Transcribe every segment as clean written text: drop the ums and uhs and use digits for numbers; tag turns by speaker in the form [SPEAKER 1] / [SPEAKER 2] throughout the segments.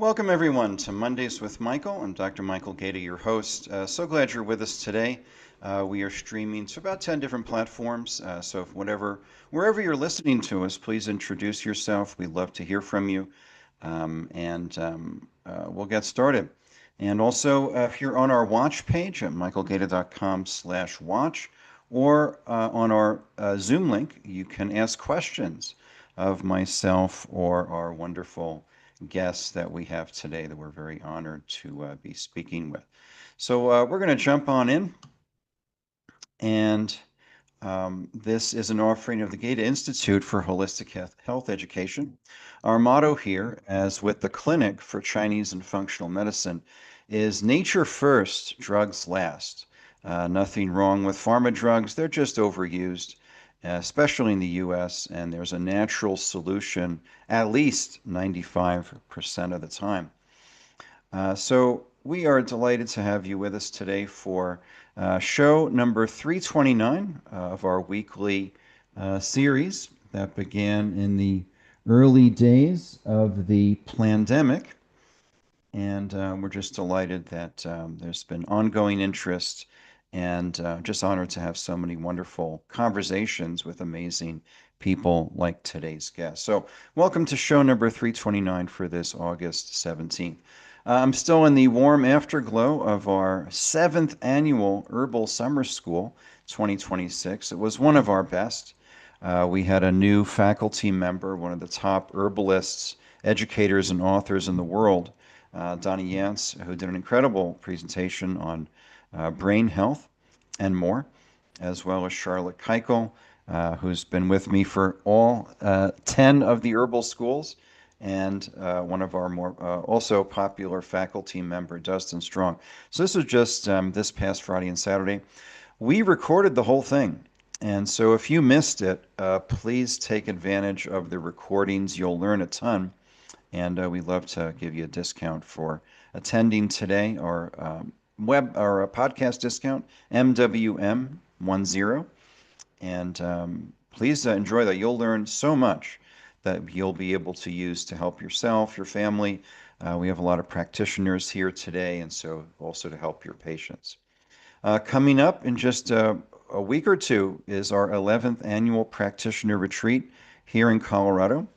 [SPEAKER 1] Welcome, everyone, to Mondays with Michael. I'm Dr. Michael Gaeta, your host. So glad you're with us today. We are streaming to about 10 different platforms. So if wherever you're listening to us, please introduce yourself. We'd love to hear from you. We'll get started. And also, if you're on our watch page at michaelgaeta.com/watch or on our Zoom link, you can ask questions of myself or our wonderful guests that we have today that we're very honored to be speaking with. So we're going to jump on in, and this is an offering of the Gaeta Institute for Holistic Health Education. Our motto here, as with the Clinic for Chinese and Functional Medicine, is nature first, drugs last. Nothing wrong with pharma drugs, they're just overused, especially in the US, and there's a natural solution at least 95% of the time. So we are delighted to have you with us today for show number 329 of our weekly series that began in the early days of the pandemic. And we're just delighted that there's been ongoing interest and just honored to have so many wonderful conversations with amazing people like today's guest. So welcome to show number 329 for this August 17th. I'm still in the warm afterglow of our 7th annual Herbal Summer School 2026. It was one of our best. We had a new faculty member, one of the top herbalists, educators, and authors in the world, Donnie Yance, who did an incredible presentation on brain health and more, as well as Charlotte Keichel, who's been with me for all 10 of the herbal schools, and one of our more also popular faculty member, Dustin Strong. So this was just this past Friday and Saturday. We recorded the whole thing. And so if you missed it, please take advantage of the recordings. You'll learn a ton. And we'd love to give you a discount for attending today, or a podcast discount, MWM10. And please enjoy that. You'll learn so much that you'll be able to use to help yourself, your family. We have a lot of practitioners here today, and so also to help your patients. Coming up in just a week or two is our 11th annual practitioner retreat here in Colorado.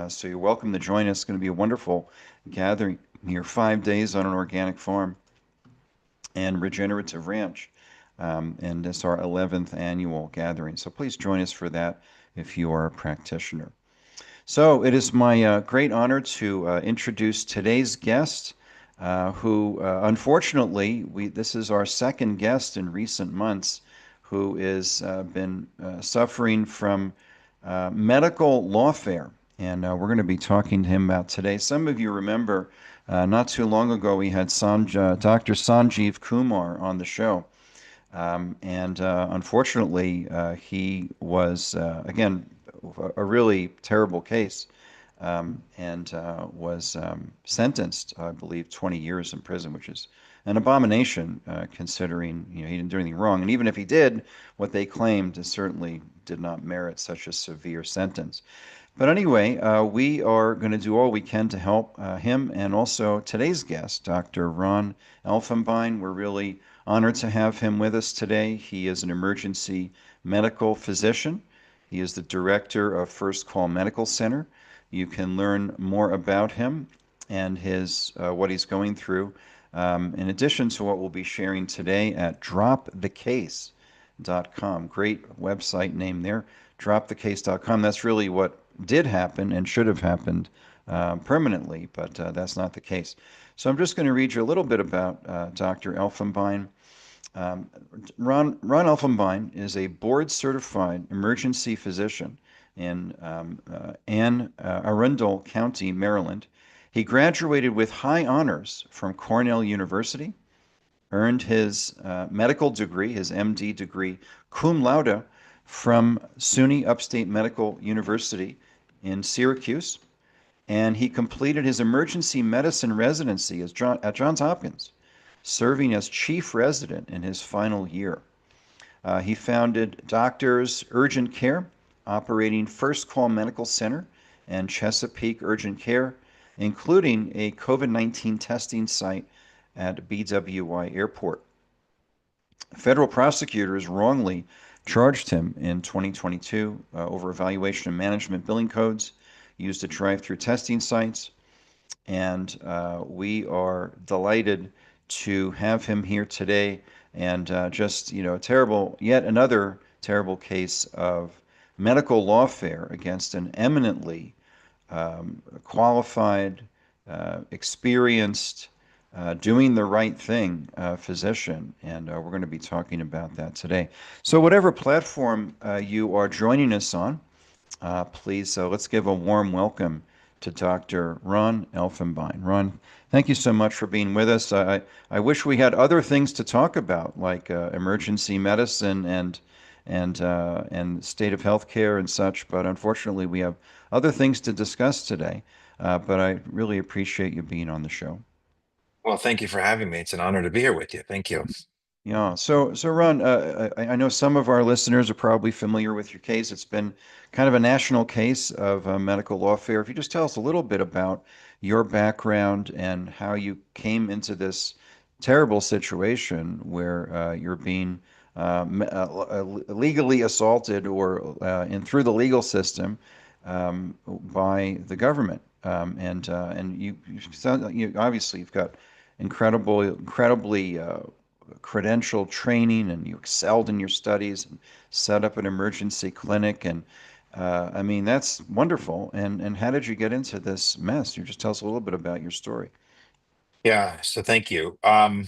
[SPEAKER 1] So you're welcome to join us. It's going to be a wonderful gathering here, 5 days on an organic farm and regenerative ranch. And it's our 11th annual gathering. So please join us for that if you are a practitioner. So it is my great honor to introduce today's guest, who unfortunately, this is our second guest in recent months who is been suffering from medical lawfare. And we're going to be talking to him about today. Some of you remember not too long ago we had Dr. Sanjeev Kumar on the show. Unfortunately, he was, again, a really terrible case, and was sentenced, I believe, 20 years in prison, which is an abomination considering he didn't do anything wrong. And even if he did, what they claimed certainly did not merit such a severe sentence. But anyway, we are going to do all we can to help him, and also today's guest, Dr. Ron Elfenbein. We're really honored to have him with us today. He is an emergency medical physician. He is the director of First Call Medical Center. You can learn more about him and his what he's going through, in addition to what we'll be sharing today at dropthecase.com. Great website name there, dropthecase.com. That's really what did happen and should have happened permanently, but that's not the case. So I'm just going to read you a little bit about Dr. Elfenbein. Ron Elfenbein is a board-certified emergency physician in Anne Arundel County, Maryland. He graduated with high honors from Cornell University, earned his medical degree, his MD degree, cum laude from SUNY Upstate Medical University in Syracuse, and he completed his emergency medicine residency at Johns Hopkins, serving as chief resident in his final year. He founded Doctors Urgent Care, operating First Call Medical Center and Chesapeake Urgent Care, including a COVID-19 testing site at BWI Airport. Federal prosecutors wrongly charged him in 2022 over evaluation of management billing codes used at drive-through testing sites. And we are delighted to have him here today. And just, yet another terrible case of medical lawfare against an eminently qualified, experienced, doing the right thing physician. And we're going to be talking about that today. So, whatever platform you are joining us on, please let's give a warm welcome to Dr. Ron Elfenbein. Ron, thank you so much for being with us. I wish we had other things to talk about, like emergency medicine and state of healthcare and such, but unfortunately we have other things to discuss today. But I really appreciate you being on the show.
[SPEAKER 2] Well, thank you for having me. It's an honor to be here with you. Thank you.
[SPEAKER 1] Yeah. So Ron, I know some of our listeners are probably familiar with your case. It's been kind of a national case of medical lawfare. If you just tell us a little bit about your background and how you came into this terrible situation where you're being legally assaulted or through the legal system by the government. And you obviously you've got incredibly credential training, and you excelled in your studies and set up an emergency clinic. And I mean, that's wonderful. And how did you get into this mess? You just tell us a little bit about your story.
[SPEAKER 2] Yeah, so thank you. Well,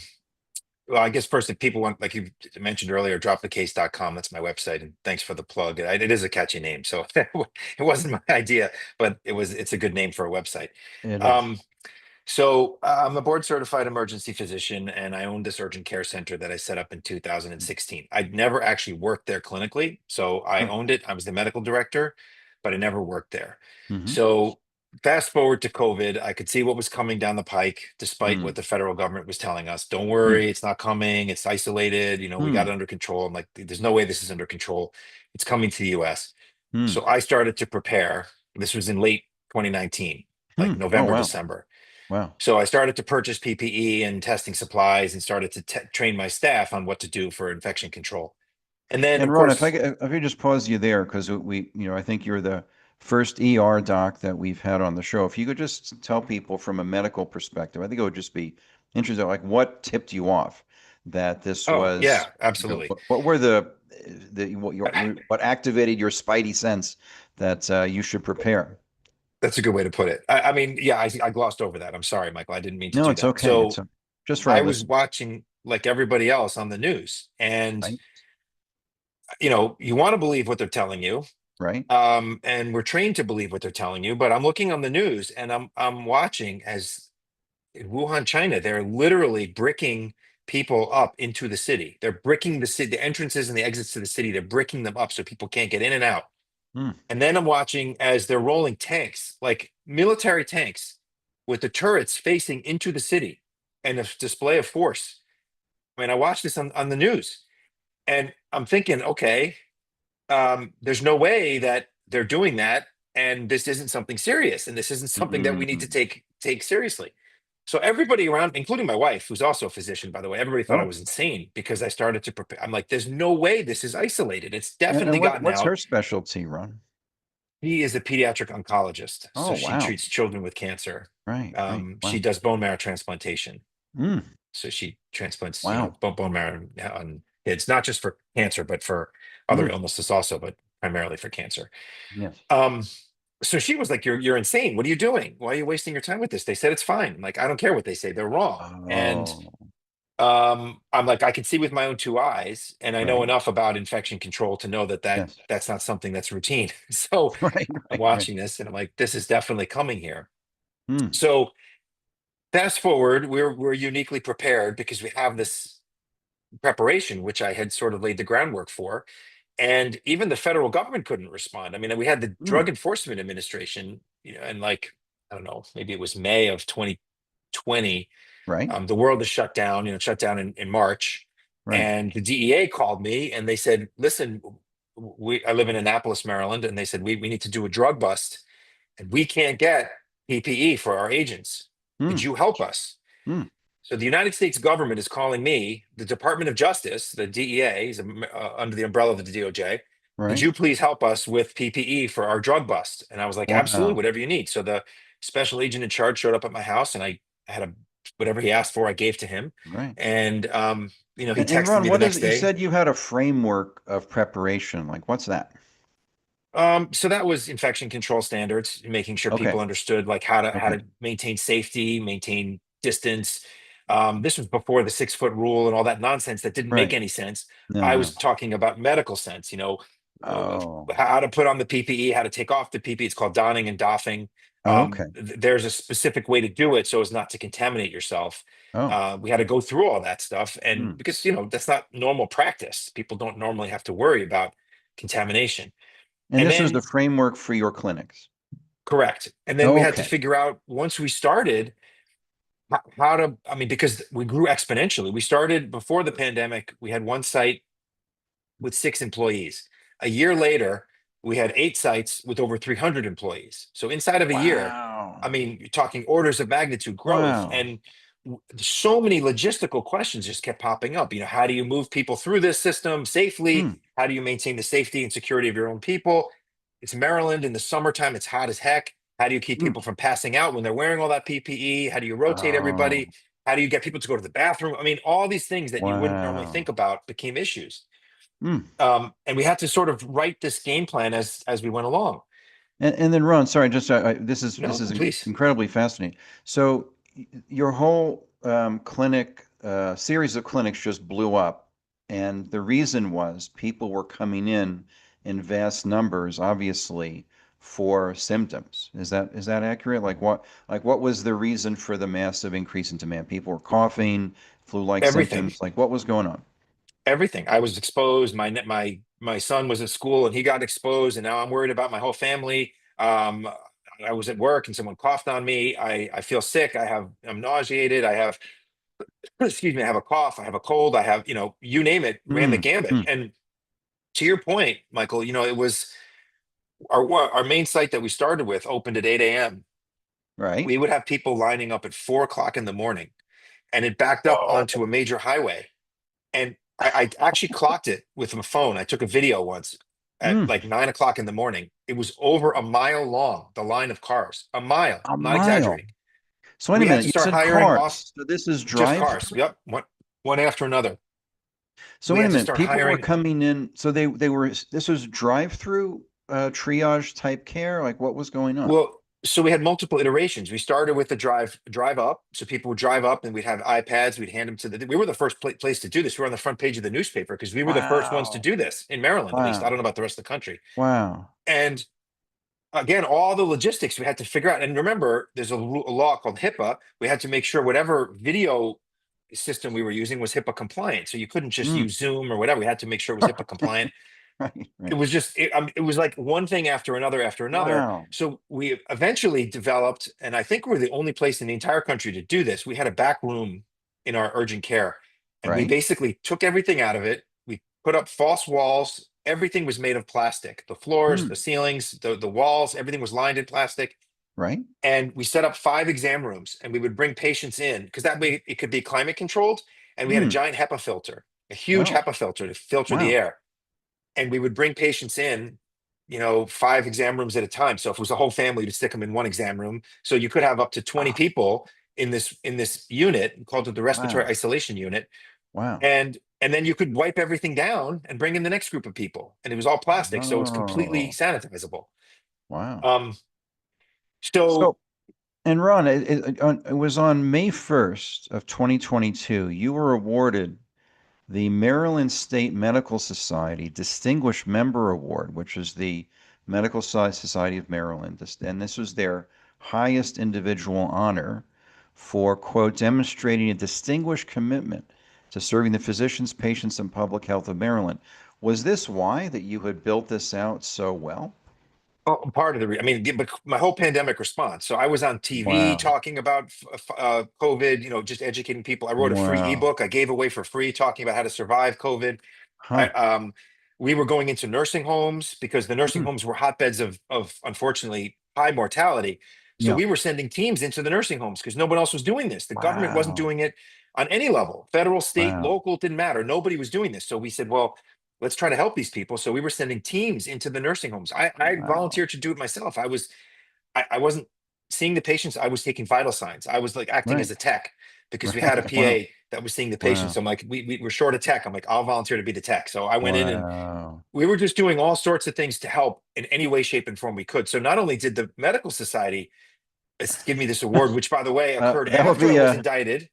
[SPEAKER 2] I guess first, if people want, like you mentioned earlier, dropthecase.com, that's my website. And thanks for the plug. It is a catchy name. So it wasn't my idea, but it's a good name for a website.
[SPEAKER 1] It is.
[SPEAKER 2] Um, I'm a board certified emergency physician, and I own this urgent care center that I set up in 2016. I'd never actually worked there clinically. So I
[SPEAKER 1] Huh.
[SPEAKER 2] owned it. I was the medical director, but I never worked there.
[SPEAKER 1] Mm-hmm.
[SPEAKER 2] So fast forward to COVID, I could see what was coming down the pike, despite
[SPEAKER 1] Mm.
[SPEAKER 2] what the federal government was telling us. Don't
[SPEAKER 1] Mm.
[SPEAKER 2] worry, it's not coming. It's isolated. We got
[SPEAKER 1] Mm.
[SPEAKER 2] it under control. I'm like, there's no way this is under control. It's coming to the US.
[SPEAKER 1] Mm.
[SPEAKER 2] So I started to prepare. This was in late 2019, like
[SPEAKER 1] Mm. Oh,
[SPEAKER 2] November,
[SPEAKER 1] wow.
[SPEAKER 2] December.
[SPEAKER 1] Wow.
[SPEAKER 2] So I started to purchase PPE and testing supplies and started to train my staff on what to do for infection control. And then,
[SPEAKER 1] And
[SPEAKER 2] of
[SPEAKER 1] Ron,
[SPEAKER 2] course,
[SPEAKER 1] if I just pause you there, because I think you're the first ER doc that we've had on the show. If you could just tell people from a medical perspective, I think it would just be interesting, like what tipped you off that this
[SPEAKER 2] oh,
[SPEAKER 1] was,
[SPEAKER 2] yeah, absolutely.
[SPEAKER 1] what were what activated your spidey sense that you should prepare?
[SPEAKER 2] That's a good way to put it. I mean, yeah, I glossed over that. I'm sorry, Michael. I didn't mean to
[SPEAKER 1] No,
[SPEAKER 2] do
[SPEAKER 1] it's
[SPEAKER 2] that.
[SPEAKER 1] okay.
[SPEAKER 2] So
[SPEAKER 1] Just for our
[SPEAKER 2] I was
[SPEAKER 1] listeners,
[SPEAKER 2] watching like everybody else on the news, and
[SPEAKER 1] right?
[SPEAKER 2] you want to believe what they're telling you,
[SPEAKER 1] Right?
[SPEAKER 2] and we're trained to believe what they're telling you. But I'm looking on the news, and I'm watching as in Wuhan, China, they're literally bricking people up into the city. They're bricking the city, the entrances and the exits to the city. They're bricking them up so people can't get in and out.
[SPEAKER 1] Mm.
[SPEAKER 2] And then I'm watching as they're rolling tanks, like military tanks, with the turrets facing into the city and a display of force. I mean, I watched this on the news, and I'm thinking, okay, there's no way that they're doing that, and this isn't something serious, and this isn't something that we need to
[SPEAKER 1] Mm.
[SPEAKER 2] take seriously. So everybody around, including my wife, who's also a physician, by the way, everybody thought I
[SPEAKER 1] Oh,
[SPEAKER 2] was insane because I started to prepare. I'm like, there's no way this is isolated. It's
[SPEAKER 1] and
[SPEAKER 2] definitely gotten
[SPEAKER 1] what's
[SPEAKER 2] out.
[SPEAKER 1] her specialty, Ron?
[SPEAKER 2] He is a pediatric oncologist,
[SPEAKER 1] Oh,
[SPEAKER 2] so she
[SPEAKER 1] wow.
[SPEAKER 2] treats children with cancer.
[SPEAKER 1] Right, right.
[SPEAKER 2] She
[SPEAKER 1] Wow.
[SPEAKER 2] does bone marrow transplantation,
[SPEAKER 1] Mm.
[SPEAKER 2] so she transplants,
[SPEAKER 1] Wow.
[SPEAKER 2] bone marrow on kids, not just for cancer, but for other
[SPEAKER 1] Mm.
[SPEAKER 2] illnesses also, but primarily for cancer.
[SPEAKER 1] Yes.
[SPEAKER 2] Um, so she was like, "You're insane. What are you doing? Why are you wasting your time with this?" They said it's fine. I'm like, I don't care what they say. They're wrong. And
[SPEAKER 1] Oh,
[SPEAKER 2] I'm like, I can see with my own two eyes, and I know
[SPEAKER 1] right.
[SPEAKER 2] enough about infection control to know that
[SPEAKER 1] Yes.
[SPEAKER 2] that's not something that's routine. So
[SPEAKER 1] Right,
[SPEAKER 2] I'm
[SPEAKER 1] right, right.
[SPEAKER 2] watching this, and I'm like, this is definitely coming here.
[SPEAKER 1] Mm.
[SPEAKER 2] So fast forward, we're uniquely prepared because we have this preparation, which I had sort of laid the groundwork for. And even the federal government couldn't respond. I mean, we had the
[SPEAKER 1] Mm.
[SPEAKER 2] Drug Enforcement Administration, and like, I don't know, maybe it was May of 2020.
[SPEAKER 1] Right,
[SPEAKER 2] The world is shut down, shut down in March.
[SPEAKER 1] right.
[SPEAKER 2] And the DEA called me and they said, listen, I live in Annapolis, Maryland, and they said, we need to do a drug bust, and we can't get PPE for our agents. Could
[SPEAKER 1] Hmm.
[SPEAKER 2] you help us?
[SPEAKER 1] Hmm.
[SPEAKER 2] So the United States government is calling me, the Department of Justice, the DEA is under the umbrella of the DOJ. Could
[SPEAKER 1] Right.
[SPEAKER 2] you please help us with PPE for our drug bust? And I was like, absolutely,
[SPEAKER 1] Wow.
[SPEAKER 2] whatever you need. So the special agent in charge showed up at my house, and I had whatever he asked for, I gave to him.
[SPEAKER 1] Right.
[SPEAKER 2] And he
[SPEAKER 1] And
[SPEAKER 2] texted
[SPEAKER 1] Ron,
[SPEAKER 2] me the
[SPEAKER 1] what is
[SPEAKER 2] next
[SPEAKER 1] it? You
[SPEAKER 2] day.
[SPEAKER 1] said you had a framework of preparation. Like, what's that?
[SPEAKER 2] So that was infection control standards, making sure
[SPEAKER 1] Okay.
[SPEAKER 2] people understood like how
[SPEAKER 1] Okay.
[SPEAKER 2] to maintain safety, maintain distance. This was before the 6 foot rule and all that nonsense that didn't make
[SPEAKER 1] Right.
[SPEAKER 2] any sense.
[SPEAKER 1] No,
[SPEAKER 2] I
[SPEAKER 1] no.
[SPEAKER 2] was talking about medical sense,
[SPEAKER 1] Oh.
[SPEAKER 2] how to put on the PPE, how to take off the PPE. It's called donning and doffing.
[SPEAKER 1] Okay.
[SPEAKER 2] There's a specific way to do it so as not to contaminate yourself.
[SPEAKER 1] Oh.
[SPEAKER 2] We had to go through all that stuff,
[SPEAKER 1] Hmm.
[SPEAKER 2] and because that's not normal practice. People don't normally have to worry about contamination.
[SPEAKER 1] And
[SPEAKER 2] And
[SPEAKER 1] this was
[SPEAKER 2] then
[SPEAKER 1] the framework for your clinics.
[SPEAKER 2] correct. And then we had to
[SPEAKER 1] Okay.
[SPEAKER 2] figure out once we started how to, I mean, because we grew exponentially. We started before the pandemic, we had one site with 6 employees. A year later, we had 8 sites with over 300 employees. So inside of a year,
[SPEAKER 1] Wow.
[SPEAKER 2] I mean, you're talking orders of magnitude growth.
[SPEAKER 1] Wow.
[SPEAKER 2] And so many logistical questions just kept popping up. How do you move people through this system safely?
[SPEAKER 1] Hmm.
[SPEAKER 2] How do you maintain the safety and security of your own people? It's Maryland in the summertime, it's hot as heck. How do you keep
[SPEAKER 1] Hmm.
[SPEAKER 2] people from passing out when they're wearing all that PPE? How do you rotate
[SPEAKER 1] Oh.
[SPEAKER 2] everybody? How do you get people to go to the bathroom? I mean, all these things that you wouldn't normally
[SPEAKER 1] Wow.
[SPEAKER 2] think about became issues.
[SPEAKER 1] Hmm.
[SPEAKER 2] And we had to sort of write this game plan as we went along.
[SPEAKER 1] And then Ron, sorry, just this
[SPEAKER 2] No,
[SPEAKER 1] is
[SPEAKER 2] please.
[SPEAKER 1] incredibly fascinating. So your whole clinic series of clinics just blew up, and the reason was people were coming in vast numbers, obviously, for symptoms. Is that accurate? Like what was the reason for the massive increase in demand? People were coughing, flu-like
[SPEAKER 2] Everything.
[SPEAKER 1] symptoms. Like what was going on?
[SPEAKER 2] Everything. I was exposed. My son was at school and he got exposed, and now I'm worried about my whole family. I was at work and someone coughed on me. I feel sick. I'm nauseated. I have excuse me. I have a cough. I have a cold. I have you name it. Ran the
[SPEAKER 1] Hmm.
[SPEAKER 2] gambit.
[SPEAKER 1] Hmm.
[SPEAKER 2] And to your point, Michael, it was our main site that we started with opened at 8 a.m.
[SPEAKER 1] Right.
[SPEAKER 2] We would have people lining up at 4 o'clock in the morning, and it backed up
[SPEAKER 1] Whoa.
[SPEAKER 2] onto a major highway. And I actually clocked it with my phone. I took a video once at
[SPEAKER 1] Hmm.
[SPEAKER 2] like 9 o'clock in the morning. It was over a mile long, the line of cars, a mile,
[SPEAKER 1] A
[SPEAKER 2] not
[SPEAKER 1] mile.
[SPEAKER 2] exaggerating.
[SPEAKER 1] So wait a
[SPEAKER 2] We had
[SPEAKER 1] minute,
[SPEAKER 2] to
[SPEAKER 1] you
[SPEAKER 2] start
[SPEAKER 1] said
[SPEAKER 2] hiring off
[SPEAKER 1] cars. So this is
[SPEAKER 2] just cars.
[SPEAKER 1] drive-through?
[SPEAKER 2] Yep. One after another.
[SPEAKER 1] So
[SPEAKER 2] We
[SPEAKER 1] wait a
[SPEAKER 2] had to
[SPEAKER 1] minute,
[SPEAKER 2] start
[SPEAKER 1] people were
[SPEAKER 2] hiring.
[SPEAKER 1] coming in, so they were this was drive-through triage type care? Like what was going on?
[SPEAKER 2] Well, so we had multiple iterations. We started with the drive up. So people would drive up and we'd have iPads. We'd hand them to we were the first place to do this. We were on the front page of the newspaper because we were the first ones to
[SPEAKER 1] Wow.
[SPEAKER 2] do this in Maryland, at least. I don't know
[SPEAKER 1] Wow.
[SPEAKER 2] about the rest of the country.
[SPEAKER 1] Wow.
[SPEAKER 2] And again, all the logistics we had to figure out. And remember, there's a law called HIPAA. We had to make sure whatever video system we were using was HIPAA compliant. So you couldn't just
[SPEAKER 1] Mm.
[SPEAKER 2] use Zoom or whatever. We had to make sure it was HIPAA compliant.
[SPEAKER 1] Right,
[SPEAKER 2] It
[SPEAKER 1] right.
[SPEAKER 2] was just, it was like one thing after another after another.
[SPEAKER 1] Wow.
[SPEAKER 2] So we eventually developed, and I think we're the only place in the entire country to do this. We had a back room in our urgent care, and we
[SPEAKER 1] Right?
[SPEAKER 2] basically took everything out of it. We put up false walls. Everything was made of plastic. The floors, the
[SPEAKER 1] Mm.
[SPEAKER 2] ceilings, the walls, everything was lined in plastic.
[SPEAKER 1] Right?
[SPEAKER 2] And we set up 5 exam rooms, and we would bring patients in because that way it could be climate controlled. And we had a
[SPEAKER 1] Mm.
[SPEAKER 2] giant HEPA filter, a huge
[SPEAKER 1] Oh,
[SPEAKER 2] HEPA filter to filter the
[SPEAKER 1] wow.
[SPEAKER 2] air. And we would bring patients in, 5 exam rooms at a time. So if it was a whole family, to stick them in one exam room. So you could have up to 20
[SPEAKER 1] Ah,
[SPEAKER 2] people in this unit called the respiratory
[SPEAKER 1] wow.
[SPEAKER 2] isolation unit.
[SPEAKER 1] Wow.
[SPEAKER 2] And then you could wipe everything down and bring in the next group of people. And it was all plastic, so it's completely
[SPEAKER 1] Oh,
[SPEAKER 2] sanitizable.
[SPEAKER 1] wow.
[SPEAKER 2] Um, so
[SPEAKER 1] So, and Ron, it was on May 1st of 2022, you were awarded the Maryland State Medical Society Distinguished Member Award, which is the Medical Society of Maryland. And this was their highest individual honor for, quote, demonstrating a distinguished commitment to serving the physicians, patients, and public health of Maryland. Was this why that you had built this out so well?
[SPEAKER 2] part of I mean, my whole pandemic response. So I was on TV
[SPEAKER 1] Wow.
[SPEAKER 2] talking about COVID, just educating people. I wrote a free
[SPEAKER 1] Wow.
[SPEAKER 2] ebook I gave away for free talking about how to survive COVID. I,
[SPEAKER 1] Huh.
[SPEAKER 2] we were going into nursing homes because the nursing
[SPEAKER 1] Hmm.
[SPEAKER 2] homes were hotbeds of unfortunately high mortality. So
[SPEAKER 1] Yeah.
[SPEAKER 2] we were sending teams into the nursing homes because no one else was doing this. The government wasn't
[SPEAKER 1] Wow.
[SPEAKER 2] doing it on any level, federal, state,
[SPEAKER 1] Wow.
[SPEAKER 2] local, it didn't matter. Nobody was doing this. So we said, well, let's try to help these people. So we were sending teams into the nursing homes. I
[SPEAKER 1] Wow.
[SPEAKER 2] volunteered to do it myself. I wasn't seeing the patients. I was taking vital signs. I was like acting as
[SPEAKER 1] Right.
[SPEAKER 2] a tech because we had a
[SPEAKER 1] Right. Wow.
[SPEAKER 2] PA that was seeing the patients.
[SPEAKER 1] Wow.
[SPEAKER 2] So I'm like, we were short of tech. I'm like, I'll volunteer to be the tech. So I went in and
[SPEAKER 1] Wow.
[SPEAKER 2] we were just doing all sorts of things to help in any way, shape, and form we could. So not only did the medical society give me this award, which by the way occurred
[SPEAKER 1] That would
[SPEAKER 2] after I
[SPEAKER 1] be
[SPEAKER 2] was indicted.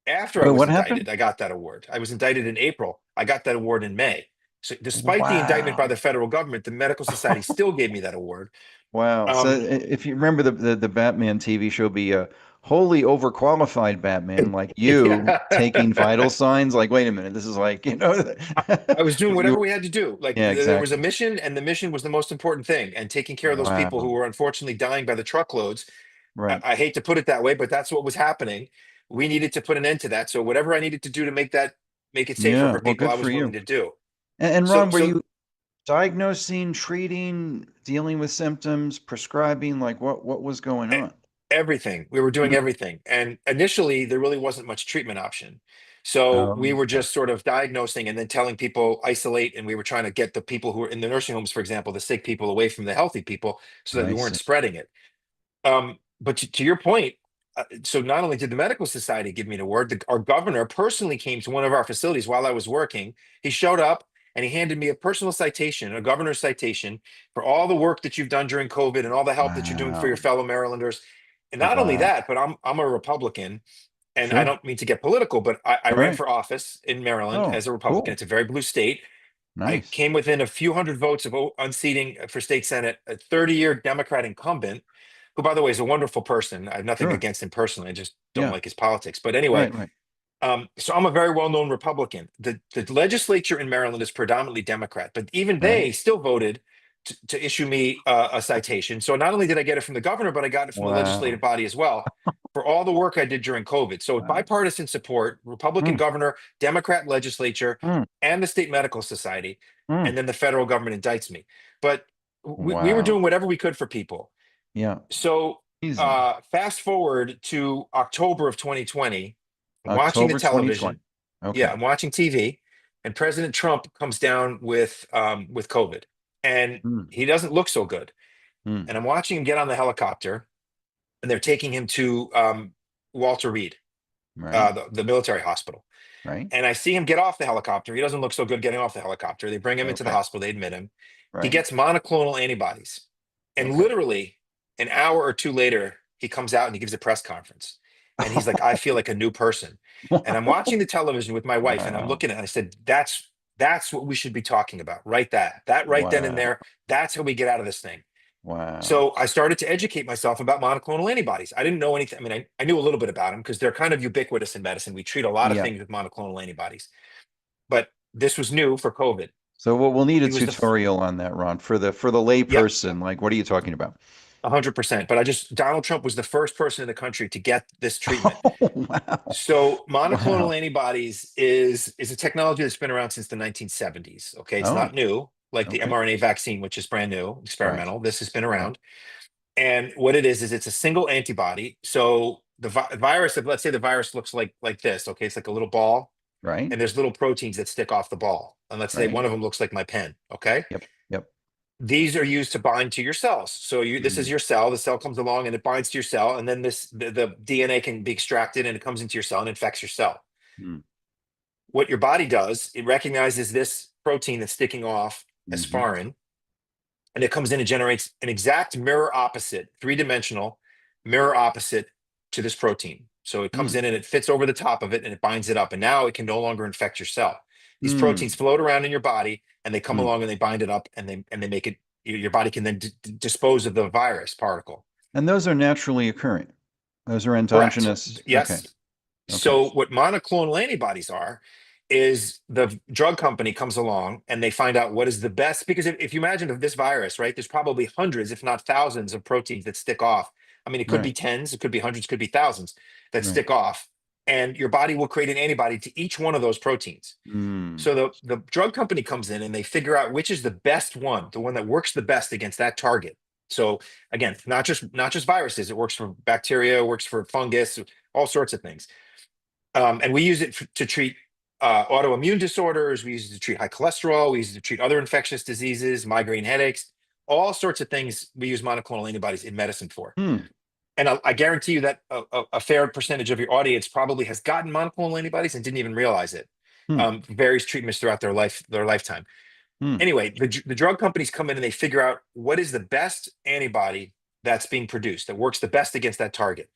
[SPEAKER 2] After I
[SPEAKER 1] wait,
[SPEAKER 2] was
[SPEAKER 1] what happened?
[SPEAKER 2] indicted, I got that award. I was indicted in April. I got that award in May. So despite the indictment by
[SPEAKER 1] Wow.
[SPEAKER 2] the federal government, the medical society still gave me that award.
[SPEAKER 1] Wow. So
[SPEAKER 2] Um,
[SPEAKER 1] if you remember the Batman TV show, be a wholly overqualified Batman like you
[SPEAKER 2] yeah.
[SPEAKER 1] taking vital signs. Like, wait a minute, this is like,
[SPEAKER 2] I was doing
[SPEAKER 1] you,
[SPEAKER 2] whatever we had to do. Like
[SPEAKER 1] yeah,
[SPEAKER 2] there was a
[SPEAKER 1] exactly.
[SPEAKER 2] mission, and the mission was the most important thing. And taking care of those people who
[SPEAKER 1] Wow.
[SPEAKER 2] were unfortunately dying by the truckloads.
[SPEAKER 1] Right.
[SPEAKER 2] I hate to put it that way, but that's what was happening. We needed to put an end to that. So whatever I needed to do to make it safer
[SPEAKER 1] Yeah.
[SPEAKER 2] for
[SPEAKER 1] Well,
[SPEAKER 2] people,
[SPEAKER 1] good
[SPEAKER 2] I
[SPEAKER 1] for
[SPEAKER 2] was willing
[SPEAKER 1] you.
[SPEAKER 2] to do.
[SPEAKER 1] And
[SPEAKER 2] So
[SPEAKER 1] Ron, were
[SPEAKER 2] so
[SPEAKER 1] you diagnosing, treating, dealing with symptoms, prescribing? Like, what was going
[SPEAKER 2] e-
[SPEAKER 1] on?
[SPEAKER 2] everything. We were doing
[SPEAKER 1] Mm.
[SPEAKER 2] everything. And initially, there really wasn't much treatment option. So
[SPEAKER 1] Oh,
[SPEAKER 2] we were
[SPEAKER 1] okay.
[SPEAKER 2] just sort of diagnosing and then telling people isolate. And we were trying to get the people who were in the nursing homes, for example, the sick people away from the healthy people so that we
[SPEAKER 1] I
[SPEAKER 2] weren't
[SPEAKER 1] see.
[SPEAKER 2] spreading it. But to your point, so not only did the medical society give me an award, our governor personally came to one of our facilities while I was working. He showed up and he handed me a personal citation, a governor's citation for all the work that you've done during COVID and all the help that you're doing for your
[SPEAKER 1] Wow.
[SPEAKER 2] fellow Marylanders. And not only
[SPEAKER 1] Wow.
[SPEAKER 2] that, but I'm a Republican, and I
[SPEAKER 1] Sure.
[SPEAKER 2] don't mean to get political, but I
[SPEAKER 1] All
[SPEAKER 2] ran
[SPEAKER 1] right.
[SPEAKER 2] for office in Maryland
[SPEAKER 1] Oh,
[SPEAKER 2] as a Republican.
[SPEAKER 1] cool.
[SPEAKER 2] It's a very blue state. I
[SPEAKER 1] Nice.
[SPEAKER 2] came within a few hundred votes of unseating for state senate a 30-year Democrat incumbent, who, by the way, is a wonderful person. I have nothing
[SPEAKER 1] Sure.
[SPEAKER 2] against him personally. I just don't
[SPEAKER 1] Yeah.
[SPEAKER 2] like his politics. But anyway,
[SPEAKER 1] Right. Right.
[SPEAKER 2] so I'm a very well-known Republican. The legislature in Maryland is predominantly Democrat, but even
[SPEAKER 1] Right.
[SPEAKER 2] they still voted to issue me a citation. So not only did I get it from the governor, but I got it from the legislative
[SPEAKER 1] Wow.
[SPEAKER 2] body as well for all the work I did during COVID. So
[SPEAKER 1] Wow.
[SPEAKER 2] bipartisan support, Republican
[SPEAKER 1] Mm,
[SPEAKER 2] governor, Democrat legislature,
[SPEAKER 1] mm,
[SPEAKER 2] and the state medical society,
[SPEAKER 1] mm.
[SPEAKER 2] and then the federal government indicts me. But we were
[SPEAKER 1] Wow.
[SPEAKER 2] doing whatever we could for people.
[SPEAKER 1] Yeah.
[SPEAKER 2] So
[SPEAKER 1] Amazing.
[SPEAKER 2] fast forward to October of 2020, I'm watching the
[SPEAKER 1] October 2020.
[SPEAKER 2] television. Yeah,
[SPEAKER 1] Okay.
[SPEAKER 2] I'm watching TV, and President Trump comes down with COVID, and
[SPEAKER 1] Mm,
[SPEAKER 2] he doesn't look so good.
[SPEAKER 1] mm.
[SPEAKER 2] And I'm watching him get on the helicopter, and they're taking him to Walter Reed,
[SPEAKER 1] Right.
[SPEAKER 2] the military hospital.
[SPEAKER 1] Right.
[SPEAKER 2] And I see him get off the helicopter. He doesn't look so good getting off the helicopter. They bring him into the
[SPEAKER 1] Okay.
[SPEAKER 2] hospital. They admit him. He
[SPEAKER 1] Right.
[SPEAKER 2] gets monoclonal antibodies, and
[SPEAKER 1] Okay.
[SPEAKER 2] literally an hour or two later, he comes out and he gives a press conference. And he's like, I feel like a new person. And I'm watching the television with my wife, and I'm
[SPEAKER 1] Wow.
[SPEAKER 2] looking at it. And I said, that's what we should be talking about. Right, that right then and
[SPEAKER 1] Wow.
[SPEAKER 2] there. That's how we get out of this thing.
[SPEAKER 1] Wow.
[SPEAKER 2] So I started to educate myself about monoclonal antibodies. I didn't know anything. I mean, I knew a little bit about them because they're kind of ubiquitous in medicine. We treat a lot of
[SPEAKER 1] Yeah.
[SPEAKER 2] things with monoclonal antibodies, but this was new for COVID.
[SPEAKER 1] So we'll need a
[SPEAKER 2] He was the
[SPEAKER 1] tutorial on that, Ron, for the
[SPEAKER 2] Yep,
[SPEAKER 1] layperson. Like, what are you talking about?
[SPEAKER 2] 100%. But Donald Trump was the first person in the country to get this treatment.
[SPEAKER 1] Oh, wow.
[SPEAKER 2] So monoclonal
[SPEAKER 1] Wow.
[SPEAKER 2] antibodies is a technology that's been around since the 1970s. Okay, it's
[SPEAKER 1] Oh,
[SPEAKER 2] not new like the
[SPEAKER 1] okay.
[SPEAKER 2] mRNA vaccine, which is brand new,
[SPEAKER 1] Right.
[SPEAKER 2] experimental. This has been
[SPEAKER 1] Right.
[SPEAKER 2] around. And what it is it's a single antibody. So the virus, if let's say the virus looks like this, okay, it's like a little ball,
[SPEAKER 1] Right.
[SPEAKER 2] and there's little proteins that stick off the ball. And let's say
[SPEAKER 1] Right.
[SPEAKER 2] one of them looks like my pen, okay?
[SPEAKER 1] Yep. Yep.
[SPEAKER 2] These are used to bind to your cells. So this is
[SPEAKER 1] Mm,
[SPEAKER 2] your cell. The cell comes along and it binds to your cell, and then the DNA can be extracted and it comes into your cell and infects your cell.
[SPEAKER 1] mm,
[SPEAKER 2] What your body does, it recognizes this protein that's sticking off as
[SPEAKER 1] mhm,
[SPEAKER 2] foreign, and it comes in and generates an exact mirror opposite, three-dimensional mirror opposite to this protein. So it comes
[SPEAKER 1] mm,
[SPEAKER 2] in and it fits over the top of it and it binds it up. And now it can no longer infect your cell. These proteins
[SPEAKER 1] mm,
[SPEAKER 2] float around in your body and they come
[SPEAKER 1] mm.
[SPEAKER 2] along and they bind it up, and they make it, your body can then dispose of the virus particle.
[SPEAKER 1] And those are naturally occurring. Those are
[SPEAKER 2] Correct.
[SPEAKER 1] endogenous. Okay.
[SPEAKER 2] Yes.
[SPEAKER 1] Okay.
[SPEAKER 2] So what monoclonal antibodies are is the drug company comes along and they find out what is the best, because if you imagine of this virus, right, there's probably hundreds, if not thousands of proteins that stick off. I mean, it could be
[SPEAKER 1] Right.
[SPEAKER 2] tens, it could be hundreds, could be thousands that
[SPEAKER 1] Right.
[SPEAKER 2] stick off. And your body will create an antibody to each one of those proteins.
[SPEAKER 1] Mm,
[SPEAKER 2] So the drug company comes in and they figure out which is the best one, the one that works the best against that target. So again, not just viruses. It works for bacteria, works for fungus, all sorts of things. And we use it to treat autoimmune disorders. We use it to treat high cholesterol. We use it to treat other infectious diseases, migraine headaches, all sorts of things. We use monoclonal antibodies in medicine for.
[SPEAKER 1] Hmm.
[SPEAKER 2] And I guarantee you that a fair percentage of your audience probably has gotten monoclonal antibodies and didn't even realize it.
[SPEAKER 1] Hmm.
[SPEAKER 2] Various treatments throughout their lifetime.
[SPEAKER 1] Hmm.
[SPEAKER 2] Anyway, the drug companies come in and they figure out what is the best antibody that's being produced that works the best against that target,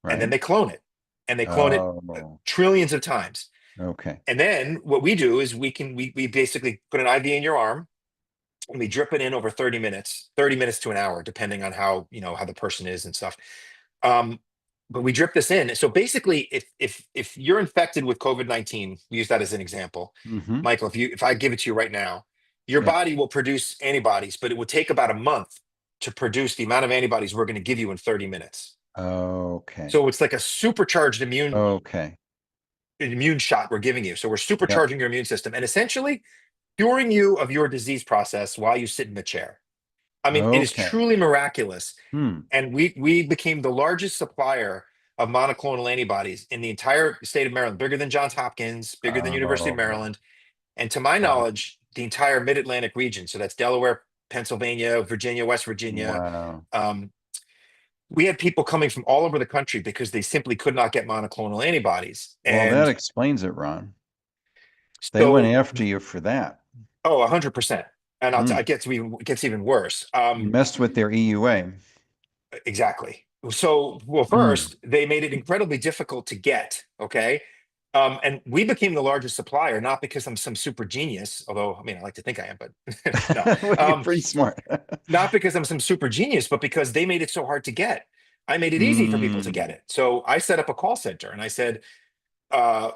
[SPEAKER 2] and then
[SPEAKER 1] Right.
[SPEAKER 2] they clone it, and they clone it
[SPEAKER 1] Oh,
[SPEAKER 2] trillions of times.
[SPEAKER 1] okay.
[SPEAKER 2] And then what we do is we basically put an IV in your arm and we drip it in over 30 minutes to an hour, depending on how the person is and stuff. Um, but we drip this in. So basically, if you're infected with COVID-19, we use that as an example,
[SPEAKER 1] Mm-hmm.
[SPEAKER 2] Michael. If I give it to you right now, your
[SPEAKER 1] Yeah.
[SPEAKER 2] body will produce antibodies, but it would take about a month to produce the amount of antibodies we're going to give you in 30 minutes.
[SPEAKER 1] Okay.
[SPEAKER 2] So it's like a supercharged
[SPEAKER 1] Okay.
[SPEAKER 2] immune shot we're giving you. So we're
[SPEAKER 1] Yep.
[SPEAKER 2] supercharging your immune system and essentially curing you of your disease process while you sit in the chair. I mean, it is
[SPEAKER 1] Okay.
[SPEAKER 2] truly miraculous.
[SPEAKER 1] Hmm.
[SPEAKER 2] And we became the largest supplier of monoclonal antibodies in the entire state of Maryland, bigger than Johns Hopkins, bigger than University of
[SPEAKER 1] Oh,
[SPEAKER 2] Maryland, and to my
[SPEAKER 1] wow.
[SPEAKER 2] knowledge, the entire Mid-Atlantic region. So that's Delaware, Pennsylvania, Virginia, West Virginia.
[SPEAKER 1] Wow.
[SPEAKER 2] Um, we had people coming from all over the country because they simply could not get monoclonal antibodies.
[SPEAKER 1] Well, that
[SPEAKER 2] And
[SPEAKER 1] explains it, Ron. They went
[SPEAKER 2] so,
[SPEAKER 1] after you for that.
[SPEAKER 2] oh, 100%. And
[SPEAKER 1] Hmm.
[SPEAKER 2] it gets even worse.
[SPEAKER 1] You messed with their EUA.
[SPEAKER 2] Exactly. So, well,
[SPEAKER 1] Hmm.
[SPEAKER 2] first, they made it incredibly difficult to get. Okay. And we became the largest supplier, not because I'm some super genius, although, I mean, I like to think I am, but no,
[SPEAKER 1] Well, you're pretty smart.
[SPEAKER 2] not because I'm some super genius, but because they made it so hard to get. I made it easy for people to get
[SPEAKER 1] Hmm.
[SPEAKER 2] it. So I set up a call center and I said, uh,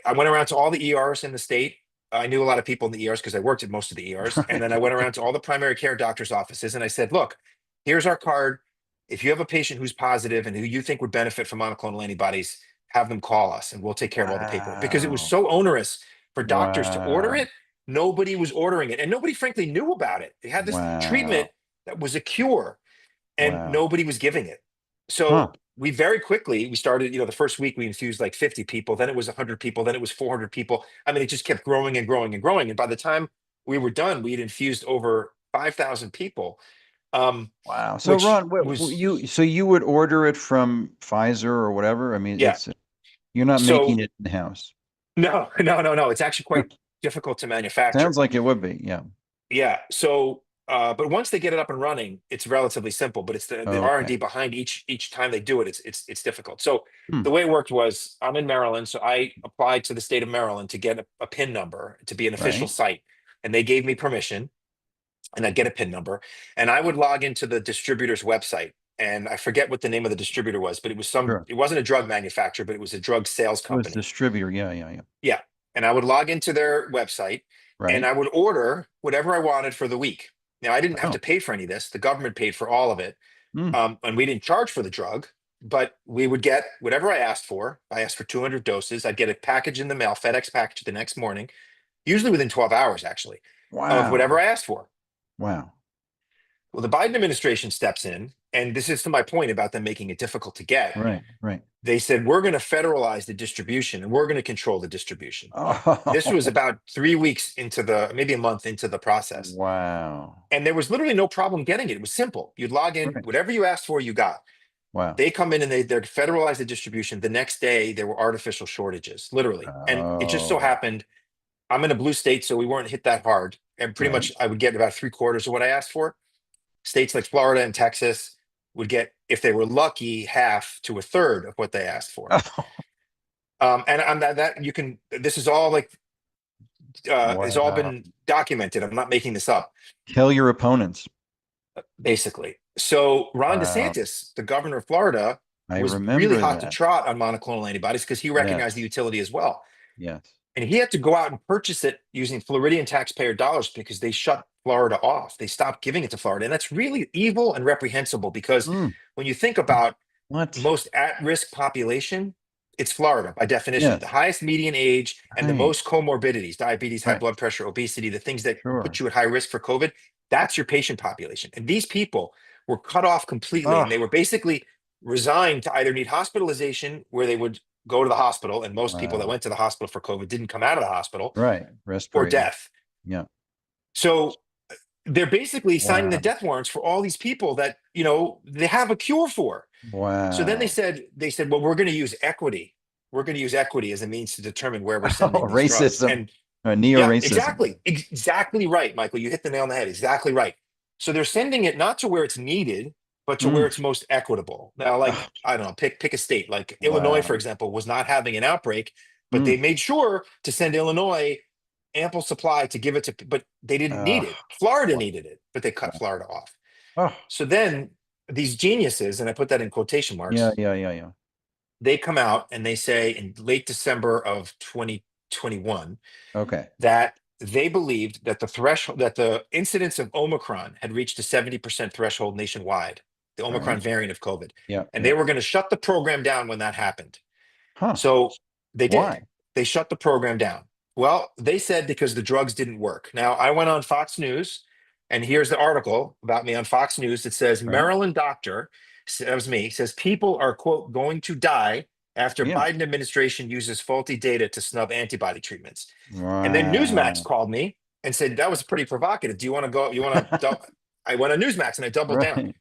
[SPEAKER 2] I went around to all the ERs in the state. I knew a lot of people in the ERs because I worked at most of the ERs. And then
[SPEAKER 1] Right.
[SPEAKER 2] I went around to all the primary care doctors' offices and I said, look, here's our card. If you have a patient who's positive and who you think would benefit from monoclonal antibodies, have them call us and we'll take care of all the paperwork. Because it was
[SPEAKER 1] Wow.
[SPEAKER 2] so onerous for doctors to order
[SPEAKER 1] Wow.
[SPEAKER 2] it, nobody was ordering it. And nobody, frankly, knew about it. They had this treatment
[SPEAKER 1] Wow.
[SPEAKER 2] that was a cure and
[SPEAKER 1] Wow.
[SPEAKER 2] nobody was giving it.
[SPEAKER 1] Huh.
[SPEAKER 2] So we very quickly we started. The first week we infused like 50 people, then it was 100 people, then it was 400 people. I mean, it just kept growing and growing and growing. And by the time we were done, we had infused over 5,000 people,
[SPEAKER 1] Wow. So
[SPEAKER 2] which
[SPEAKER 1] Ron,
[SPEAKER 2] was
[SPEAKER 1] you would order it from Pfizer or whatever? I mean,
[SPEAKER 2] yeah.
[SPEAKER 1] you're not making
[SPEAKER 2] So
[SPEAKER 1] it in-house.
[SPEAKER 2] no, no, no, no. It's actually quite difficult to manufacture.
[SPEAKER 1] Sounds like it would be. Yeah.
[SPEAKER 2] Yeah. So, but once they get it up and running, it's relatively simple. But it's the R and
[SPEAKER 1] Okay.
[SPEAKER 2] D behind each time they do it. It's difficult. So
[SPEAKER 1] Hmm.
[SPEAKER 2] the way it worked was I'm in Maryland, so I applied to the state of Maryland to get a PIN number to be an official
[SPEAKER 1] Right.
[SPEAKER 2] site, and they gave me permission, and I'd get a PIN number, and I would log into the distributor's website. And I forget what the name of the distributor was, but
[SPEAKER 1] Sure.
[SPEAKER 2] it wasn't a drug manufacturer, but it was a drug sales
[SPEAKER 1] It was
[SPEAKER 2] company.
[SPEAKER 1] distributor. Yeah. Yeah. Yeah.
[SPEAKER 2] Yeah. And I would log into their website and
[SPEAKER 1] Right.
[SPEAKER 2] I would order whatever I wanted for the week. Now, I didn't have
[SPEAKER 1] Oh.
[SPEAKER 2] to pay for any of this. The government paid for all of it.
[SPEAKER 1] Hmm.
[SPEAKER 2] And we didn't charge for the drug, but we would get whatever I asked for. I asked for 200 doses. I'd get a package in the mail, FedEx package the next morning, usually within 12 hours, actually, of whatever
[SPEAKER 1] Wow.
[SPEAKER 2] I asked for.
[SPEAKER 1] Wow.
[SPEAKER 2] Well, the Biden administration steps in, and this is to my point about them making it difficult to get.
[SPEAKER 1] Right. Right.
[SPEAKER 2] They said, we're going to federalize the distribution and we're going to control the distribution. This was
[SPEAKER 1] Oh.
[SPEAKER 2] about 3 weeks into maybe a month into the process.
[SPEAKER 1] Wow.
[SPEAKER 2] And there was literally no problem getting it. It was simple. You'd log in,
[SPEAKER 1] Right.
[SPEAKER 2] whatever you asked for, you got.
[SPEAKER 1] Wow.
[SPEAKER 2] They come in and they're federalized the distribution. The next day, there were artificial shortages, literally. And it just so
[SPEAKER 1] Oh.
[SPEAKER 2] happened, I'm in a blue state, so we weren't hit that hard. And pretty
[SPEAKER 1] Right.
[SPEAKER 2] much I would get about three-quarters of what I asked for. States like Florida and Texas would get, if they were lucky, half to a third of what they asked for. And on that you can, this is all like, has all
[SPEAKER 1] Wow.
[SPEAKER 2] been documented. I'm not making this up.
[SPEAKER 1] Tell your opponents.
[SPEAKER 2] Basically. So Ron
[SPEAKER 1] Wow.
[SPEAKER 2] DeSantis, the governor of Florida,
[SPEAKER 1] I
[SPEAKER 2] was really
[SPEAKER 1] remember
[SPEAKER 2] hot to
[SPEAKER 1] that.
[SPEAKER 2] trot on monoclonal antibodies because he recognized the
[SPEAKER 1] Yes.
[SPEAKER 2] utility as well.
[SPEAKER 1] Yes.
[SPEAKER 2] And he had to go out and purchase it using Floridian taxpayer dollars because they shut Florida off. They stopped giving it to Florida. And that's really evil and reprehensible because
[SPEAKER 1] Mm.
[SPEAKER 2] when you think about
[SPEAKER 1] What?
[SPEAKER 2] most at-risk population, it's Florida by definition. The
[SPEAKER 1] Yes.
[SPEAKER 2] highest median age and the
[SPEAKER 1] Right.
[SPEAKER 2] most comorbidities, diabetes, high
[SPEAKER 1] Right.
[SPEAKER 2] blood pressure, obesity, the things that
[SPEAKER 1] Sure.
[SPEAKER 2] put you at high risk for COVID, that's your patient population. And these people were cut off completely,
[SPEAKER 1] Oh,
[SPEAKER 2] and they were basically resigned to either need hospitalization, where they would go to the hospital, and most people that
[SPEAKER 1] wow.
[SPEAKER 2] went to the hospital for COVID didn't come out of the hospital,
[SPEAKER 1] Right.
[SPEAKER 2] or
[SPEAKER 1] Respirator.
[SPEAKER 2] death.
[SPEAKER 1] Yeah.
[SPEAKER 2] So they're basically signing the
[SPEAKER 1] Wow.
[SPEAKER 2] death warrants for all these people that, they have a cure for. So then
[SPEAKER 1] Wow.
[SPEAKER 2] they said, well, we're going to use equity. We're going to use equity as a means to determine where we're
[SPEAKER 1] Oh,
[SPEAKER 2] sending these drugs.
[SPEAKER 1] racism.
[SPEAKER 2] And yeah,
[SPEAKER 1] Neo-racism.
[SPEAKER 2] exactly right, Michael. You hit the nail on the head. Exactly right. So they're sending it not to where it's needed, but to where
[SPEAKER 1] Mm.
[SPEAKER 2] it's most equitable. Now, like,
[SPEAKER 1] Oh,
[SPEAKER 2] I don't know, pick a state. Like Illinois, for
[SPEAKER 1] wow.
[SPEAKER 2] example, was not having an outbreak, but they
[SPEAKER 1] Mm.
[SPEAKER 2] made sure to send Illinois ample supply to give it to, but they didn't need
[SPEAKER 1] Oh,
[SPEAKER 2] it. Florida
[SPEAKER 1] wow.
[SPEAKER 2] needed it, but they cut Florida off.
[SPEAKER 1] Oh,
[SPEAKER 2] So then these geniuses, and I put that in quotation
[SPEAKER 1] yeah,
[SPEAKER 2] marks,
[SPEAKER 1] yeah, yeah, yeah.
[SPEAKER 2] they come out and they say in late December of 2021
[SPEAKER 1] Okay.
[SPEAKER 2] that they believed that the incidence of Omicron had reached a 70% threshold nationwide, the
[SPEAKER 1] Right.
[SPEAKER 2] Omicron variant of COVID.
[SPEAKER 1] Yeah,
[SPEAKER 2] And
[SPEAKER 1] yeah.
[SPEAKER 2] they were going to shut the program down when that happened.
[SPEAKER 1] Huh.
[SPEAKER 2] So they did.
[SPEAKER 1] Why?
[SPEAKER 2] They shut the program down. Well, they said because the drugs didn't work. Now, I went on Fox News, and here's the article about me on Fox News that says
[SPEAKER 1] Right.
[SPEAKER 2] Maryland doctor, that was me, says people are, quote, going to die after
[SPEAKER 1] Yeah.
[SPEAKER 2] Biden administration uses faulty data to snub antibody treatments. And then Newsmax
[SPEAKER 1] Wow.
[SPEAKER 2] called me and said, that was pretty provocative. Do you want to go? You want to? I went on Newsmax and I doubled down.
[SPEAKER 1] Right.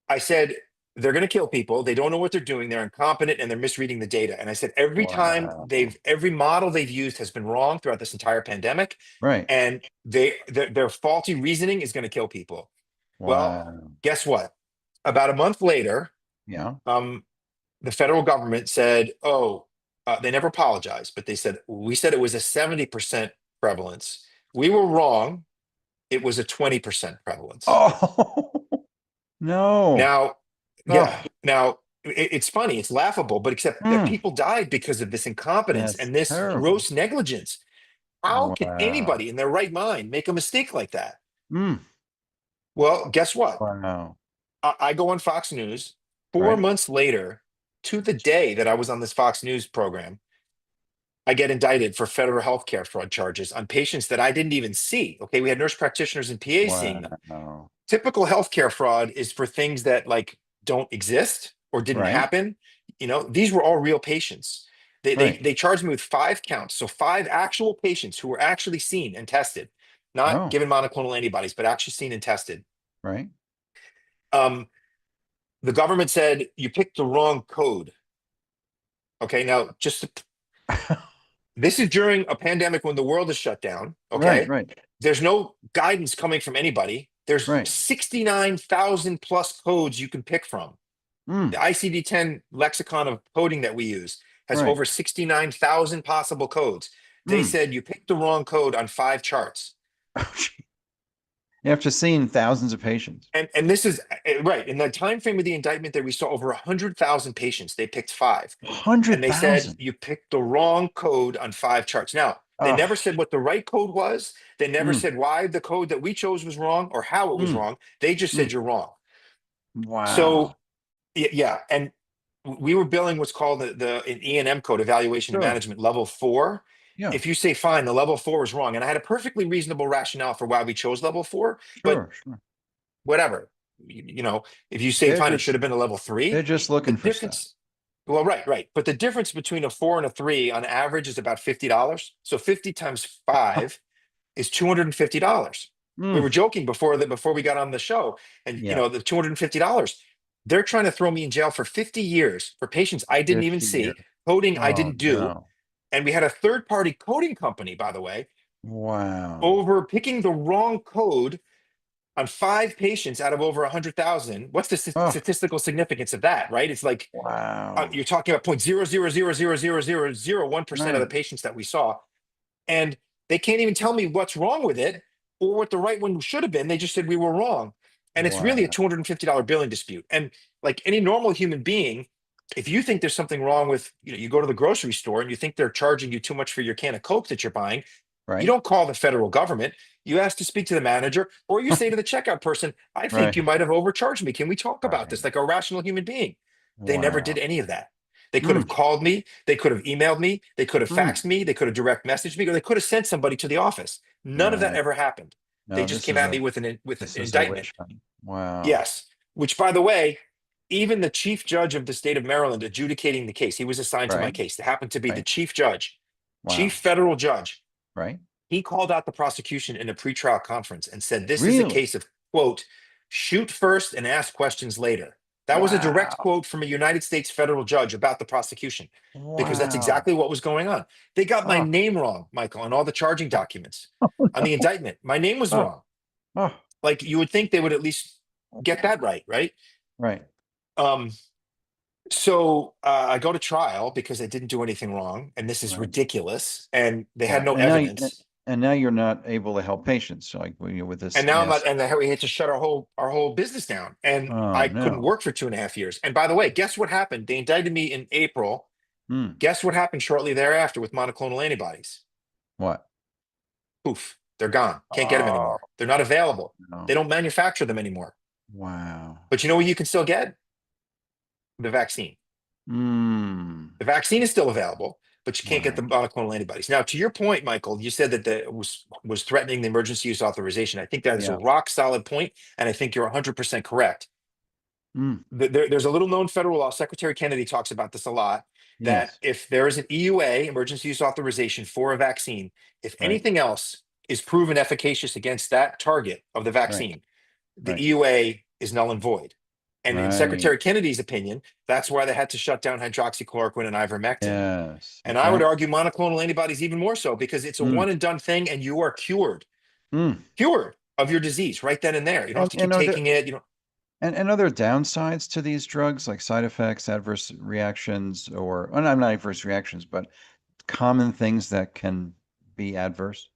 [SPEAKER 2] I said, they're going to kill people. They don't know what they're doing. They're incompetent and they're misreading the data. And I said,
[SPEAKER 1] Wow.
[SPEAKER 2] every model they've used has been wrong throughout this entire pandemic.
[SPEAKER 1] Right.
[SPEAKER 2] And their faulty reasoning is going to kill people. Well,
[SPEAKER 1] Wow.
[SPEAKER 2] guess what? About a month later,
[SPEAKER 1] Yeah.
[SPEAKER 2] the federal government said, they never apologized, but they said, we said it was a 70% prevalence. We were wrong. It was a 20% prevalence.
[SPEAKER 1] Oh, no.
[SPEAKER 2] Now,
[SPEAKER 1] Oh,
[SPEAKER 2] yeah, now it's funny, it's laughable, but except that
[SPEAKER 1] mm.
[SPEAKER 2] people died because of this incompetence
[SPEAKER 1] That's
[SPEAKER 2] and this
[SPEAKER 1] terrible.
[SPEAKER 2] gross negligence. How can
[SPEAKER 1] Wow.
[SPEAKER 2] anybody in their right mind make a mistake like that?
[SPEAKER 1] Mm.
[SPEAKER 2] Well, guess what?
[SPEAKER 1] Wow.
[SPEAKER 2] I go on Fox News 4
[SPEAKER 1] Right.
[SPEAKER 2] months later, to the day that I was on this Fox News program, I get indicted for federal healthcare fraud charges on patients that I didn't even see. Okay, we had nurse practitioners and PAs seeing them.
[SPEAKER 1] Wow.
[SPEAKER 2] Typical healthcare fraud is for things that like don't exist or didn't
[SPEAKER 1] Right.
[SPEAKER 2] happen. These were all real patients.
[SPEAKER 1] Right.
[SPEAKER 2] They charged me with 5 counts, so 5 actual patients who were actually seen and tested, not
[SPEAKER 1] Oh,
[SPEAKER 2] given monoclonal antibodies, but actually seen and tested.
[SPEAKER 1] right.
[SPEAKER 2] Um, the government said you picked the wrong code. Okay, now this is during a pandemic when the world is shut down.
[SPEAKER 1] Right.
[SPEAKER 2] Okay,
[SPEAKER 1] Right.
[SPEAKER 2] there's no guidance coming from anybody. There's
[SPEAKER 1] Right.
[SPEAKER 2] 69,000 plus codes you can pick from.
[SPEAKER 1] Mm.
[SPEAKER 2] The ICD-10 lexicon of coding that we use has
[SPEAKER 1] Right.
[SPEAKER 2] over 69,000 possible codes. They
[SPEAKER 1] Mm.
[SPEAKER 2] said you picked the wrong code on 5 charts.
[SPEAKER 1] Oh, gee. After seeing thousands of patients.
[SPEAKER 2] And this is right in the time frame of the indictment that we saw over 100,000 patients. They picked 5, and they said
[SPEAKER 1] 100,000.
[SPEAKER 2] you picked the wrong code on 5 charts. Now they
[SPEAKER 1] Oh.
[SPEAKER 2] never said what the right code was. They never
[SPEAKER 1] Mm.
[SPEAKER 2] said why the code that we chose was wrong or how it was
[SPEAKER 1] Mm.
[SPEAKER 2] wrong. They just
[SPEAKER 1] Mm.
[SPEAKER 2] said you're wrong. So
[SPEAKER 1] Wow.
[SPEAKER 2] yeah, and we were billing what's called an E&M code, evaluation and
[SPEAKER 1] Sure.
[SPEAKER 2] management level 4.
[SPEAKER 1] Yeah.
[SPEAKER 2] If you say fine, the level 4 is wrong, and I had a perfectly reasonable rationale for why we chose level 4, but
[SPEAKER 1] Sure. Sure.
[SPEAKER 2] whatever. If you say
[SPEAKER 1] They're
[SPEAKER 2] fine, it should
[SPEAKER 1] just
[SPEAKER 2] have been a level
[SPEAKER 1] they're
[SPEAKER 2] 3.
[SPEAKER 1] just
[SPEAKER 2] The
[SPEAKER 1] looking for stuff.
[SPEAKER 2] difference, well, right. But the difference between a 4 and a 3 on average is about $50. So 50 times 5 is $250. We
[SPEAKER 1] Mm.
[SPEAKER 2] were joking before we got on the show, and
[SPEAKER 1] Yeah.
[SPEAKER 2] the $250. They're trying to throw me in jail for 50 years for patients I didn't even
[SPEAKER 1] 50 years.
[SPEAKER 2] see, coding I
[SPEAKER 1] Oh,
[SPEAKER 2] didn't do,
[SPEAKER 1] no.
[SPEAKER 2] and we had a third-party coding company, by the way,
[SPEAKER 1] Wow.
[SPEAKER 2] over picking the wrong code on 5 patients out of over 100,000. What's the
[SPEAKER 1] Oh,
[SPEAKER 2] statistical significance of that, right? It's like
[SPEAKER 1] wow.
[SPEAKER 2] you're talking about 0.0000001% of the
[SPEAKER 1] Right.
[SPEAKER 2] patients that we saw, and they can't even tell me what's wrong with it or what the right one should have been. They just said we were wrong, and it's really a
[SPEAKER 1] Wow.
[SPEAKER 2] $250 billing dispute. And like any normal human being, if you think there's something wrong with, you go to the grocery store and you think they're charging you too much for your can of Coke that you're buying, you
[SPEAKER 1] Right.
[SPEAKER 2] don't call the federal government. You ask to speak to the manager, or you say to the checkout person, I think
[SPEAKER 1] Right.
[SPEAKER 2] you might have overcharged me. Can we talk about this
[SPEAKER 1] Right.
[SPEAKER 2] like a rational human being? They never did
[SPEAKER 1] Wow.
[SPEAKER 2] any of that. They could have
[SPEAKER 1] Mm.
[SPEAKER 2] called me, they could have emailed me, they could have
[SPEAKER 1] Mm.
[SPEAKER 2] faxed me, they could have direct messaged me, or they could have sent somebody to the office. None of that
[SPEAKER 1] Right.
[SPEAKER 2] ever happened. They
[SPEAKER 1] No,
[SPEAKER 2] just came at me with an
[SPEAKER 1] this is a
[SPEAKER 2] indictment.
[SPEAKER 1] witch hunt. Wow.
[SPEAKER 2] Yes. which by the way, even the chief judge of the state of Maryland adjudicating the case, he was assigned to my
[SPEAKER 1] Right.
[SPEAKER 2] case. It happened to be the
[SPEAKER 1] Right.
[SPEAKER 2] chief judge, chief
[SPEAKER 1] Wow.
[SPEAKER 2] federal judge.
[SPEAKER 1] Right.
[SPEAKER 2] He called out the prosecution in a pretrial conference and said, this is a
[SPEAKER 1] Really?
[SPEAKER 2] case of, quote, shoot first and ask questions later. That was a direct
[SPEAKER 1] Wow.
[SPEAKER 2] quote from a United States federal judge about the prosecution, because that's
[SPEAKER 1] Wow.
[SPEAKER 2] exactly what was going on. They got my
[SPEAKER 1] Oh,
[SPEAKER 2] name wrong, Michael, on all the charging documents, on the indictment. My name was
[SPEAKER 1] oh,
[SPEAKER 2] wrong.
[SPEAKER 1] oh,
[SPEAKER 2] Like, you would think they would at least get that right, right?
[SPEAKER 1] right.
[SPEAKER 2] Um, so I go to trial because I didn't do anything wrong, and this is
[SPEAKER 1] Right.
[SPEAKER 2] ridiculous, and they had
[SPEAKER 1] Right.
[SPEAKER 2] no evidence.
[SPEAKER 1] And now you're not able to help patients like when you're with this
[SPEAKER 2] And now I'm
[SPEAKER 1] mass.
[SPEAKER 2] not, and we had to shut our whole business down, and
[SPEAKER 1] Oh
[SPEAKER 2] I couldn't
[SPEAKER 1] no.
[SPEAKER 2] work for 2.5 years. And by the way, guess what happened? They indicted me in April.
[SPEAKER 1] Hmm.
[SPEAKER 2] Guess what happened shortly thereafter with monoclonal antibodies?
[SPEAKER 1] What?
[SPEAKER 2] Poof, they're gone. Can't get them
[SPEAKER 1] Oh
[SPEAKER 2] anymore. They're not available. They
[SPEAKER 1] no.
[SPEAKER 2] don't manufacture them anymore.
[SPEAKER 1] Wow.
[SPEAKER 2] But you know what you can still get? The vaccine.
[SPEAKER 1] Hmm.
[SPEAKER 2] The vaccine is still available, but you can't get the
[SPEAKER 1] Wow.
[SPEAKER 2] monoclonal antibodies. Now, to your point, Michael, you said that was threatening the emergency use authorization. I think that is a
[SPEAKER 1] Yeah.
[SPEAKER 2] rock solid point, and I think you're 100% correct.
[SPEAKER 1] Hmm.
[SPEAKER 2] There's a little known federal law. Secretary Kennedy talks about this a lot. That
[SPEAKER 1] Yes.
[SPEAKER 2] if there is an EUA, emergency use authorization for a vaccine, if
[SPEAKER 1] Right.
[SPEAKER 2] anything else is proven efficacious against that target of the
[SPEAKER 1] Right.
[SPEAKER 2] vaccine, the
[SPEAKER 1] Right.
[SPEAKER 2] EUA is null and void. And in
[SPEAKER 1] Right.
[SPEAKER 2] Secretary Kennedy's opinion, that's why they had to shut down hydroxychloroquine and ivermectin.
[SPEAKER 1] Yes.
[SPEAKER 2] And I would
[SPEAKER 1] Exactly.
[SPEAKER 2] argue monoclonal antibodies even more so, because it's a
[SPEAKER 1] Hmm.
[SPEAKER 2] one and done thing, and you are
[SPEAKER 1] Hmm.
[SPEAKER 2] cured of your disease right then and there. You don't have to keep
[SPEAKER 1] And are there
[SPEAKER 2] taking it. You know,
[SPEAKER 1] and are there downsides to these drugs, like side effects, adverse reactions, or not adverse reactions, but common things that can be adverse?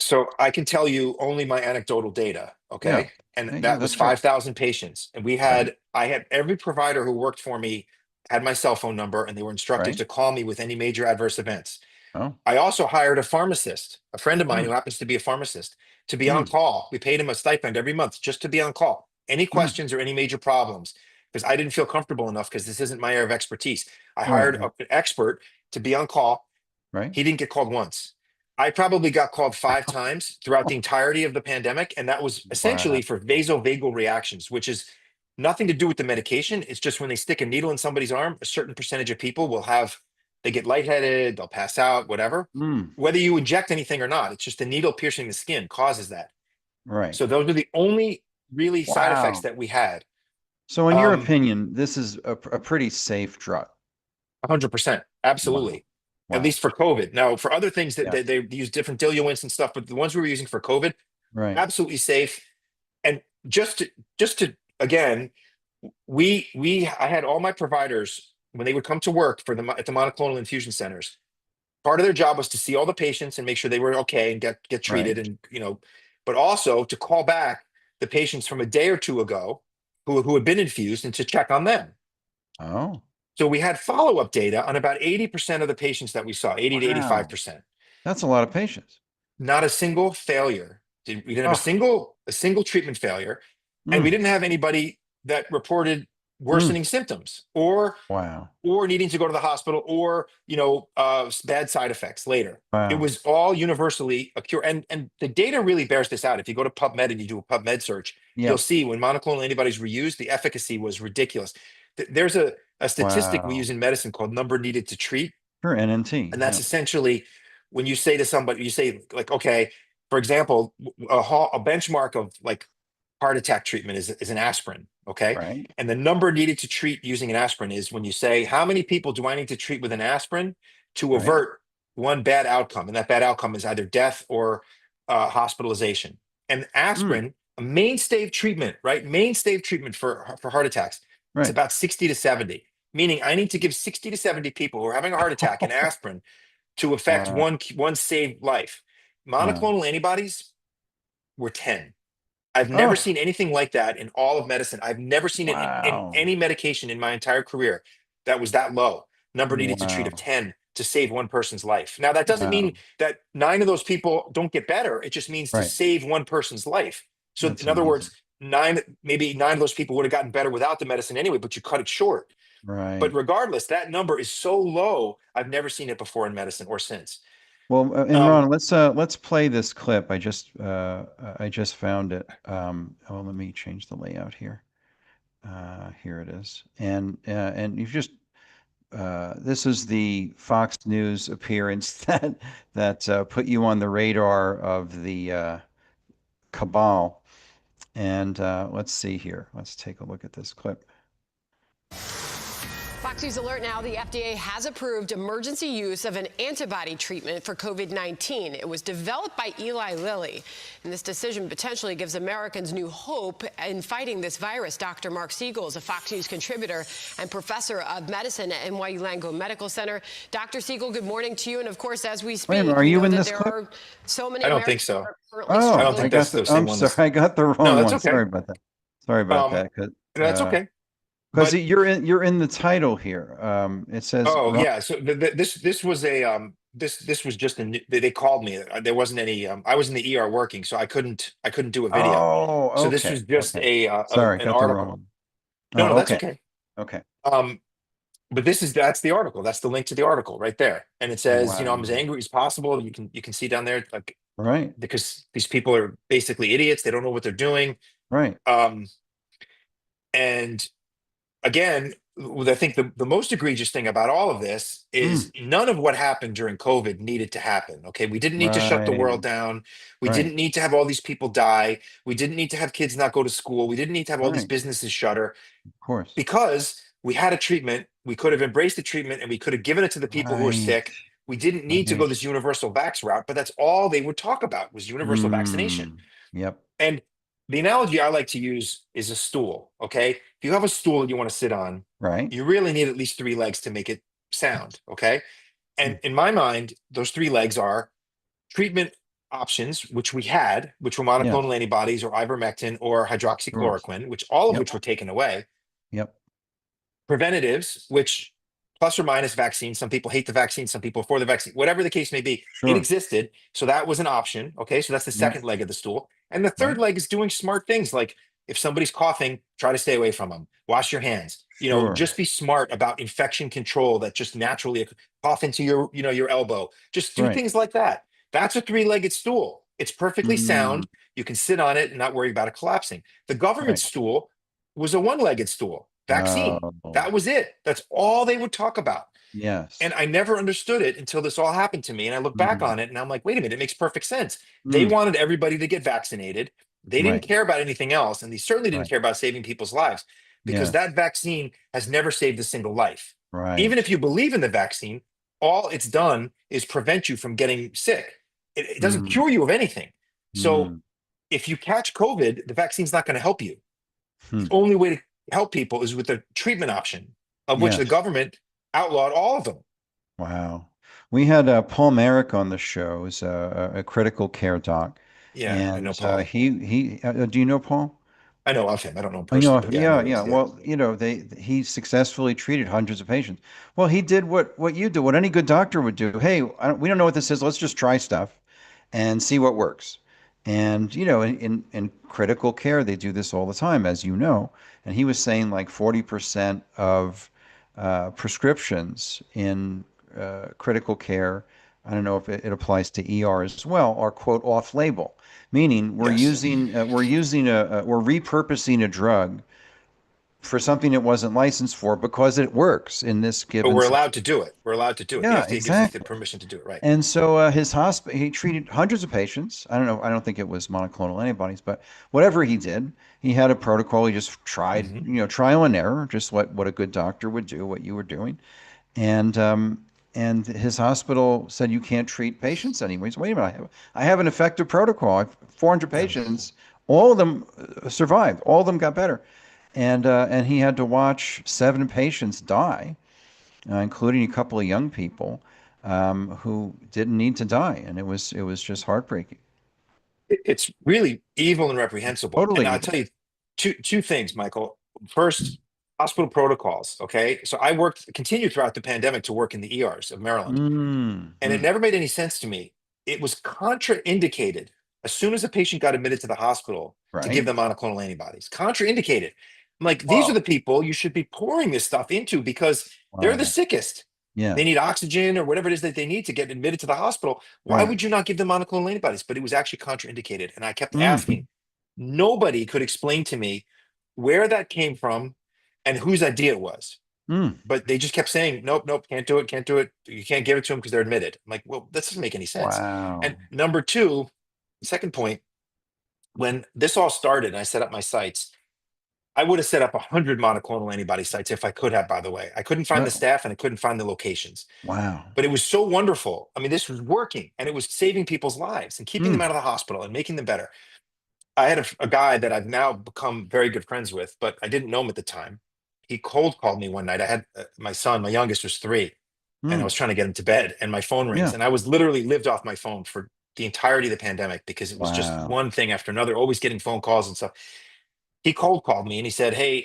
[SPEAKER 2] so I can tell you only my anecdotal data,
[SPEAKER 1] Yeah.
[SPEAKER 2] okay? And
[SPEAKER 1] Yeah,
[SPEAKER 2] that was
[SPEAKER 1] that's good.
[SPEAKER 2] 5,000 patients. And
[SPEAKER 1] Right.
[SPEAKER 2] I had every provider who worked for me had my cell phone number, and they were instructed
[SPEAKER 1] Right.
[SPEAKER 2] to call me with any major adverse events.
[SPEAKER 1] Oh.
[SPEAKER 2] I also hired a pharmacist, a friend of mine
[SPEAKER 1] Hmm.
[SPEAKER 2] who happens to be a pharmacist, to be on
[SPEAKER 1] Hmm.
[SPEAKER 2] call. We paid him a stipend every month just to be on call. Any
[SPEAKER 1] Hmm.
[SPEAKER 2] questions or any major problems, because I didn't feel comfortable enough, because this isn't my area of expertise. I
[SPEAKER 1] Right.
[SPEAKER 2] hired
[SPEAKER 1] Right.
[SPEAKER 2] an expert to be on call.
[SPEAKER 1] Right.
[SPEAKER 2] He didn't get called once. I probably got called 5 times throughout the entirety of the pandemic, and that was
[SPEAKER 1] Wow.
[SPEAKER 2] essentially for vasovagal reactions, which is nothing to do with the medication. It's just when they stick a needle in somebody's arm, a certain percentage of people will have, they get lightheaded, they'll pass out, whatever.
[SPEAKER 1] Hmm.
[SPEAKER 2] Whether you inject anything or not, it's just the needle piercing the skin causes that.
[SPEAKER 1] Right.
[SPEAKER 2] So those are the only really side effects
[SPEAKER 1] Wow.
[SPEAKER 2] that we had.
[SPEAKER 1] So, in your
[SPEAKER 2] Um,
[SPEAKER 1] opinion, this is a pretty safe drug.
[SPEAKER 2] 100%,
[SPEAKER 1] Wow.
[SPEAKER 2] absolutely. At
[SPEAKER 1] Wow.
[SPEAKER 2] least for COVID. Now, for other things that
[SPEAKER 1] Yeah.
[SPEAKER 2] they use different diluents and stuff, but the ones we were using for COVID,
[SPEAKER 1] Right.
[SPEAKER 2] absolutely safe. And just to again, I had all my providers when they would come to work at the monoclonal infusion centers. Part of their job was to see all the patients and make sure they were okay and get
[SPEAKER 1] Right.
[SPEAKER 2] treated, and but also to call back the patients from a day or two ago who had been infused, and to check on them.
[SPEAKER 1] Oh.
[SPEAKER 2] So we had follow-up data on about 80% of the patients that we saw, 80 to
[SPEAKER 1] Wow.
[SPEAKER 2] 85%.
[SPEAKER 1] That's a lot of patients.
[SPEAKER 2] Not a single failure. We didn't have
[SPEAKER 1] Oh.
[SPEAKER 2] a single treatment failure, and we
[SPEAKER 1] Mm.
[SPEAKER 2] didn't have anybody that reported
[SPEAKER 1] Mm.
[SPEAKER 2] worsening symptoms,
[SPEAKER 1] Wow.
[SPEAKER 2] or needing to go to the hospital, or bad side effects later. It
[SPEAKER 1] Wow.
[SPEAKER 2] was all universally a cure, and the data really bears this out. If you go to PubMed and you do a PubMed search, you'll
[SPEAKER 1] Yeah.
[SPEAKER 2] see when monoclonal antibodies were used, the efficacy was ridiculous. There's a statistic we use
[SPEAKER 1] Wow.
[SPEAKER 2] in medicine called number needed to treat,
[SPEAKER 1] Sure. NNT.
[SPEAKER 2] and
[SPEAKER 1] Yeah.
[SPEAKER 2] that's essentially when you say to somebody, you say, like, okay, for example, a benchmark of like heart attack treatment is an aspirin, okay?
[SPEAKER 1] Right.
[SPEAKER 2] And the number needed to treat using an aspirin is when you say, how many people do I need to treat with an aspirin to
[SPEAKER 1] Right.
[SPEAKER 2] avert one bad outcome? And that bad outcome is either death or hospitalization. And
[SPEAKER 1] Mm.
[SPEAKER 2] aspirin, a mainstay of treatment, right? Mainstay of treatment for heart attacks, it's
[SPEAKER 1] Right.
[SPEAKER 2] about 60 to 70, meaning I need to give 60 to 70 people who are having a heart attack an aspirin to affect
[SPEAKER 1] Wow.
[SPEAKER 2] one saved life.
[SPEAKER 1] Wow.
[SPEAKER 2] Monoclonal antibodies were 10. I've never
[SPEAKER 1] Oh.
[SPEAKER 2] seen anything like that in all of medicine. I've never seen it in
[SPEAKER 1] Wow.
[SPEAKER 2] any medication in my entire career that was that low. Number needed to treat of
[SPEAKER 1] Wow.
[SPEAKER 2] 10 to save one person's life. Now, that doesn't mean
[SPEAKER 1] Wow.
[SPEAKER 2] that 9 of those people don't get better. It just means to
[SPEAKER 1] Right.
[SPEAKER 2] save one person's life. So,
[SPEAKER 1] That's
[SPEAKER 2] in other
[SPEAKER 1] amazing.
[SPEAKER 2] words, maybe 9 of those people would have gotten better without the medicine anyway, but you cut it short. But
[SPEAKER 1] Right.
[SPEAKER 2] regardless, that number is so low. I've never seen it before in medicine or since.
[SPEAKER 1] Well,
[SPEAKER 2] Um,
[SPEAKER 1] Imran, let's play this clip. I just found it. Oh, let me change the layout here. Here it is. And you've just this is the Fox News appearance that put you on the radar of the cabal. And let's see here. Let's take a look at this clip.
[SPEAKER 3] Fox News alert now. The FDA has approved emergency use of an antibody treatment for COVID-19. It was developed by Eli Lilly. And this decision potentially gives Americans new hope in fighting this virus. Dr. Mark Siegel is a Fox News contributor and professor of medicine at NYU Langone Medical Center. Dr. Siegel, good morning to you. And of course, as we speak,
[SPEAKER 1] Wait a minute, are you in this
[SPEAKER 3] there
[SPEAKER 1] clip?
[SPEAKER 3] are so many
[SPEAKER 2] I don't
[SPEAKER 3] Americans
[SPEAKER 2] think so.
[SPEAKER 3] who are currently
[SPEAKER 1] Oh,
[SPEAKER 2] I don't think that's the same
[SPEAKER 1] I'm
[SPEAKER 2] one.
[SPEAKER 1] sorry, I got the wrong
[SPEAKER 2] No, that's
[SPEAKER 1] one.
[SPEAKER 2] okay.
[SPEAKER 1] Sorry about that. Sorry about that.
[SPEAKER 2] That's okay.
[SPEAKER 1] Because
[SPEAKER 2] But-
[SPEAKER 1] you're in the title here. It says.
[SPEAKER 2] Oh yeah. So this was a this was just they called me. There wasn't any. I was in the ER working, so I couldn't do a video.
[SPEAKER 1] Oh, okay.
[SPEAKER 2] So this was just
[SPEAKER 1] okay.
[SPEAKER 2] a
[SPEAKER 1] Sorry,
[SPEAKER 2] an
[SPEAKER 1] got the
[SPEAKER 2] article.
[SPEAKER 1] wrong one.
[SPEAKER 2] No,
[SPEAKER 1] Oh,
[SPEAKER 2] that's
[SPEAKER 1] okay.
[SPEAKER 2] okay.
[SPEAKER 1] Okay.
[SPEAKER 2] But that's the article. That's the link to the article right there, and it says, I'm as
[SPEAKER 1] Wow.
[SPEAKER 2] angry as possible. You can see down there, like,
[SPEAKER 1] Right.
[SPEAKER 2] because these people are basically idiots. They don't know what they're doing.
[SPEAKER 1] Right.
[SPEAKER 2] And again, I think the most egregious thing about all of this is none of what happened during COVID needed to happen. Okay. We didn't need to shut the world
[SPEAKER 1] Right.
[SPEAKER 2] down. We
[SPEAKER 1] Right.
[SPEAKER 2] didn't need to have all these people die. We didn't need to have kids not go to school. We didn't need to have all these
[SPEAKER 1] Right.
[SPEAKER 2] businesses shutter
[SPEAKER 1] Of course.
[SPEAKER 2] because we had a treatment. We could have embraced the treatment and we could have given it to the people who are
[SPEAKER 1] Right.
[SPEAKER 2] sick. We didn't need to go
[SPEAKER 1] Right.
[SPEAKER 2] this universal vax route, but that's all they would talk about was universal vaccination.
[SPEAKER 1] Yep.
[SPEAKER 2] And the analogy I like to use is a stool. Okay. If you have a stool that you want to sit on,
[SPEAKER 1] Right.
[SPEAKER 2] you really need at least 3 legs to make it sound. Okay. And in my mind, those 3 legs are treatment options, which we had, which were monoclonal antibodies or ivermectin or hydroxychloroquine, which all of
[SPEAKER 1] Yep.
[SPEAKER 2] which were taken away.
[SPEAKER 1] Yep.
[SPEAKER 2] Preventatives, which plus or minus vaccine. Some people hate the vaccine, some people are for the vaccine, whatever the case may be.
[SPEAKER 1] Sure.
[SPEAKER 2] It existed. So that was an option. Okay. So that's the second leg of the stool. And the third leg is doing smart things like if somebody's coughing, try to stay away from them. Wash your hands.
[SPEAKER 1] Sure.
[SPEAKER 2] Just be smart about infection control that just naturally cough into your, your elbow. Just do
[SPEAKER 1] Right.
[SPEAKER 2] things like that. That's a 3-legged stool. It's perfectly sound. You can sit on it and not worry about it collapsing. The government
[SPEAKER 1] Right.
[SPEAKER 2] stool was a 1-legged stool. Vaccine.
[SPEAKER 1] Oh.
[SPEAKER 2] That was it. That's all they would talk about.
[SPEAKER 1] Yes.
[SPEAKER 2] And I never understood it until this all happened to me. And I look back on it and I'm like, wait a minute, it makes perfect sense. They wanted everybody to get vaccinated. They didn't
[SPEAKER 1] Right.
[SPEAKER 2] care about anything else. And they certainly didn't
[SPEAKER 1] Right.
[SPEAKER 2] care about saving people's lives because
[SPEAKER 1] Yeah.
[SPEAKER 2] that vaccine has never saved a single life.
[SPEAKER 1] Right.
[SPEAKER 2] Even if you believe in the vaccine, all it's done is prevent you from getting sick. It doesn't cure you of anything. So if you catch COVID, the vaccine's not going to help you. The only way to help people is with a treatment option, of which the
[SPEAKER 1] Yes.
[SPEAKER 2] government outlawed all of them.
[SPEAKER 1] Wow. We had Paul Merrick on the show, who's a critical care doc.
[SPEAKER 2] Yeah, I
[SPEAKER 1] And
[SPEAKER 2] know Paul.
[SPEAKER 1] he do you know Paul?
[SPEAKER 2] I know of him. I don't know him
[SPEAKER 1] Oh, you know,
[SPEAKER 2] personally, but I know
[SPEAKER 1] yeah.
[SPEAKER 2] him.
[SPEAKER 1] Well, he successfully treated hundreds of patients. Well, he did what you do, what any good doctor would do. Hey, we don't know what this is. Let's just try stuff and see what works. And in critical care, they do this all the time, as you know. And he was saying like 40% of prescriptions in critical care, I don't know if it applies to ER as well, are quote off label, meaning we're
[SPEAKER 2] Yes.
[SPEAKER 1] we're repurposing a drug for something it wasn't licensed for because it works in this given.
[SPEAKER 2] But we're allowed to do it. We're allowed to do it.
[SPEAKER 1] Yeah,
[SPEAKER 2] The FDA gives us the
[SPEAKER 1] exactly.
[SPEAKER 2] permission to do it, right?
[SPEAKER 1] And so his hospital, he treated hundreds of patients. I don't know. I don't think it was monoclonal antibodies, but whatever he did, he had a protocol. He just tried, trial and error, just what a good doctor would do, what you were doing. And his hospital said you can't treat patients anymore. He said, wait a minute, I have an effective protocol. I have 400 patients. All of them survived. All of them got better. And he had to watch 7 patients die, including a couple of young people who didn't need to die, and it was just heartbreaking.
[SPEAKER 2] It's really evil and reprehensible.
[SPEAKER 1] Totally
[SPEAKER 2] And I'll
[SPEAKER 1] evil.
[SPEAKER 2] tell you two things, Michael. First, hospital protocols. Okay. So I continued throughout the pandemic to work in the ERs of Maryland. And it never made any sense to me. It was contraindicated as soon as a patient got admitted to the hospital to give
[SPEAKER 1] Right.
[SPEAKER 2] them monoclonal antibodies. Contraindicated. I'm like, these are the people you should be pouring this stuff into because they're the
[SPEAKER 1] Wow.
[SPEAKER 2] sickest.
[SPEAKER 1] Yeah.
[SPEAKER 2] They need oxygen or whatever it is that they need to get admitted to the hospital. Why
[SPEAKER 1] Right.
[SPEAKER 2] would you not give them monoclonal antibodies? But it was actually contraindicated. And I kept asking. Nobody could explain to me where that came from and whose idea it was.
[SPEAKER 1] Mm.
[SPEAKER 2] But they just kept saying, nope, nope, can't do it, can't do it. You can't give it to them because they're admitted. I'm like, well, that doesn't make any sense.
[SPEAKER 1] Wow.
[SPEAKER 2] And number two, second point, when this all started and I set up my sites, I would have set up 100 monoclonal antibody sites if I could have, by the way. I couldn't find the
[SPEAKER 1] Right.
[SPEAKER 2] staff and I couldn't find the locations.
[SPEAKER 1] Wow.
[SPEAKER 2] But it was so wonderful. I mean, this was working and it was saving people's lives and keeping them out of the hospital and making them better. I had a guy that I've now become very good friends with, but I didn't know him at the time. He cold called me one night. I had my son, my youngest was 3, and I
[SPEAKER 1] Mm.
[SPEAKER 2] was trying to get him to bed, and my phone rings,
[SPEAKER 1] Yeah.
[SPEAKER 2] and I was literally lived off my phone for the entirety of the pandemic because it was just
[SPEAKER 1] Wow.
[SPEAKER 2] one thing after another, always getting phone calls and stuff. He cold called me and he said, "Hey,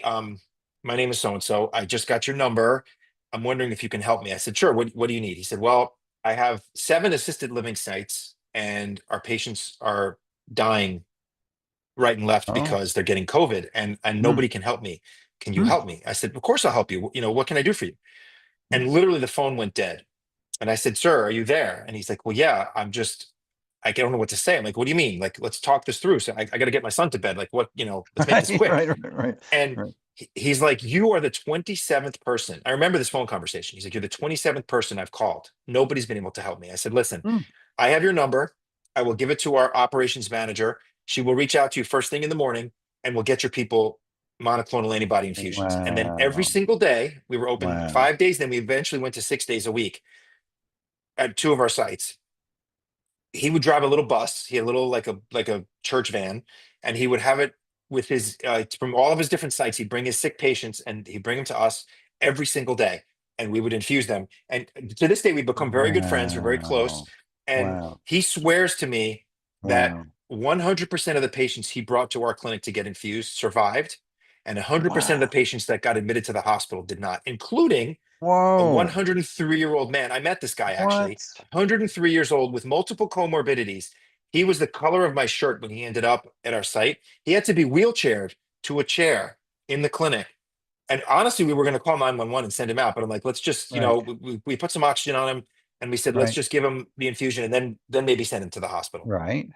[SPEAKER 2] my name is so and so. I just got your number. I'm wondering if you can help me." I said, "Sure. What do you need?" He said, "Well, I have 7 assisted living sites, and our patients are dying right and left
[SPEAKER 1] Oh.
[SPEAKER 2] because they're getting COVID, and nobody can help me. Can you
[SPEAKER 1] Mm.
[SPEAKER 2] help me?" I said, "Of course I'll help you. You know, what can I do for you?" And literally the phone went dead. And I said, "Sir, are you there?" And he's like, "Well, yeah, I don't know what to say." I'm like, "What do you mean? Like, let's talk this through. So I got to get my son to bed. Like, what, let's make this
[SPEAKER 1] Right,
[SPEAKER 2] quick."
[SPEAKER 1] right.
[SPEAKER 2] And
[SPEAKER 1] Right.
[SPEAKER 2] he's like, "You are the 27th person." I remember this phone conversation. He's like, "You're the 27th person I've called. Nobody's been able to help me." I said, "Listen,
[SPEAKER 1] Mm.
[SPEAKER 2] I have your number. I will give it to our operations manager. She will reach out to you first thing in the morning and we'll get your people monoclonal antibody infusions." And then every
[SPEAKER 1] Wow.
[SPEAKER 2] single day, we were open
[SPEAKER 1] Wow.
[SPEAKER 2] 5 days. Then we eventually went to 6 days a week at 2 of our sites. He would drive a little bus. He had a little like a church van, and he would have it with his from all of his different sites. He'd bring his sick patients and he'd bring them to us every single day, and we would infuse them. And to this day, we become very good friends. We're very close.
[SPEAKER 1] Wow.
[SPEAKER 2] And
[SPEAKER 1] Wow.
[SPEAKER 2] he swears to me that
[SPEAKER 1] Wow.
[SPEAKER 2] 100% of the patients he brought to our clinic to get infused survived, and 100% of the
[SPEAKER 1] Wow.
[SPEAKER 2] patients that got admitted to the hospital did not, including a
[SPEAKER 1] Whoa.
[SPEAKER 2] 103-year-old man. I met this guy actually,
[SPEAKER 1] What?
[SPEAKER 2] 103 years old with multiple comorbidities. He was the color of my shirt when he ended up at our site. He had to be wheelchaired to a chair in the clinic. And honestly, we were going to call 911 and send him out, but I'm like, let's just,
[SPEAKER 1] Right.
[SPEAKER 2] we put some oxygen on him and we said, let's
[SPEAKER 1] Right.
[SPEAKER 2] just give him the infusion and then maybe send him to the hospital.
[SPEAKER 1] Right.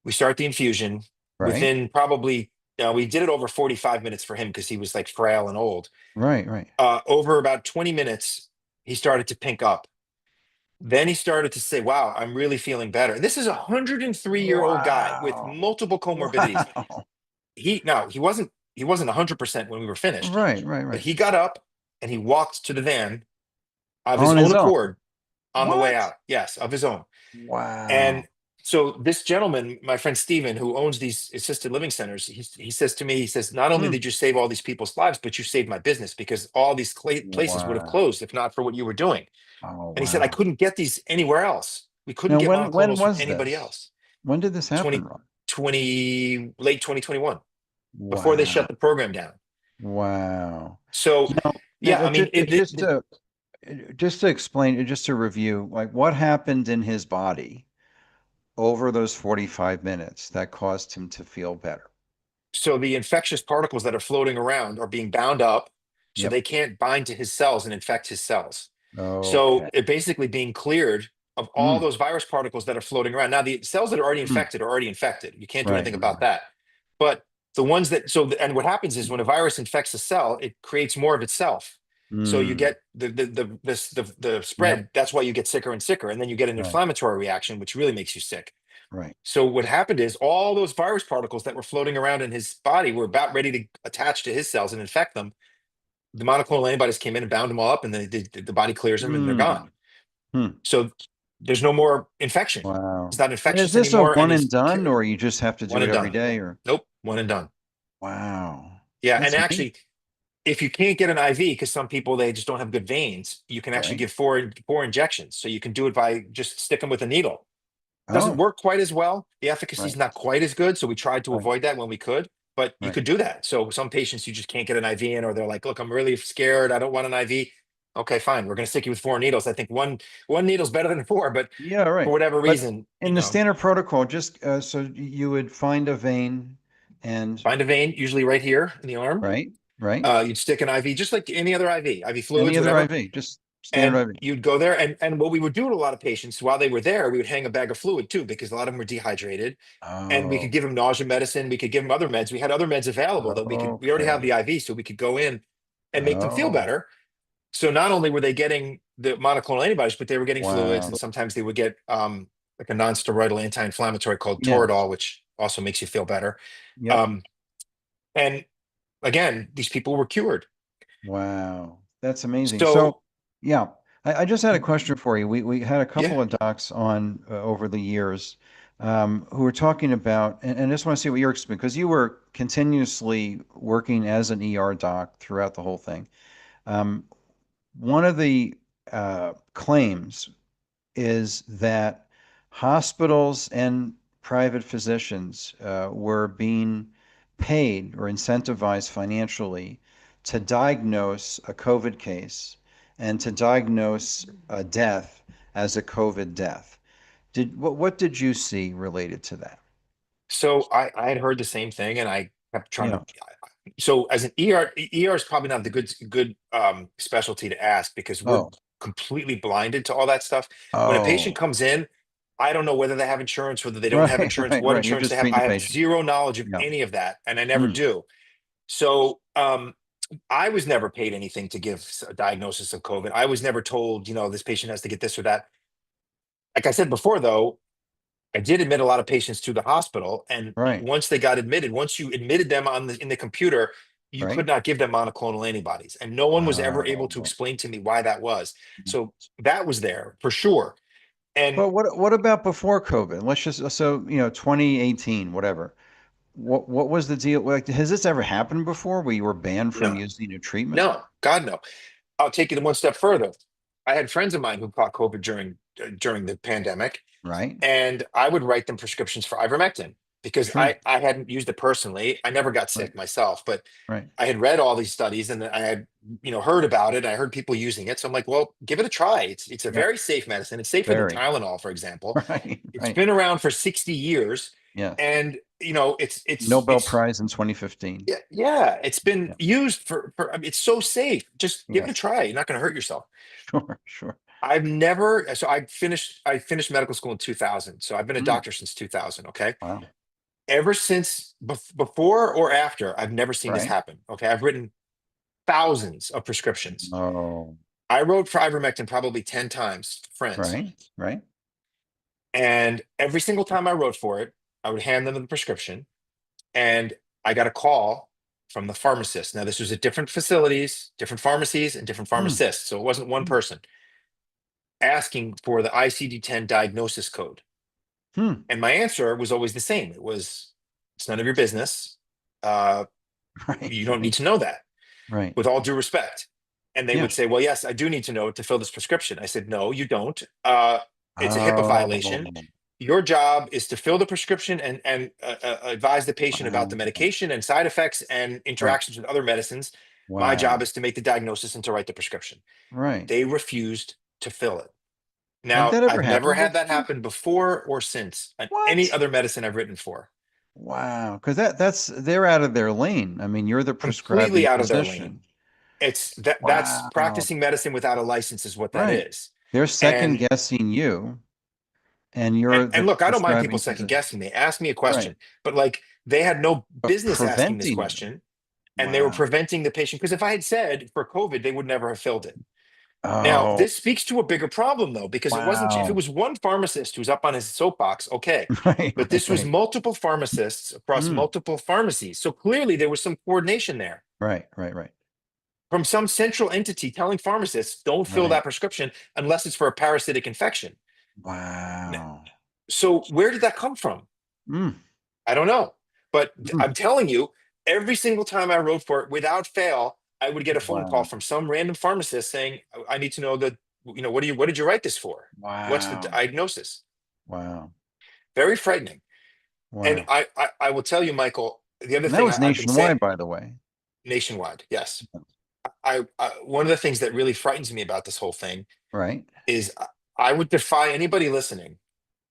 [SPEAKER 2] We start the infusion
[SPEAKER 1] Right.
[SPEAKER 2] within probably, we did it over 45 minutes for him because he was like frail and old.
[SPEAKER 1] Right. Right.
[SPEAKER 2] Over about 20 minutes, he started to pink up. Then he started to say, "Wow, I'm really feeling better." And this is a 103-year-old guy with
[SPEAKER 1] Wow.
[SPEAKER 2] multiple comorbidities.
[SPEAKER 1] Wow.
[SPEAKER 2] He wasn't 100% when we were finished,
[SPEAKER 1] Right. Right.
[SPEAKER 2] but
[SPEAKER 1] Right.
[SPEAKER 2] he got up and he walked to the van of his
[SPEAKER 1] On
[SPEAKER 2] own
[SPEAKER 1] his own.
[SPEAKER 2] accord on the way
[SPEAKER 1] What?
[SPEAKER 2] out. Yes, of his own.
[SPEAKER 1] Wow.
[SPEAKER 2] And so this gentleman, my friend Steven, who owns these assisted living centers, he says to me, he says, "Not only
[SPEAKER 1] Mm.
[SPEAKER 2] did you save all these people's lives, but you saved my business because all these places would have
[SPEAKER 1] Wow.
[SPEAKER 2] closed if not for what you were doing."
[SPEAKER 1] Oh,
[SPEAKER 2] And he said, "I
[SPEAKER 1] wow.
[SPEAKER 2] couldn't get these anywhere else. We couldn't
[SPEAKER 1] Now,
[SPEAKER 2] get
[SPEAKER 1] when
[SPEAKER 2] monoclonals from
[SPEAKER 1] was
[SPEAKER 2] anybody
[SPEAKER 1] this?
[SPEAKER 2] else."
[SPEAKER 1] When did this happen,
[SPEAKER 2] 20,
[SPEAKER 1] Ron?
[SPEAKER 2] late 2021, before they shut
[SPEAKER 1] Wow.
[SPEAKER 2] the program down.
[SPEAKER 1] Wow.
[SPEAKER 2] So,
[SPEAKER 1] You know,
[SPEAKER 2] yeah, I mean,
[SPEAKER 1] just to explain, just to review, like what happened in his body over those 45 minutes that caused him to feel better.
[SPEAKER 2] so the infectious particles that are floating around are being bound up so
[SPEAKER 1] Yep.
[SPEAKER 2] they can't bind to his cells and infect his cells. So
[SPEAKER 1] Okay.
[SPEAKER 2] it basically being cleared of all
[SPEAKER 1] Mm.
[SPEAKER 2] those virus particles that are floating around. Now, the cells that are already
[SPEAKER 1] Mm.
[SPEAKER 2] infected are already infected. You can't do
[SPEAKER 1] Right.
[SPEAKER 2] anything
[SPEAKER 1] Right.
[SPEAKER 2] about that. But the ones that, and what happens is when a virus infects a cell, it creates more of itself. So you
[SPEAKER 1] Mm.
[SPEAKER 2] get the spread.
[SPEAKER 1] Yep.
[SPEAKER 2] That's why you get sicker and sicker, and then you get an
[SPEAKER 1] Right.
[SPEAKER 2] inflammatory reaction, which really makes you sick.
[SPEAKER 1] Right.
[SPEAKER 2] So what happened is all those virus particles that were floating around in his body were about ready to attach to his cells and infect them. The monoclonal antibodies came in and bound them all up, and the body clears them, and they're gone.
[SPEAKER 1] Hmm.
[SPEAKER 2] So there's no more infection.
[SPEAKER 1] Wow.
[SPEAKER 2] He's not
[SPEAKER 1] And is
[SPEAKER 2] infectious
[SPEAKER 1] this a
[SPEAKER 2] anymore,
[SPEAKER 1] one
[SPEAKER 2] and
[SPEAKER 1] and
[SPEAKER 2] he's
[SPEAKER 1] done, or you just have to do
[SPEAKER 2] one
[SPEAKER 1] it
[SPEAKER 2] and
[SPEAKER 1] every
[SPEAKER 2] done.
[SPEAKER 1] day, or?
[SPEAKER 2] Nope, one and done.
[SPEAKER 1] Wow.
[SPEAKER 2] Yeah,
[SPEAKER 1] That's
[SPEAKER 2] and
[SPEAKER 1] amazing.
[SPEAKER 2] actually, if you can't get an IV because some people they just don't have good veins, you can actually
[SPEAKER 1] Right.
[SPEAKER 2] give four injections. So you can do it by just stick them with a needle. Doesn't
[SPEAKER 1] Oh,
[SPEAKER 2] work quite as well. The efficacy is
[SPEAKER 1] right.
[SPEAKER 2] not quite as good, so we tried to
[SPEAKER 1] Right.
[SPEAKER 2] avoid that when we could. But you
[SPEAKER 1] Right.
[SPEAKER 2] could do that. So some patients you just can't get an IV in, or they're like, "Look, I'm really scared. I don't want an IV." Okay, fine. We're going to stick you with 4 needles. I think one needle's better than 4, but
[SPEAKER 1] Yeah,
[SPEAKER 2] for
[SPEAKER 1] right.
[SPEAKER 2] whatever
[SPEAKER 1] But
[SPEAKER 2] reason,
[SPEAKER 1] in the standard protocol, just so you would find a vein and
[SPEAKER 2] find a vein, usually right here in the arm.
[SPEAKER 1] right, right.
[SPEAKER 2] You'd stick an IV, just like any other IV, IV
[SPEAKER 1] Any
[SPEAKER 2] fluids,
[SPEAKER 1] other
[SPEAKER 2] whatever.
[SPEAKER 1] IV, just Standard
[SPEAKER 2] And
[SPEAKER 1] IV.
[SPEAKER 2] you'd go there, and what we would do to a lot of patients while they were there, we would hang a bag of fluid too, because a lot of them were dehydrated, and we could
[SPEAKER 1] Oh,
[SPEAKER 2] give them nausea medicine. We could give them other meds. We had other meds available that we already have
[SPEAKER 1] okay.
[SPEAKER 2] the IV, so we could go in and make them feel
[SPEAKER 1] Oh,
[SPEAKER 2] better. So not only were they getting the monoclonal antibodies, but they were getting fluids,
[SPEAKER 1] wow.
[SPEAKER 2] and sometimes they would get like a non-steroidal anti-inflammatory called
[SPEAKER 1] Yeah.
[SPEAKER 2] Toradol, which also makes you feel better.
[SPEAKER 1] Yep.
[SPEAKER 2] Um, and again, these people were cured.
[SPEAKER 1] Wow. That's amazing. So,
[SPEAKER 2] So
[SPEAKER 1] yeah, I just had a question for you. We had a
[SPEAKER 2] yeah,
[SPEAKER 1] couple of docs on over the years who were talking about, and I just want to see what your experience, because you were continuously working as an ER doc throughout the whole thing. Um, One of the claims is that hospitals and private physicians were being paid or incentivized financially to diagnose a COVID case and to diagnose a death as a COVID death. What did you see related to that?
[SPEAKER 2] so I had heard the same thing, and I kept trying
[SPEAKER 1] Yeah.
[SPEAKER 2] to. So as an ER is probably not the good specialty to ask, because we're
[SPEAKER 1] Oh.
[SPEAKER 2] completely blinded to all that stuff. When a patient
[SPEAKER 1] Oh.
[SPEAKER 2] comes in, I don't know whether they have insurance, whether they don't have
[SPEAKER 1] Right.
[SPEAKER 2] insurance,
[SPEAKER 1] Right.
[SPEAKER 2] what
[SPEAKER 1] Right. You're
[SPEAKER 2] insurance they
[SPEAKER 1] just
[SPEAKER 2] have.
[SPEAKER 1] treating
[SPEAKER 2] I
[SPEAKER 1] the
[SPEAKER 2] have
[SPEAKER 1] patient.
[SPEAKER 2] zero knowledge of
[SPEAKER 1] Yeah.
[SPEAKER 2] any of that, and I never
[SPEAKER 1] Mm,
[SPEAKER 2] do. So I was never paid anything to give a diagnosis of COVID. I was never told, this patient has to get this or that. Like I said before, though, I did admit a lot of patients to the hospital, and
[SPEAKER 1] right.
[SPEAKER 2] once they got admitted, once you admitted them in the computer, you
[SPEAKER 1] Right.
[SPEAKER 2] could not give them monoclonal antibodies, and no one was ever able to
[SPEAKER 1] Oh.
[SPEAKER 2] explain to me why that was. So that was there for sure. And
[SPEAKER 1] But what about before COVID? Let's just so 2018, whatever. What was the deal? Like, has this ever happened before where you were banned from
[SPEAKER 2] no,
[SPEAKER 1] using a treatment?
[SPEAKER 2] no, God, no. I'll take it one step further. I had friends of mine who caught COVID during the pandemic,
[SPEAKER 1] Right?
[SPEAKER 2] and I would write them prescriptions for ivermectin, because
[SPEAKER 1] Sure.
[SPEAKER 2] I hadn't used it personally. I never got
[SPEAKER 1] Right.
[SPEAKER 2] sick myself, but
[SPEAKER 1] Right.
[SPEAKER 2] I had read all these studies, and I had heard about it. I heard people using it, so I'm like, well, give it a try. It's a
[SPEAKER 1] Yep.
[SPEAKER 2] very safe medicine. It's safer than
[SPEAKER 1] Very.
[SPEAKER 2] Tylenol, for example.
[SPEAKER 1] Right.
[SPEAKER 2] It's
[SPEAKER 1] Right.
[SPEAKER 2] been around for 60 years,
[SPEAKER 1] Yes.
[SPEAKER 2] and
[SPEAKER 1] Nobel
[SPEAKER 2] it's
[SPEAKER 1] Prize in 2015.
[SPEAKER 2] yeah, it's been
[SPEAKER 1] Yeah.
[SPEAKER 2] used I mean, it's so safe. Just give it a
[SPEAKER 1] Yes.
[SPEAKER 2] try. You're not going to hurt yourself.
[SPEAKER 1] Sure. Sure.
[SPEAKER 2] I've never so I finished medical school in 2000. So I've been a
[SPEAKER 1] Mm,
[SPEAKER 2] doctor since 2000, okay?
[SPEAKER 1] wow.
[SPEAKER 2] Ever since before or after, I've never seen this
[SPEAKER 1] Right.
[SPEAKER 2] happen. Okay? I've written thousands of prescriptions.
[SPEAKER 1] Oh.
[SPEAKER 2] I wrote for ivermectin probably 10 times to friends.
[SPEAKER 1] Right. Right.
[SPEAKER 2] And every single time I wrote for it, I would hand them the prescription, and I got a call from the pharmacist. Now, this was at different facilities, different pharmacies, and different
[SPEAKER 1] Mm,
[SPEAKER 2] pharmacists. So it wasn't one
[SPEAKER 1] mm,
[SPEAKER 2] person asking for the ICD-10 diagnosis code.
[SPEAKER 1] hmm.
[SPEAKER 2] And my answer was always the same. It's none of your business. Uh,
[SPEAKER 1] Right.
[SPEAKER 2] you don't need
[SPEAKER 1] Right.
[SPEAKER 2] to know that,
[SPEAKER 1] Right.
[SPEAKER 2] with all due respect. And they
[SPEAKER 1] Yeah.
[SPEAKER 2] would say, well, yes, I do need to know it to fill this prescription. I said, no, you don't. It's a HIPAA
[SPEAKER 1] Oh.
[SPEAKER 2] violation. Your job is to fill the prescription and advise the patient about the
[SPEAKER 1] Wow.
[SPEAKER 2] medication and side effects and
[SPEAKER 1] Right.
[SPEAKER 2] interactions with other medicines. My job
[SPEAKER 1] Wow.
[SPEAKER 2] is to make the diagnosis and to write the prescription.
[SPEAKER 1] Right.
[SPEAKER 2] They refused to fill it.
[SPEAKER 1] Had
[SPEAKER 2] Now,
[SPEAKER 1] that ever
[SPEAKER 2] I've never
[SPEAKER 1] happened
[SPEAKER 2] had that
[SPEAKER 1] before?
[SPEAKER 2] happen before or since on any
[SPEAKER 1] What?
[SPEAKER 2] other medicine I've written for.
[SPEAKER 1] Wow, because they're out of their lane. I mean, you're the
[SPEAKER 2] Completely
[SPEAKER 1] prescribing
[SPEAKER 2] out of their lane.
[SPEAKER 1] physician.
[SPEAKER 2] That's
[SPEAKER 1] Wow.
[SPEAKER 2] practicing medicine without a license is what that
[SPEAKER 1] Right.
[SPEAKER 2] is.
[SPEAKER 1] They're second
[SPEAKER 2] And
[SPEAKER 1] guessing you, and
[SPEAKER 2] and
[SPEAKER 1] you're the
[SPEAKER 2] and look, I don't mind people
[SPEAKER 1] prescribing
[SPEAKER 2] second
[SPEAKER 1] physician.
[SPEAKER 2] guessing. They ask me a
[SPEAKER 1] Right.
[SPEAKER 2] question, but like they had no
[SPEAKER 1] But
[SPEAKER 2] business asking this
[SPEAKER 1] preventing you.
[SPEAKER 2] question, and they were
[SPEAKER 1] Wow.
[SPEAKER 2] preventing the patient, because if I had said for COVID, they would never have filled it. Now,
[SPEAKER 1] Oh,
[SPEAKER 2] this speaks to a bigger problem, though, because if it
[SPEAKER 1] wow.
[SPEAKER 2] was one pharmacist who's up on his soapbox, okay.
[SPEAKER 1] Right,
[SPEAKER 2] But
[SPEAKER 1] right,
[SPEAKER 2] this was
[SPEAKER 1] right.
[SPEAKER 2] multiple pharmacists across
[SPEAKER 1] Mm,
[SPEAKER 2] multiple pharmacies. So clearly there was some coordination there
[SPEAKER 1] right, right, right,
[SPEAKER 2] from some central entity telling pharmacists, don't fill
[SPEAKER 1] right.
[SPEAKER 2] that prescription unless it's for a parasitic infection. N-
[SPEAKER 1] Wow.
[SPEAKER 2] So where did that come from?
[SPEAKER 1] Mm,
[SPEAKER 2] I don't know. But
[SPEAKER 1] mm,
[SPEAKER 2] I'm telling you, every single time I wrote for it, without fail, I would get a phone call
[SPEAKER 1] wow.
[SPEAKER 2] from some random pharmacist saying, I need to know that, what did you write this for? What's the
[SPEAKER 1] Wow.
[SPEAKER 2] diagnosis?
[SPEAKER 1] Wow.
[SPEAKER 2] Very frightening. And
[SPEAKER 1] Wow.
[SPEAKER 2] I will tell you, Michael, the other
[SPEAKER 1] And that
[SPEAKER 2] thing
[SPEAKER 1] was
[SPEAKER 2] I've been saying
[SPEAKER 1] nationwide, by the way.
[SPEAKER 2] nationwide, yes. One of the things that really frightens me about this whole thing
[SPEAKER 1] Right?
[SPEAKER 2] is I would defy anybody listening.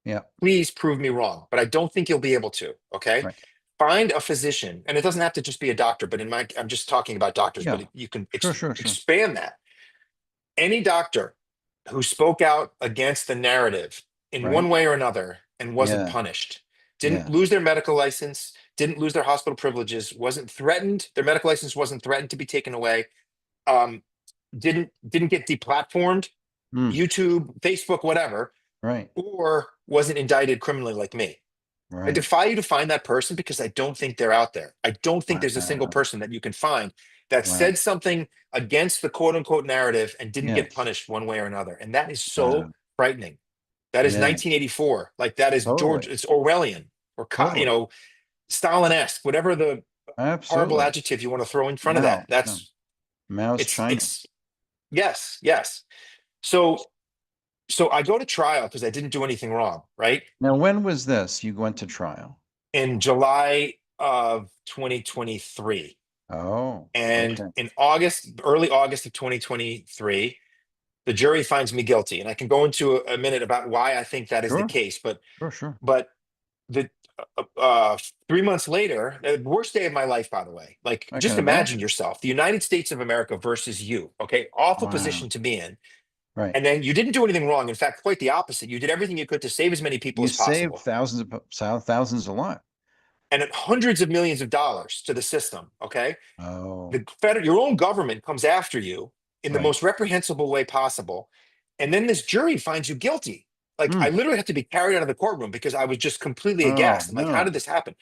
[SPEAKER 1] Yeah.
[SPEAKER 2] Please prove me wrong, but I don't think you'll be able to. Okay.
[SPEAKER 1] Right.
[SPEAKER 2] Find a physician, and it doesn't have to just be a doctor, but I'm just talking about doctors,
[SPEAKER 1] Yeah.
[SPEAKER 2] but you can
[SPEAKER 1] Sure, sure, sure.
[SPEAKER 2] expand that any doctor who spoke out against the narrative in
[SPEAKER 1] Right.
[SPEAKER 2] one way or another and wasn't
[SPEAKER 1] Yeah.
[SPEAKER 2] punished, didn't
[SPEAKER 1] Yeah.
[SPEAKER 2] lose their medical license, didn't lose their hospital privileges, wasn't threatened, their medical license wasn't threatened to be taken away, um, didn't get deplatformed,
[SPEAKER 1] Mm.
[SPEAKER 2] YouTube, Facebook, whatever,
[SPEAKER 1] Right.
[SPEAKER 2] or wasn't indicted criminally like me. I
[SPEAKER 1] Right.
[SPEAKER 2] defy you to find that person because I don't think they're out there. I don't think there's a single
[SPEAKER 1] Wow.
[SPEAKER 2] person that you can find that
[SPEAKER 1] Wow.
[SPEAKER 2] said something against the quote unquote narrative and didn't get
[SPEAKER 1] Yes.
[SPEAKER 2] punished one way or another. And that is so
[SPEAKER 1] Wow.
[SPEAKER 2] frightening. That is
[SPEAKER 1] Yeah.
[SPEAKER 2] 1984. Like that is George,
[SPEAKER 1] Totally.
[SPEAKER 2] it's Orwellian or,
[SPEAKER 1] Totally.
[SPEAKER 2] Stalin-esque, whatever the horrible
[SPEAKER 1] Absolutely.
[SPEAKER 2] adjective you want to throw in front of
[SPEAKER 1] Mao.
[SPEAKER 2] that.
[SPEAKER 1] No.
[SPEAKER 2] That's,
[SPEAKER 1] Mao's China.
[SPEAKER 2] it's, yes, yes. So I go to trial because I didn't do anything wrong, right?
[SPEAKER 1] Now, when was this? You went to trial?
[SPEAKER 2] In July of 2023.
[SPEAKER 1] Oh,
[SPEAKER 2] And
[SPEAKER 1] okay.
[SPEAKER 2] in August, early August of 2023, the jury finds me guilty. And I can go into a minute about why I think that is the
[SPEAKER 1] Sure.
[SPEAKER 2] case. But
[SPEAKER 1] Sure.
[SPEAKER 2] the 3 months later, the worst day of my life, by the way. Like,
[SPEAKER 1] I
[SPEAKER 2] just
[SPEAKER 1] can
[SPEAKER 2] imagine
[SPEAKER 1] imagine.
[SPEAKER 2] yourself, the United States of America versus you. Okay, awful
[SPEAKER 1] Wow.
[SPEAKER 2] position to be in.
[SPEAKER 1] Right.
[SPEAKER 2] And then you didn't do anything wrong. In fact, quite the opposite. You did everything you could to save as many people
[SPEAKER 1] You
[SPEAKER 2] as
[SPEAKER 1] saved
[SPEAKER 2] possible,
[SPEAKER 1] thousands a lot.
[SPEAKER 2] and hundreds of millions of dollars to the system. Okay.
[SPEAKER 1] Oh,
[SPEAKER 2] Your own government comes after you in the
[SPEAKER 1] right.
[SPEAKER 2] most reprehensible way possible, and then this jury finds you guilty. Like, I
[SPEAKER 1] Mm.
[SPEAKER 2] literally had to be carried out of the courtroom because I was just completely
[SPEAKER 1] Oh,
[SPEAKER 2] aghast. I'm like, how
[SPEAKER 1] no.
[SPEAKER 2] did this happen?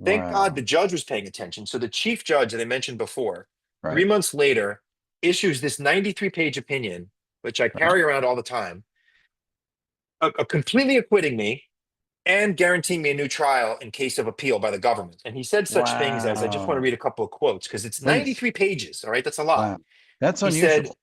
[SPEAKER 2] Thank
[SPEAKER 1] Wow.
[SPEAKER 2] God the judge was paying attention. So the chief judge that I mentioned before,
[SPEAKER 1] Right.
[SPEAKER 2] 3 months later, issues this 93-page opinion, which I
[SPEAKER 1] Right.
[SPEAKER 2] carry around all the time, completely acquitting me and guaranteeing me a new trial in case of appeal by the government. And he said such things as, I just want to
[SPEAKER 1] Wow.
[SPEAKER 2] read a couple of quotes because it's
[SPEAKER 1] Please.
[SPEAKER 2] 93 pages. All right, that's a lot.
[SPEAKER 1] Wow. That's
[SPEAKER 2] He said,
[SPEAKER 1] unusual.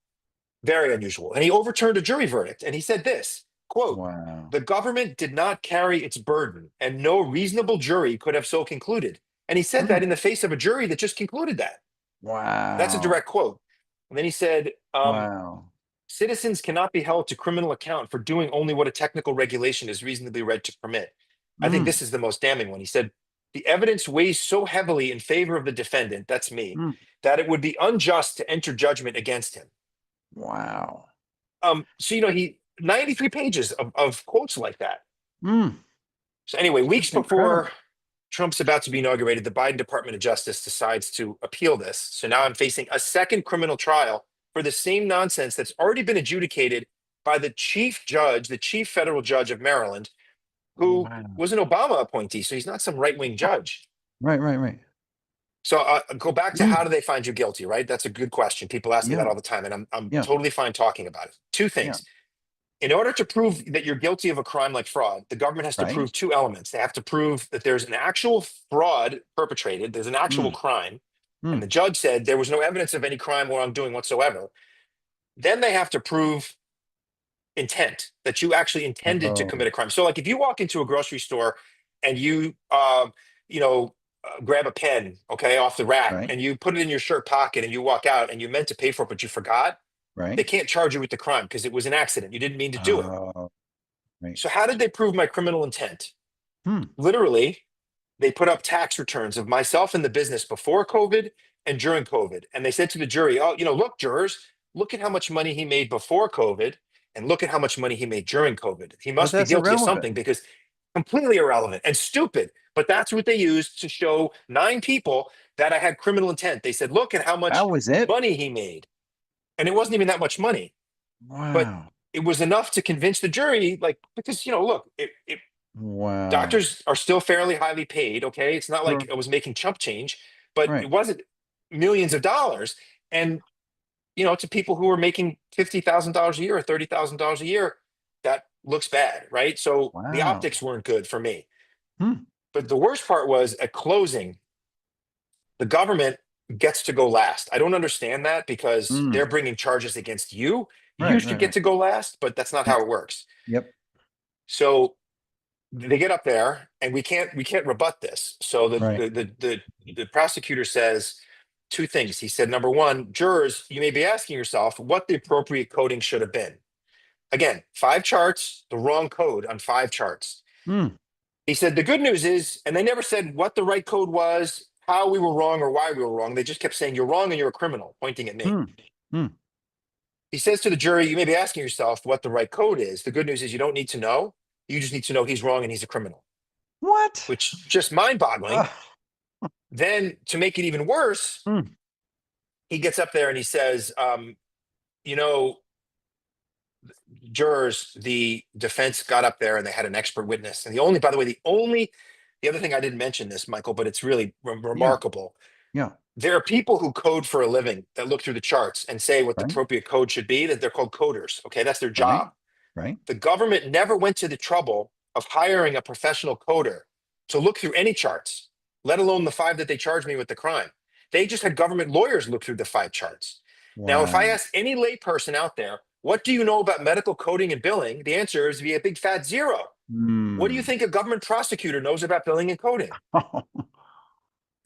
[SPEAKER 2] very unusual. And he overturned a jury verdict. And he said this, quote,
[SPEAKER 1] Wow.
[SPEAKER 2] the government did not carry its burden and no reasonable jury could have so concluded. And he said that in the face of a jury that just concluded that.
[SPEAKER 1] Wow.
[SPEAKER 2] That's a direct quote. And then he said,
[SPEAKER 1] Wow.
[SPEAKER 2] citizens cannot be held to criminal account for doing only what a technical regulation is reasonably read to permit. I think
[SPEAKER 1] Mm.
[SPEAKER 2] this is the most damning one. He said, the evidence weighs so heavily in favor of the defendant, that's me,
[SPEAKER 1] Mm.
[SPEAKER 2] that it would be unjust to enter judgment against him.
[SPEAKER 1] Wow.
[SPEAKER 2] So, 93 pages of quotes like that.
[SPEAKER 1] Mm.
[SPEAKER 2] So anyway, weeks
[SPEAKER 1] That's incredible.
[SPEAKER 2] before Trump's about to be inaugurated, the Biden Department of Justice decides to appeal this. So now I'm facing a second criminal trial for the same nonsense that's already been adjudicated by the chief judge, the chief federal judge of Maryland, who
[SPEAKER 1] Wow.
[SPEAKER 2] was an Obama appointee. So he's not some right-wing judge.
[SPEAKER 1] Right.
[SPEAKER 2] So go back to
[SPEAKER 1] Mm.
[SPEAKER 2] how do they find you guilty, right? That's a good question. People ask me that
[SPEAKER 1] Yeah.
[SPEAKER 2] all the time, and I'm
[SPEAKER 1] Yeah.
[SPEAKER 2] totally fine talking about it. Two things. In order to prove that you're guilty of a crime like fraud, the government has to
[SPEAKER 1] Right.
[SPEAKER 2] prove two elements. They have to prove that there's an actual fraud perpetrated, there's an actual
[SPEAKER 1] Mm.
[SPEAKER 2] crime,
[SPEAKER 1] Mm.
[SPEAKER 2] and the judge said there was no evidence of any crime or wrongdoing whatsoever. Then they have to prove intent, that you actually intended to
[SPEAKER 1] Oh.
[SPEAKER 2] commit a crime. So, like, if you walk into a grocery store and you, grab a pen, okay, off the rack,
[SPEAKER 1] Right.
[SPEAKER 2] and you put it in your shirt pocket and you walk out and you meant to pay for it, but you forgot, they
[SPEAKER 1] Right.
[SPEAKER 2] can't charge you with the crime because it was an accident. You didn't mean to do it.
[SPEAKER 1] Oh. Right.
[SPEAKER 2] So how did they prove my criminal intent?
[SPEAKER 1] Hmm.
[SPEAKER 2] Literally, they put up tax returns of myself in the business before COVID and during COVID. And they said to the jury, oh, look, jurors, look at how much money he made before COVID and look at how much money he made during COVID. He
[SPEAKER 1] But
[SPEAKER 2] must be
[SPEAKER 1] that's
[SPEAKER 2] guilty of
[SPEAKER 1] irrelevant.
[SPEAKER 2] something because completely irrelevant and stupid. But that's what they used to show 9 people that I had criminal intent. They said, look at how much
[SPEAKER 1] That was it?
[SPEAKER 2] money he made. And it wasn't even that much money.
[SPEAKER 1] Wow.
[SPEAKER 2] It was enough to convince the jury, like, because, look,
[SPEAKER 1] Wow.
[SPEAKER 2] doctors are still fairly highly paid. Okay. It's not like
[SPEAKER 1] Sure.
[SPEAKER 2] I was making chump change, but
[SPEAKER 1] Right.
[SPEAKER 2] it wasn't millions of dollars. And, to people who are making $50,000 a year or $30,000 a year, that looks bad. Right. So the
[SPEAKER 1] Wow.
[SPEAKER 2] optics weren't good for me.
[SPEAKER 1] Hmm.
[SPEAKER 2] But the worst part was at closing, the government gets to go last. I don't understand that because
[SPEAKER 1] Mm.
[SPEAKER 2] they're bringing charges against you.
[SPEAKER 1] Right,
[SPEAKER 2] You should
[SPEAKER 1] right,
[SPEAKER 2] get
[SPEAKER 1] right.
[SPEAKER 2] to go last, but that's not how it works.
[SPEAKER 1] Yep.
[SPEAKER 2] So they get up there and we can't rebut this. So
[SPEAKER 1] Right.
[SPEAKER 2] the prosecutor says 2 things. He said, number one, jurors, you may be asking yourself what the appropriate coding should have been. Again, 5 charts, the wrong code on 5 charts.
[SPEAKER 1] Mm.
[SPEAKER 2] He said, the good news is, and they never said what the right code was, how we were wrong or why we were wrong. They just kept saying, you're wrong and you're a criminal, pointing at me.
[SPEAKER 1] Mm.
[SPEAKER 2] He says to the jury, you may be asking yourself what the right code is. The good news is you don't need to know. You just need to know he's wrong and he's a criminal,
[SPEAKER 1] What?
[SPEAKER 2] which just mind boggling. Then to make it even worse,
[SPEAKER 1] Mm.
[SPEAKER 2] he gets up there and he says, you know, jurors, the defense got up there and they had an expert witness. And by the way, the other thing I didn't mention this, Michael, but it's really remarkable.
[SPEAKER 1] Yeah.
[SPEAKER 2] There are people who code for a living that look through the charts and say what the
[SPEAKER 1] Right.
[SPEAKER 2] appropriate code should be, that they're called coders. Okay. That's their
[SPEAKER 1] Right.
[SPEAKER 2] job.
[SPEAKER 1] Right.
[SPEAKER 2] The government never went to the trouble of hiring a professional coder to look through any charts, let alone the 5 that they charged me with the crime. They just had government lawyers look through the 5 charts. Now, if I
[SPEAKER 1] Wow.
[SPEAKER 2] ask any layperson out there, what do you know about medical coding and billing? The answer is be a big fat 0. What do you
[SPEAKER 1] Mm.
[SPEAKER 2] think a government prosecutor knows about billing and coding?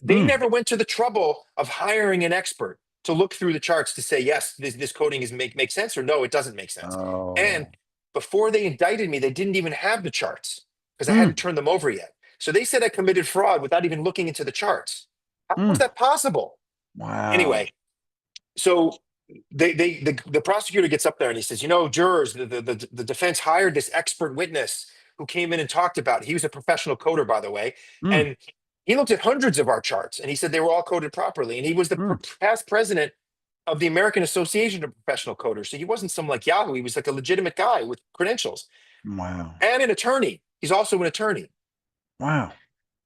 [SPEAKER 2] They
[SPEAKER 1] Mm.
[SPEAKER 2] never went to the trouble of hiring an expert to look through the charts to say, yes, this coding makes sense, or no, it doesn't make sense. And
[SPEAKER 1] Oh.
[SPEAKER 2] before they indicted me, they didn't even have the charts because I
[SPEAKER 1] Mm.
[SPEAKER 2] hadn't turned them over yet. So they said I committed fraud without even looking into the charts. How was
[SPEAKER 1] Mm.
[SPEAKER 2] that possible?
[SPEAKER 1] Wow.
[SPEAKER 2] Anyway, so the prosecutor gets up there and he says, jurors, the defense hired this expert witness who came in and talked about it. He was a professional coder, by the way.
[SPEAKER 1] Mm.
[SPEAKER 2] And he looked at hundreds of our charts and he said they were all coded properly. And he was the
[SPEAKER 1] Mm.
[SPEAKER 2] past president of the American Association of Professional Coders. So he wasn't some like Yahoo. He was like a legitimate guy with credentials
[SPEAKER 1] Wow.
[SPEAKER 2] and an attorney. He's also an attorney.
[SPEAKER 1] Wow.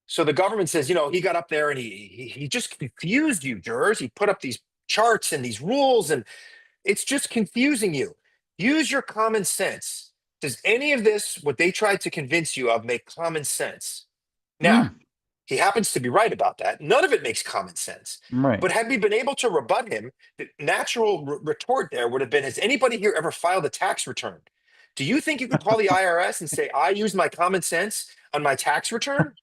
[SPEAKER 2] So the government says, he got up there and he just confused you, jurors. He put up these charts and these rules, and it's just confusing you. Use your common sense. Does any of this, what they tried to convince you of, make common sense? Now,
[SPEAKER 1] Mm.
[SPEAKER 2] he happens to be right about that. None of it makes common sense.
[SPEAKER 1] Right.
[SPEAKER 2] But had we been able to rebut him, the natural retort there would have been, has anybody here ever filed a tax return? Do you think you could call the IRS and say, I used my common sense on my tax return?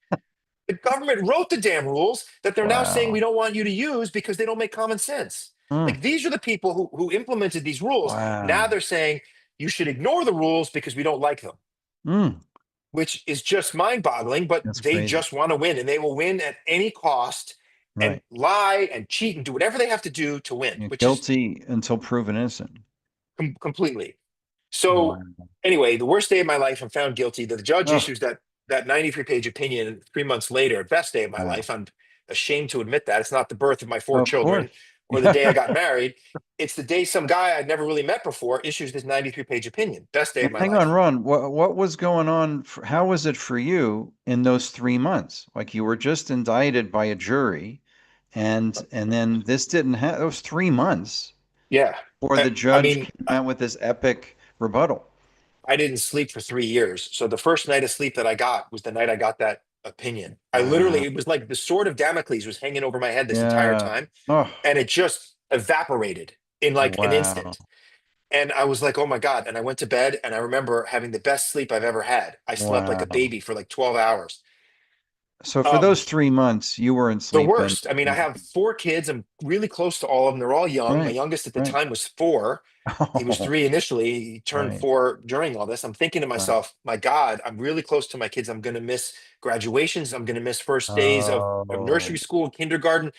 [SPEAKER 2] The government wrote the damn rules that they're now saying
[SPEAKER 1] Wow.
[SPEAKER 2] we don't want you to use because they don't make common sense.
[SPEAKER 1] Mm.
[SPEAKER 2] Like, these are the people who implemented these rules.
[SPEAKER 1] Wow.
[SPEAKER 2] Now they're saying you should ignore the rules because we don't like them,
[SPEAKER 1] Mm.
[SPEAKER 2] which is just mind boggling, but
[SPEAKER 1] That's
[SPEAKER 2] they
[SPEAKER 1] crazy.
[SPEAKER 2] just want to win, and they will win at any cost and
[SPEAKER 1] Right.
[SPEAKER 2] lie and cheat and do whatever they have to do to win,
[SPEAKER 1] You're
[SPEAKER 2] which is
[SPEAKER 1] guilty until proven innocent.
[SPEAKER 2] completely. So
[SPEAKER 1] Wow.
[SPEAKER 2] anyway, the worst day of my life, I'm found guilty. The judge
[SPEAKER 1] Ugh.
[SPEAKER 2] issues that 93-page opinion 3 months later. Best day of my
[SPEAKER 1] Wow.
[SPEAKER 2] life. I'm ashamed to admit that. It's not the birth of my 4
[SPEAKER 1] Of
[SPEAKER 2] children
[SPEAKER 1] course.
[SPEAKER 2] or the day I got married. It's the day some guy I'd never really met before issues this 93-page opinion. Best day of my
[SPEAKER 1] Hang
[SPEAKER 2] life.
[SPEAKER 1] on, Ron. What was going on? How was it for you in those 3 months? Like, you were just indicted by a jury, and then this didn't have. It was 3 months
[SPEAKER 2] Yeah.
[SPEAKER 1] before the
[SPEAKER 2] I
[SPEAKER 1] judge
[SPEAKER 2] mean,
[SPEAKER 1] came out with this epic rebuttal.
[SPEAKER 2] I didn't sleep for 3 years. So the first night of sleep that I got was the night I got that opinion. I literally, it was like the sword of Damocles was hanging over my head this entire
[SPEAKER 1] Yeah.
[SPEAKER 2] time,
[SPEAKER 1] Oh,
[SPEAKER 2] and it just evaporated in like an
[SPEAKER 1] wow.
[SPEAKER 2] instant. And I was like, oh my God. And I went to bed and I remember having the best sleep I've ever had. I slept like a
[SPEAKER 1] Wow.
[SPEAKER 2] baby for like 12 hours.
[SPEAKER 1] So for those 3 months, you were in
[SPEAKER 2] The
[SPEAKER 1] sleep.
[SPEAKER 2] worst. I mean, I have 4 kids. I'm really close to all of them. They're all young. My
[SPEAKER 1] Right.
[SPEAKER 2] youngest at the
[SPEAKER 1] Right.
[SPEAKER 2] time was 4. He was 3 initially. He turned
[SPEAKER 1] Right.
[SPEAKER 2] 4 during all this. I'm thinking to
[SPEAKER 1] Wow.
[SPEAKER 2] myself, my God, I'm really close to my kids. I'm going to miss graduations. I'm going to miss first days of
[SPEAKER 1] Oh,
[SPEAKER 2] nursery school, kindergarten.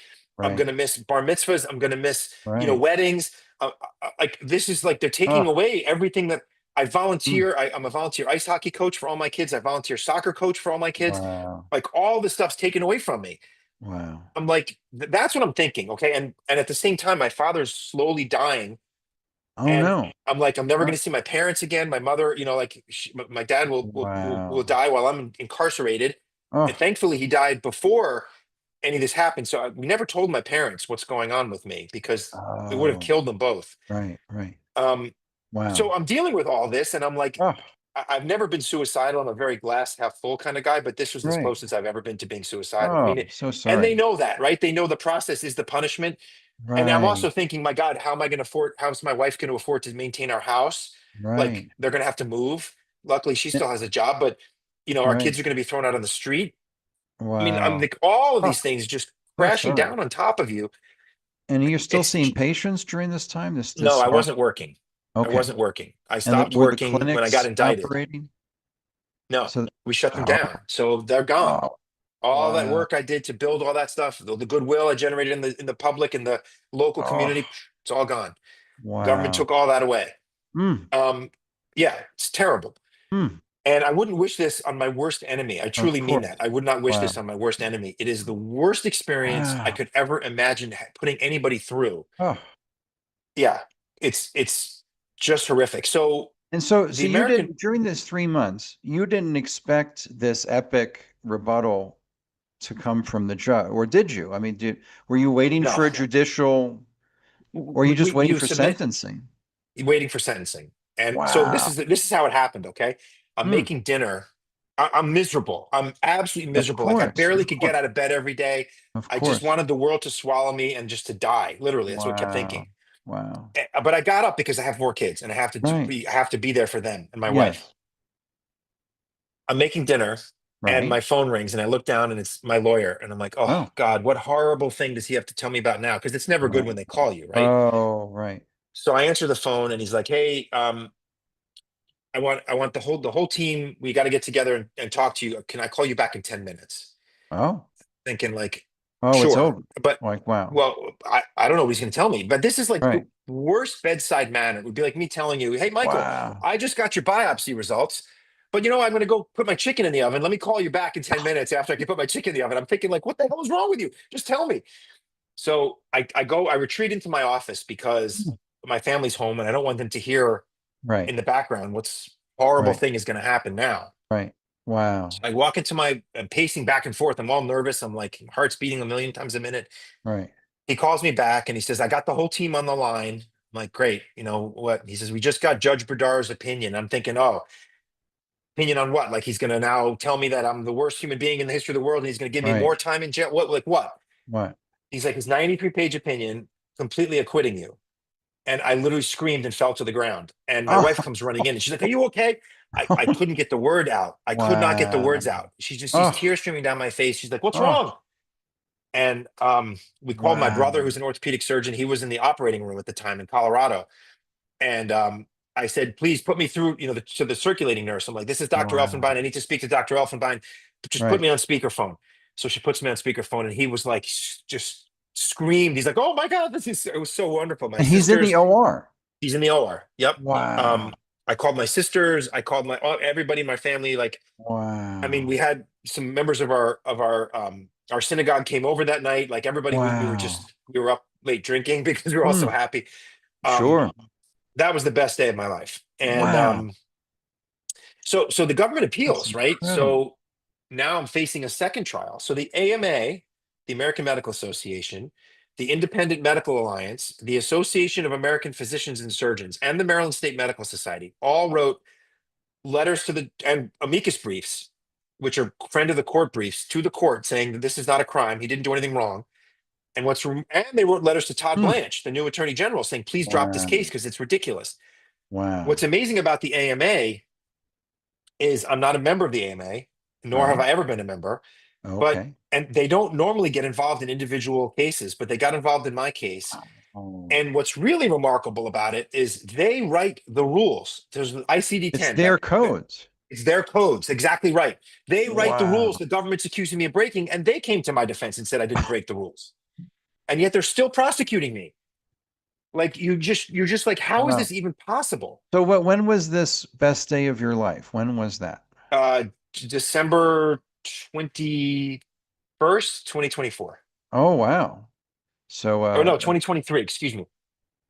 [SPEAKER 2] I'm
[SPEAKER 1] right.
[SPEAKER 2] going to miss bar mitzvahs. I'm going to miss,
[SPEAKER 1] Right.
[SPEAKER 2] weddings. Like, this is like they're taking
[SPEAKER 1] Oh.
[SPEAKER 2] away everything that I volunteer. I'm a volunteer ice hockey coach for all my kids. I volunteer soccer coach for all my kids.
[SPEAKER 1] Wow.
[SPEAKER 2] Like, all this stuff's taken away from me.
[SPEAKER 1] Wow.
[SPEAKER 2] I'm like, that's what I'm thinking. Okay. And at the same time, my father's slowly dying.
[SPEAKER 1] Oh,
[SPEAKER 2] And
[SPEAKER 1] no.
[SPEAKER 2] I'm like, I'm never
[SPEAKER 1] Huh.
[SPEAKER 2] going to see my parents again. My mother, like my dad will
[SPEAKER 1] Wow.
[SPEAKER 2] die while I'm incarcerated.
[SPEAKER 1] Oh,
[SPEAKER 2] And thankfully he died before any of this happened. So we never told my parents what's going on with me because it would have
[SPEAKER 1] oh,
[SPEAKER 2] killed them both.
[SPEAKER 1] right. Right.
[SPEAKER 2] So
[SPEAKER 1] Wow.
[SPEAKER 2] I'm dealing with all this and I'm like,
[SPEAKER 1] Oh,
[SPEAKER 2] I've never been suicidal. I'm a very glass half full kind of guy, but this was as
[SPEAKER 1] right.
[SPEAKER 2] closest I've ever been to being suicidal. I
[SPEAKER 1] Oh,
[SPEAKER 2] mean,
[SPEAKER 1] I'm so
[SPEAKER 2] and they
[SPEAKER 1] sorry.
[SPEAKER 2] know that, right? They know the process is the punishment. And I'm
[SPEAKER 1] Right.
[SPEAKER 2] also thinking, my God, how am I going to afford? How's my wife going to afford to maintain our house? Like,
[SPEAKER 1] Right.
[SPEAKER 2] they're going to have to move. Luckily, she
[SPEAKER 1] Yeah,
[SPEAKER 2] still has a job, but our
[SPEAKER 1] right.
[SPEAKER 2] kids are going to be thrown out on the street. I mean, I'm
[SPEAKER 1] Wow.
[SPEAKER 2] like, all of
[SPEAKER 1] Oh,
[SPEAKER 2] these things just
[SPEAKER 1] so
[SPEAKER 2] crashing
[SPEAKER 1] sorry.
[SPEAKER 2] down on top of you.
[SPEAKER 1] And you're still
[SPEAKER 2] It's
[SPEAKER 1] seeing patients during this time? This
[SPEAKER 2] no, I
[SPEAKER 1] hard.
[SPEAKER 2] wasn't working. I
[SPEAKER 1] Okay.
[SPEAKER 2] wasn't working. I
[SPEAKER 1] And
[SPEAKER 2] stopped
[SPEAKER 1] were the
[SPEAKER 2] working when I
[SPEAKER 1] clinics
[SPEAKER 2] got indicted.
[SPEAKER 1] operating?
[SPEAKER 2] No,
[SPEAKER 1] So,
[SPEAKER 2] we shut them
[SPEAKER 1] oh,
[SPEAKER 2] down. So they're gone.
[SPEAKER 1] oh,
[SPEAKER 2] All that
[SPEAKER 1] wow.
[SPEAKER 2] work I did to build all that stuff, the goodwill I generated in the public and the local
[SPEAKER 1] Oh,
[SPEAKER 2] community, it's all gone. Government
[SPEAKER 1] Wow.
[SPEAKER 2] took all that away.
[SPEAKER 1] Mm,
[SPEAKER 2] Yeah, it's terrible.
[SPEAKER 1] mm,
[SPEAKER 2] And I wouldn't wish this on my worst enemy. I
[SPEAKER 1] of
[SPEAKER 2] truly mean
[SPEAKER 1] course.
[SPEAKER 2] that. I would not wish
[SPEAKER 1] Wow.
[SPEAKER 2] this on my worst enemy. It is the worst experience I
[SPEAKER 1] Wow.
[SPEAKER 2] could ever imagine putting anybody through.
[SPEAKER 1] Oh.
[SPEAKER 2] Yeah, it's just horrific. So
[SPEAKER 1] And so,
[SPEAKER 2] the
[SPEAKER 1] you
[SPEAKER 2] American,
[SPEAKER 1] didn't, during this 3 months, you didn't expect this epic rebuttal to come from the judge, or did you? I mean, were you waiting
[SPEAKER 2] no,
[SPEAKER 1] for a judicial, or are you just waiting
[SPEAKER 2] you
[SPEAKER 1] for
[SPEAKER 2] submit
[SPEAKER 1] sentencing?
[SPEAKER 2] waiting for sentencing. And so
[SPEAKER 1] Wow.
[SPEAKER 2] this is how it happened. Okay, I'm
[SPEAKER 1] Mm,
[SPEAKER 2] making dinner. I'm miserable. I'm absolutely
[SPEAKER 1] of
[SPEAKER 2] miserable. Like I
[SPEAKER 1] course.
[SPEAKER 2] barely
[SPEAKER 1] Of
[SPEAKER 2] could
[SPEAKER 1] course.
[SPEAKER 2] get out of bed every day.
[SPEAKER 1] Of
[SPEAKER 2] I just
[SPEAKER 1] course.
[SPEAKER 2] wanted the world to swallow me and just to die. Literally, that's what I kept thinking.
[SPEAKER 1] Wow. Wow.
[SPEAKER 2] But I got up because I have 4 kids and
[SPEAKER 1] Right.
[SPEAKER 2] I have to be there for them and my wife.
[SPEAKER 1] Yes.
[SPEAKER 2] I'm making dinner and
[SPEAKER 1] Right.
[SPEAKER 2] my phone rings and I look down and it's my lawyer and I'm like, oh
[SPEAKER 1] Oh,
[SPEAKER 2] God, what horrible thing does he have to tell me about now? Because it's never good
[SPEAKER 1] right.
[SPEAKER 2] when they call you, right?
[SPEAKER 1] Oh, right.
[SPEAKER 2] So I answer the phone and he's like, hey, I want the whole team. We got to get together and talk to you. Can I call you back in 10 minutes?
[SPEAKER 1] Oh,
[SPEAKER 2] Thinking like,
[SPEAKER 1] oh, it's
[SPEAKER 2] sure.
[SPEAKER 1] over.
[SPEAKER 2] But
[SPEAKER 1] Like, wow.
[SPEAKER 2] well, I don't know what he's going to tell me, but this is like the
[SPEAKER 1] Right.
[SPEAKER 2] worst bedside manner. It would be like me telling you, hey, Michael,
[SPEAKER 1] Wow.
[SPEAKER 2] I just got your biopsy results, but you know, I'm going to go put my chicken in the oven. Let me call you back in 10 minutes after I can put my chicken in the oven. I'm thinking like, what the hell is wrong with you? Just tell me. So I retreat into my office because
[SPEAKER 1] Mm,
[SPEAKER 2] my family's home and I don't want them to hear
[SPEAKER 1] right.
[SPEAKER 2] in the background what's horrible
[SPEAKER 1] Right.
[SPEAKER 2] thing is going to happen now.
[SPEAKER 1] Right. Wow.
[SPEAKER 2] I walk into I'm pacing back and forth. I'm all nervous. I'm like, heart's beating a million times a minute.
[SPEAKER 1] Right.
[SPEAKER 2] He calls me back and he says, I got the whole team on the line. I'm like, great. You know what? He says, we just got Judge Berdar's opinion. I'm thinking, oh, opinion on what? Like he's going to now tell me that I'm the worst human being in the history of the world and he's going to give me
[SPEAKER 1] Right.
[SPEAKER 2] more time in jail. What? Like what?
[SPEAKER 1] What?
[SPEAKER 2] He's like, his 93-page opinion completely acquitting you. And I literally screamed and fell to the ground. And my wife
[SPEAKER 1] Oh,
[SPEAKER 2] comes running in and she's like, are you okay? I couldn't get the word out. I could not get the
[SPEAKER 1] wow.
[SPEAKER 2] words out. She's just these
[SPEAKER 1] Oh,
[SPEAKER 2] tears streaming down my face. She's like, what's
[SPEAKER 1] oh,
[SPEAKER 2] wrong? And we called my
[SPEAKER 1] wow.
[SPEAKER 2] brother, who's an orthopedic surgeon. He was in the operating room at the time in Colorado. And I said, please put me through, you know, to the circulating nurse. I'm like, this is Dr.
[SPEAKER 1] Wow.
[SPEAKER 2] Elfenbein. I need to speak to Dr. Elfenbein. Just put
[SPEAKER 1] Right.
[SPEAKER 2] me on speakerphone. So she puts me on speakerphone and he was like, just screamed. He's like, oh my God, it was so wonderful. My
[SPEAKER 1] And he's in
[SPEAKER 2] sisters,
[SPEAKER 1] the OR.
[SPEAKER 2] he's in the OR. Yep.
[SPEAKER 1] Wow.
[SPEAKER 2] I called my sisters. I called everybody in my family. Like, I mean,
[SPEAKER 1] Wow.
[SPEAKER 2] we had some members of our synagogue came over that night. Like everybody,
[SPEAKER 1] Wow.
[SPEAKER 2] we were up late drinking because we were all so
[SPEAKER 1] Mm,
[SPEAKER 2] happy. Um,
[SPEAKER 1] sure.
[SPEAKER 2] that was the best day of my life. And
[SPEAKER 1] Wow.
[SPEAKER 2] so the government
[SPEAKER 1] That's
[SPEAKER 2] appeals, right?
[SPEAKER 1] incredible.
[SPEAKER 2] So now I'm facing a second trial. So the AMA, the American Medical Association, the Independent Medical Alliance, the Association of American Physicians and Surgeons, and the Maryland State Medical Society all wrote letters and amicus briefs, which are friend of the court briefs, to the court saying that this is not a crime. He didn't do anything wrong. And they wrote letters to Todd
[SPEAKER 1] Mm,
[SPEAKER 2] Blanche, the new attorney general, saying, please drop this
[SPEAKER 1] wow.
[SPEAKER 2] case because it's ridiculous.
[SPEAKER 1] Wow.
[SPEAKER 2] What's amazing about the AMA is I'm not a member of the AMA, nor have
[SPEAKER 1] Right.
[SPEAKER 2] I ever been a member,
[SPEAKER 1] Okay.
[SPEAKER 2] and they don't normally get involved in individual cases, but they got involved in my case.
[SPEAKER 1] Oh,
[SPEAKER 2] And what's really remarkable about it is they write the rules. There's the
[SPEAKER 1] it's
[SPEAKER 2] ICD-10.
[SPEAKER 1] their codes.
[SPEAKER 2] It's their codes. Exactly right. They write the rules
[SPEAKER 1] Wow.
[SPEAKER 2] the government's accusing me of breaking, and they came to my defense and said I didn't break the rules. And yet they're still prosecuting me. Like you're just like, how is
[SPEAKER 1] Wow.
[SPEAKER 2] this even possible?
[SPEAKER 1] So when was this best day of your life? When was that?
[SPEAKER 2] Uh December 21st, 2024.
[SPEAKER 1] Oh, wow. So,
[SPEAKER 2] Or no, 2023, excuse me.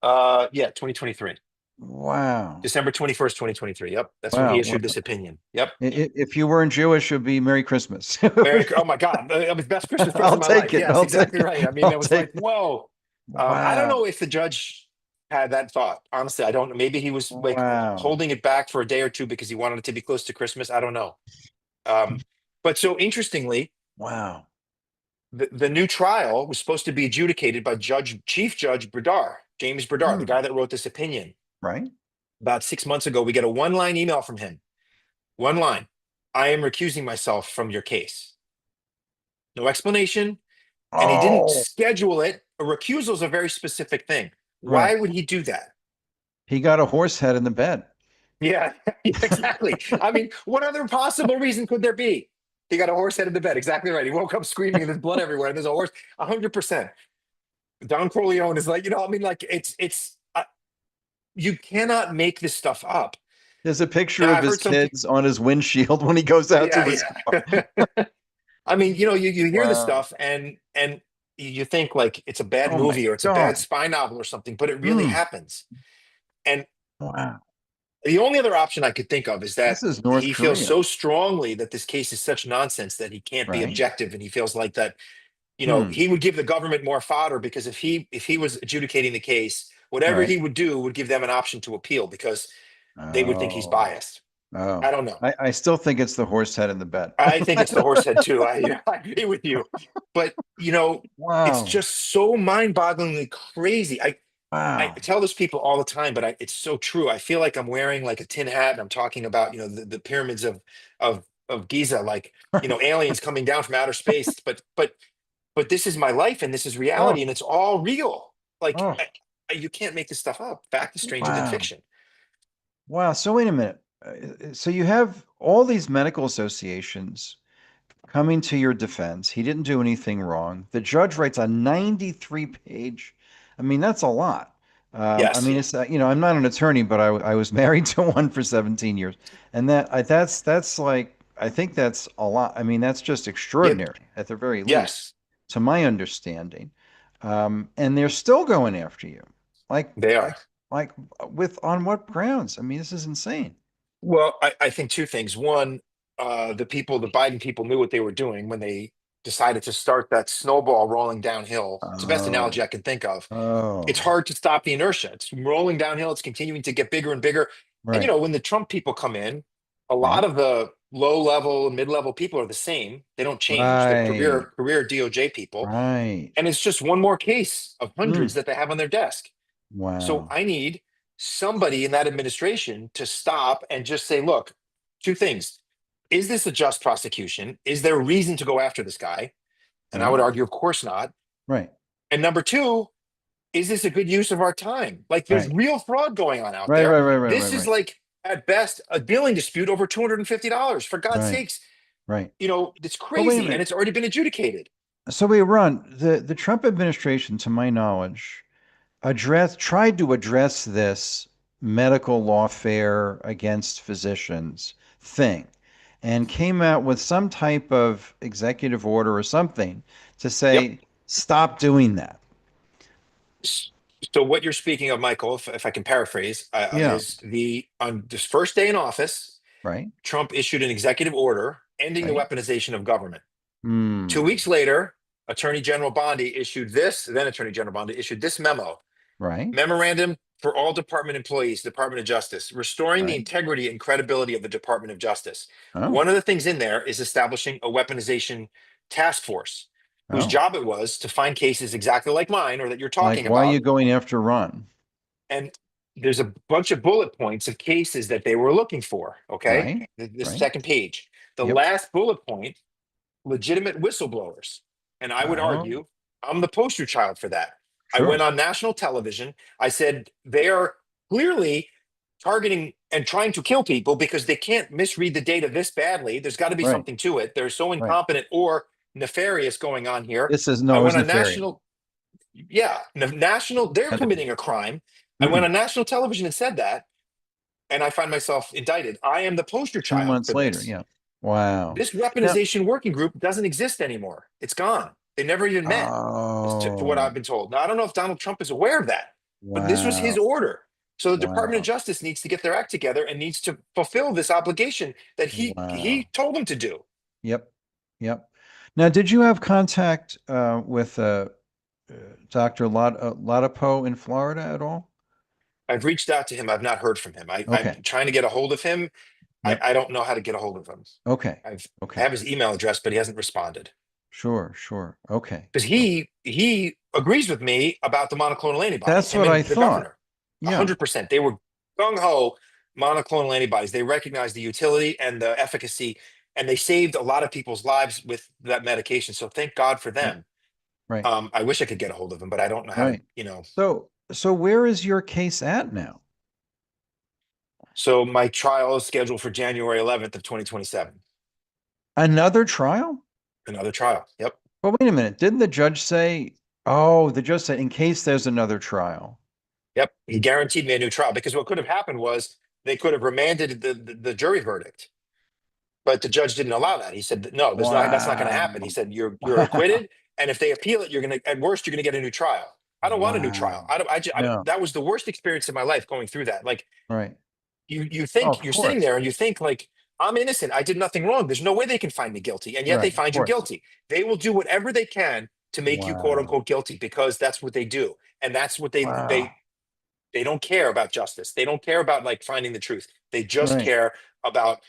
[SPEAKER 2] Yeah, 2023.
[SPEAKER 1] wow.
[SPEAKER 2] December 21st, 2023. Yep. That's when he
[SPEAKER 1] Wow.
[SPEAKER 2] issued this opinion. Yep.
[SPEAKER 1] If you weren't Jewish, it'd be Merry Christmas.
[SPEAKER 2] Oh my God. That was best Christmas
[SPEAKER 1] I'll
[SPEAKER 2] present of my
[SPEAKER 1] take
[SPEAKER 2] life.
[SPEAKER 1] it.
[SPEAKER 2] Yes,
[SPEAKER 1] I'll take
[SPEAKER 2] exactly
[SPEAKER 1] it.
[SPEAKER 2] right. I mean,
[SPEAKER 1] I'll
[SPEAKER 2] that was
[SPEAKER 1] take
[SPEAKER 2] like,
[SPEAKER 1] it.
[SPEAKER 2] whoa. I don't
[SPEAKER 1] Wow.
[SPEAKER 2] know if the judge had that thought. Honestly, I don't know. Maybe he was like
[SPEAKER 1] Wow.
[SPEAKER 2] holding it back for a day or two because he wanted it to be close to Christmas. I don't know. But so interestingly,
[SPEAKER 1] Wow.
[SPEAKER 2] the new trial was supposed to be adjudicated by Chief Judge Berdar, James Berdar, the
[SPEAKER 1] Hmm.
[SPEAKER 2] guy that wrote this opinion.
[SPEAKER 1] Right?
[SPEAKER 2] About 6 months ago, we get a one-line email from him. One line. I am recusing myself from your case. No explanation. And he didn't
[SPEAKER 1] Oh,
[SPEAKER 2] schedule it. A recusal is a very specific thing.
[SPEAKER 1] right.
[SPEAKER 2] Why would he do that?
[SPEAKER 1] He got a horse head in the bed.
[SPEAKER 2] Yeah, exactly. I mean, what other possible reason could there be? He got a horse head in the bed. Exactly right. He woke up screaming and there's blood everywhere. And there's a horse. 100%. Don Corleone is like, I mean, like it's you cannot make this stuff up.
[SPEAKER 1] There's a picture
[SPEAKER 2] Now,
[SPEAKER 1] of
[SPEAKER 2] I
[SPEAKER 1] his
[SPEAKER 2] heard some people.
[SPEAKER 1] kids on his windshield when he goes out to
[SPEAKER 2] Yeah,
[SPEAKER 1] his car.
[SPEAKER 2] yeah. I mean, you hear this
[SPEAKER 1] Wow.
[SPEAKER 2] stuff and you think like it's a bad
[SPEAKER 1] Oh my
[SPEAKER 2] movie or it's a bad
[SPEAKER 1] God.
[SPEAKER 2] spy novel or something, but it really
[SPEAKER 1] Mm.
[SPEAKER 2] happens. And
[SPEAKER 1] Wow.
[SPEAKER 2] the only other option I could think of is that
[SPEAKER 1] This is North
[SPEAKER 2] he feels
[SPEAKER 1] Korea,
[SPEAKER 2] so strongly that this case is such nonsense that he can't be
[SPEAKER 1] right?
[SPEAKER 2] objective, and he feels like that,
[SPEAKER 1] Hmm.
[SPEAKER 2] he would give the government more fodder because if he was adjudicating the case, whatever
[SPEAKER 1] Right.
[SPEAKER 2] he would do would give them an option to appeal because they would think he's
[SPEAKER 1] Oh.
[SPEAKER 2] biased. I
[SPEAKER 1] Oh.
[SPEAKER 2] don't know.
[SPEAKER 1] I still think it's the horse head in the bed.
[SPEAKER 2] I think it's the horse head too. I agree with you. But it's
[SPEAKER 1] Wow.
[SPEAKER 2] just so mind-bogglingly crazy. I
[SPEAKER 1] Wow.
[SPEAKER 2] tell this people all the time, but it's so true. I feel like I'm wearing like a tin hat and I'm talking about, the pyramids of Giza, like, aliens coming down from outer space. But this is my life and this is
[SPEAKER 1] Oh.
[SPEAKER 2] reality and it's all real. Like
[SPEAKER 1] Oh.
[SPEAKER 2] you can't make this stuff up. Fact is stranger than
[SPEAKER 1] Wow.
[SPEAKER 2] fiction.
[SPEAKER 1] Wow. So wait a minute. So you have all these medical associations coming to your defense. He didn't do anything wrong. The judge writes a 93-page. I mean, that's a lot. I
[SPEAKER 2] Yes.
[SPEAKER 1] mean, it's I'm not an attorney, but I was married to one for 17 years, and that's like I think that's a lot. I mean, that's just
[SPEAKER 2] Yep.
[SPEAKER 1] extraordinary at the very least,
[SPEAKER 2] Yes,
[SPEAKER 1] to my understanding. And they're still going after you, like
[SPEAKER 2] they are.
[SPEAKER 1] like like with on what grounds? I mean, this is insane.
[SPEAKER 2] Well, I think two things. One, the Biden people knew what they were doing when they decided to start that snowball rolling downhill. It's the best
[SPEAKER 1] Oh,
[SPEAKER 2] analogy I can think of. It's
[SPEAKER 1] oh,
[SPEAKER 2] hard to stop the inertia. It's rolling downhill. It's continuing to get bigger and bigger. And
[SPEAKER 1] right,
[SPEAKER 2] when the Trump people come in, a lot
[SPEAKER 1] right,
[SPEAKER 2] of the low level, mid level people are the same. They don't change. They're
[SPEAKER 1] right.
[SPEAKER 2] career DOJ people,
[SPEAKER 1] Right.
[SPEAKER 2] and it's just one more case of hundreds
[SPEAKER 1] Mm.
[SPEAKER 2] that they have on their desk. So
[SPEAKER 1] Wow.
[SPEAKER 2] I need somebody in that administration to stop and just say, look, two things. Is this a just prosecution? Is there a reason to go after this guy? And I
[SPEAKER 1] Right.
[SPEAKER 2] would argue, of course not.
[SPEAKER 1] Right.
[SPEAKER 2] And number two, is this a good use of our time? Like there's
[SPEAKER 1] Right.
[SPEAKER 2] real fraud going on out
[SPEAKER 1] Right.
[SPEAKER 2] there.
[SPEAKER 1] Right. Right. Right.
[SPEAKER 2] This
[SPEAKER 1] Right.
[SPEAKER 2] is
[SPEAKER 1] Right.
[SPEAKER 2] like at best a billing dispute over $250. For God's
[SPEAKER 1] Right.
[SPEAKER 2] sakes,
[SPEAKER 1] Right.
[SPEAKER 2] it's
[SPEAKER 1] But wait a
[SPEAKER 2] crazy and
[SPEAKER 1] minute.
[SPEAKER 2] it's already been adjudicated.
[SPEAKER 1] So we run the Trump administration, to my knowledge, tried to address this medical lawfare against physicians thing and came out with some type of executive order or something to
[SPEAKER 2] Yep.
[SPEAKER 1] say, stop doing that.
[SPEAKER 2] S- So what you're speaking of, Michael, if I can paraphrase,
[SPEAKER 1] Yeah.
[SPEAKER 2] is on this first day in office,
[SPEAKER 1] Right.
[SPEAKER 2] Trump issued an executive order ending the
[SPEAKER 1] Right.
[SPEAKER 2] weaponization of government. 2 weeks
[SPEAKER 1] Mm.
[SPEAKER 2] later, Attorney General Bondi issued this, then Attorney General Bondi issued this memo,
[SPEAKER 1] Right.
[SPEAKER 2] memorandum for all department employees, Department of Justice, restoring the
[SPEAKER 1] Right.
[SPEAKER 2] integrity and credibility of the Department of Justice.
[SPEAKER 1] Oh.
[SPEAKER 2] One of the things in there is establishing a weaponization task force whose
[SPEAKER 1] Oh.
[SPEAKER 2] job it was to find cases exactly like mine or that you're
[SPEAKER 1] Like,
[SPEAKER 2] talking
[SPEAKER 1] why are you
[SPEAKER 2] about.
[SPEAKER 1] going after Ron?
[SPEAKER 2] And there's a bunch of bullet points of cases that they were looking for. Okay.
[SPEAKER 1] Right.
[SPEAKER 2] The
[SPEAKER 1] Right.
[SPEAKER 2] second page, the
[SPEAKER 1] Yep.
[SPEAKER 2] last bullet point, legitimate whistleblowers. And I would
[SPEAKER 1] Oh,
[SPEAKER 2] argue I'm the poster child for that. I went
[SPEAKER 1] sure.
[SPEAKER 2] on national television. I said they are clearly targeting and trying to kill people because they can't misread the data this badly. There's got to be
[SPEAKER 1] Right.
[SPEAKER 2] something to it. They're so
[SPEAKER 1] Right.
[SPEAKER 2] incompetent or nefarious going on here.
[SPEAKER 1] This is
[SPEAKER 2] I
[SPEAKER 1] no, it was
[SPEAKER 2] went on
[SPEAKER 1] nefarious.
[SPEAKER 2] national, yeah, national, they're committing a crime. I went
[SPEAKER 1] Mm.
[SPEAKER 2] on national television and said that, and I find myself indicted. I am the poster
[SPEAKER 1] 2
[SPEAKER 2] child
[SPEAKER 1] months
[SPEAKER 2] for
[SPEAKER 1] later.
[SPEAKER 2] this.
[SPEAKER 1] Yeah. Wow.
[SPEAKER 2] This
[SPEAKER 1] Now,
[SPEAKER 2] weaponization working group doesn't exist anymore. It's gone. They never even met, to what I've
[SPEAKER 1] oh,
[SPEAKER 2] been told. Now, I don't know if Donald Trump is aware of that, but this was his
[SPEAKER 1] wow.
[SPEAKER 2] order. So the Department of
[SPEAKER 1] Wow.
[SPEAKER 2] Justice needs to get their act together and needs to fulfill this obligation that he
[SPEAKER 1] Wow.
[SPEAKER 2] told them to do.
[SPEAKER 1] Yep. Yep. Now, did you have contact with Dr. Ladapo in Florida at all?
[SPEAKER 2] I've reached out to him. I've not heard from him. I'm
[SPEAKER 1] Okay.
[SPEAKER 2] trying to get a hold of him.
[SPEAKER 1] Yep.
[SPEAKER 2] I don't know how to get a hold of him.
[SPEAKER 1] Okay.
[SPEAKER 2] I
[SPEAKER 1] Okay.
[SPEAKER 2] have his email address, but he hasn't responded
[SPEAKER 1] Sure. Sure. Okay.
[SPEAKER 2] because he agrees with me about the monoclonal antibodies.
[SPEAKER 1] That's
[SPEAKER 2] Him
[SPEAKER 1] what I
[SPEAKER 2] and the
[SPEAKER 1] thought.
[SPEAKER 2] governor,
[SPEAKER 1] Yeah.
[SPEAKER 2] 100%. They were gung ho monoclonal antibodies. They recognized the utility and the efficacy, and they saved a lot of people's lives with that medication. So thank God for
[SPEAKER 1] Right.
[SPEAKER 2] them.
[SPEAKER 1] Right.
[SPEAKER 2] I wish I could get a hold of him, but I don't know how to.
[SPEAKER 1] Right. So where is your case at now?
[SPEAKER 2] So my trial is scheduled for January 11th of 2027.
[SPEAKER 1] Another trial?
[SPEAKER 2] Another trial. Yep.
[SPEAKER 1] But wait a minute. Didn't the judge say, oh, the judge said, in case there's another trial?
[SPEAKER 2] Yep. He guaranteed me a new trial because what could have happened was they could have remanded the jury verdict. But the judge didn't allow that. He said, no, that's not going to happen. He
[SPEAKER 1] Wow.
[SPEAKER 2] said, you're
[SPEAKER 1] Wow.
[SPEAKER 2] acquitted. And if they appeal it, at worst, you're going to get a new trial. I don't want a new trial.
[SPEAKER 1] Wow.
[SPEAKER 2] I don't,
[SPEAKER 1] No.
[SPEAKER 2] that was the worst experience of my life going through that. Like
[SPEAKER 1] Right.
[SPEAKER 2] you
[SPEAKER 1] Oh,
[SPEAKER 2] think
[SPEAKER 1] of
[SPEAKER 2] you're sitting
[SPEAKER 1] course.
[SPEAKER 2] there and you think like, I'm innocent. I did nothing wrong. There's no way they can find me guilty. And yet they
[SPEAKER 1] Right. Of
[SPEAKER 2] find you
[SPEAKER 1] course.
[SPEAKER 2] guilty. They will do whatever they can to make you quote
[SPEAKER 1] Wow.
[SPEAKER 2] unquote guilty because that's what they do. And that's what
[SPEAKER 1] Wow.
[SPEAKER 2] they don't care about justice. They don't care about like finding the truth. They just
[SPEAKER 1] Right.
[SPEAKER 2] care about,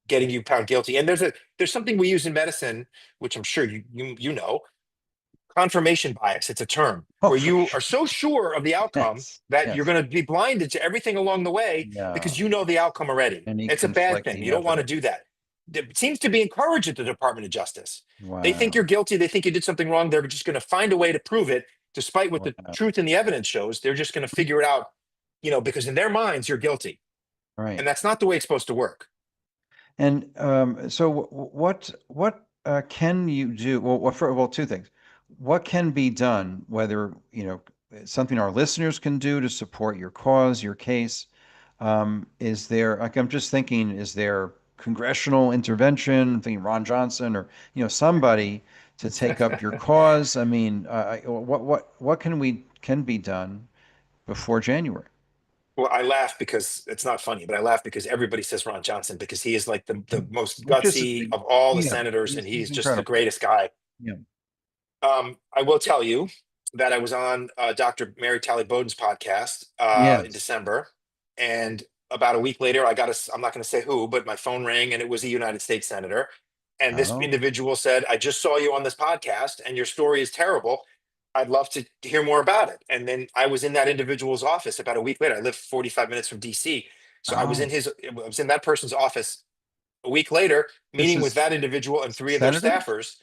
[SPEAKER 2] getting you found guilty. And there's something we use in medicine, which I'm sure you know, confirmation bias. It's a term
[SPEAKER 1] Oh,
[SPEAKER 2] where
[SPEAKER 1] for
[SPEAKER 2] you
[SPEAKER 1] sure.
[SPEAKER 2] are so sure of the outcome
[SPEAKER 1] Yes.
[SPEAKER 2] that you're
[SPEAKER 1] Yes.
[SPEAKER 2] going to be blinded to everything along the way because
[SPEAKER 1] Yeah.
[SPEAKER 2] you know the outcome already.
[SPEAKER 1] Any
[SPEAKER 2] It's a bad thing.
[SPEAKER 1] conflicting
[SPEAKER 2] You don't want to
[SPEAKER 1] evidence.
[SPEAKER 2] do that. It seems to be encouraged at the Department of Justice. They think
[SPEAKER 1] Wow.
[SPEAKER 2] you're guilty. They think you did something wrong. They're just going to find a way to prove it, despite what the
[SPEAKER 1] Wow.
[SPEAKER 2] truth and the evidence shows. They're just going to figure it out, because in their minds, you're guilty.
[SPEAKER 1] Right.
[SPEAKER 2] And that's not the way it's supposed to work.
[SPEAKER 1] And so what can you do? Well, two things. What can be done, whether, something our listeners can do to support your cause, your case? Is there, like, I'm just thinking, is there congressional intervention? I'm thinking Ron Johnson or, somebody to take up your cause. I mean, what can be done before January?
[SPEAKER 2] Well, I laugh because it's not funny, but I laugh because everybody says Ron Johnson because he is like the most
[SPEAKER 1] Which is,
[SPEAKER 2] gutsy of all the
[SPEAKER 1] yeah,
[SPEAKER 2] senators, and
[SPEAKER 1] he's
[SPEAKER 2] he's just the
[SPEAKER 1] incredible.
[SPEAKER 2] greatest guy.
[SPEAKER 1] Yeah.
[SPEAKER 2] I will tell you that I was on Dr. Mary Talley Bowden's podcast in
[SPEAKER 1] Yes.
[SPEAKER 2] December, and about a week later, I'm not going to say who, but my phone rang, and it was a United States senator. And this
[SPEAKER 1] Oh,
[SPEAKER 2] individual said, I just saw you on this podcast, and your story is terrible. I'd love to hear more about it. And then I was in that individual's office about a week later. I live 45 minutes from DC. So I was
[SPEAKER 1] oh,
[SPEAKER 2] in that person's office a week later,
[SPEAKER 1] this
[SPEAKER 2] meeting with
[SPEAKER 1] is
[SPEAKER 2] that individual and three of their
[SPEAKER 1] Senator?
[SPEAKER 2] staffers,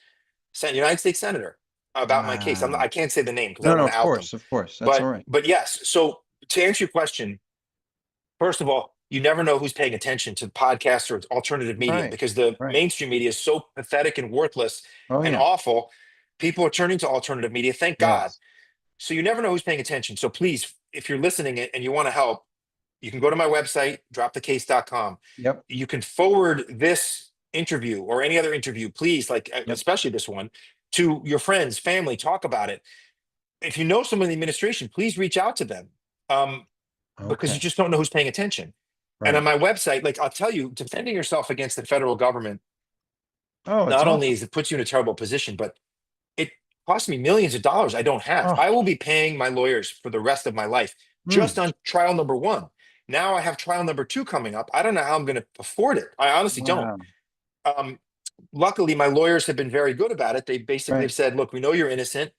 [SPEAKER 2] United States Senator, about my case.
[SPEAKER 1] Wow.
[SPEAKER 2] I can't say the name because I
[SPEAKER 1] No,
[SPEAKER 2] don't
[SPEAKER 1] no,
[SPEAKER 2] want to out them.
[SPEAKER 1] of course. That's all
[SPEAKER 2] But
[SPEAKER 1] right.
[SPEAKER 2] but yes. So to answer your question, first of all, you never know who's paying attention to podcasts or alternative media
[SPEAKER 1] Right.
[SPEAKER 2] because the
[SPEAKER 1] Right.
[SPEAKER 2] mainstream media is so pathetic and worthless
[SPEAKER 1] Oh,
[SPEAKER 2] and
[SPEAKER 1] yeah.
[SPEAKER 2] awful. People are turning to alternative media. Thank God.
[SPEAKER 1] Yes.
[SPEAKER 2] So you never know who's paying attention. So please, if you're listening and you want to help, you can go to my website, dropthecase.com.
[SPEAKER 1] Yep.
[SPEAKER 2] You can forward this interview or any other interview, please, like
[SPEAKER 1] Yep.
[SPEAKER 2] especially this one, to your friends, family, talk about it. If you know someone in the administration, please reach out to them because you
[SPEAKER 1] Okay.
[SPEAKER 2] just don't know who's paying attention. And on
[SPEAKER 1] Right.
[SPEAKER 2] my website, like I'll tell you, defending yourself against the federal government,
[SPEAKER 1] Oh, it's
[SPEAKER 2] not only
[SPEAKER 1] awful.
[SPEAKER 2] is it puts you in a terrible position, but it costs me millions of dollars I don't have.
[SPEAKER 1] Oh.
[SPEAKER 2] I will be paying my lawyers for the rest of my life just on trial number one. Now I have trial number two coming up. I don't know how I'm going to afford it. I honestly don't.
[SPEAKER 1] Wow.
[SPEAKER 2] Luckily, my lawyers have been very good about it. They basically
[SPEAKER 1] Right.
[SPEAKER 2] have said, look, we know you're innocent.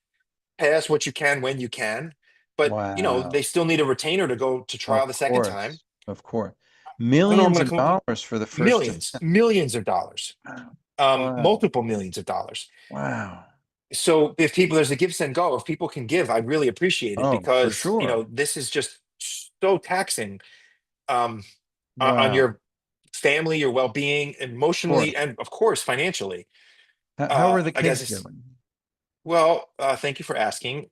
[SPEAKER 2] Pay us what you can when you can. But,
[SPEAKER 1] Wow.
[SPEAKER 2] they still need a retainer to go to trial the second time.
[SPEAKER 1] Of course.
[SPEAKER 2] I don't know, I'm
[SPEAKER 1] Millions
[SPEAKER 2] going
[SPEAKER 1] of
[SPEAKER 2] to come up
[SPEAKER 1] dollars for the first
[SPEAKER 2] millions of dollars,
[SPEAKER 1] Wow. Wow.
[SPEAKER 2] multiple millions of dollars.
[SPEAKER 1] Wow.
[SPEAKER 2] So if there's a give, send, go, if people can give, I'd really appreciate it
[SPEAKER 1] Oh, for
[SPEAKER 2] because,
[SPEAKER 1] sure.
[SPEAKER 2] this is just so taxing on
[SPEAKER 1] Wow.
[SPEAKER 2] your family, your well-being,
[SPEAKER 1] Of
[SPEAKER 2] emotionally,
[SPEAKER 1] course.
[SPEAKER 2] and of course, financially.
[SPEAKER 1] How are the
[SPEAKER 2] I guess
[SPEAKER 1] kids doing?
[SPEAKER 2] well, thank you for asking.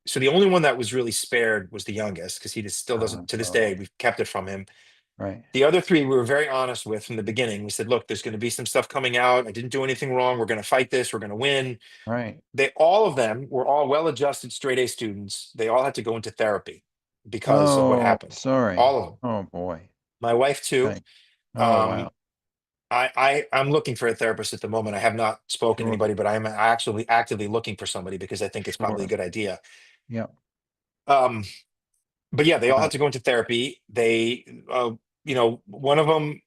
[SPEAKER 2] So the only one that was really spared was the youngest because he still doesn't, to this day,
[SPEAKER 1] Oh,
[SPEAKER 2] we've kept it from him.
[SPEAKER 1] right.
[SPEAKER 2] The other three we were very honest with from the beginning. We said, look, there's going to be some stuff coming out. I didn't do anything wrong. We're going to fight this. We're going to win.
[SPEAKER 1] Right.
[SPEAKER 2] All of them were all well-adjusted straight A students. They all had to go into therapy because of what
[SPEAKER 1] Oh,
[SPEAKER 2] happened.
[SPEAKER 1] sorry.
[SPEAKER 2] All of them.
[SPEAKER 1] Oh, boy.
[SPEAKER 2] My wife too.
[SPEAKER 1] Right. Oh,
[SPEAKER 2] Um,
[SPEAKER 1] wow.
[SPEAKER 2] I'm looking for a therapist at the moment. I have not spoken to
[SPEAKER 1] Sure.
[SPEAKER 2] anybody, but I'm actually actively looking for somebody because I think it's probably a
[SPEAKER 1] Sure.
[SPEAKER 2] good idea.
[SPEAKER 1] Yeah.
[SPEAKER 2] But yeah, they all
[SPEAKER 1] Wow.
[SPEAKER 2] had to go into therapy. One of them,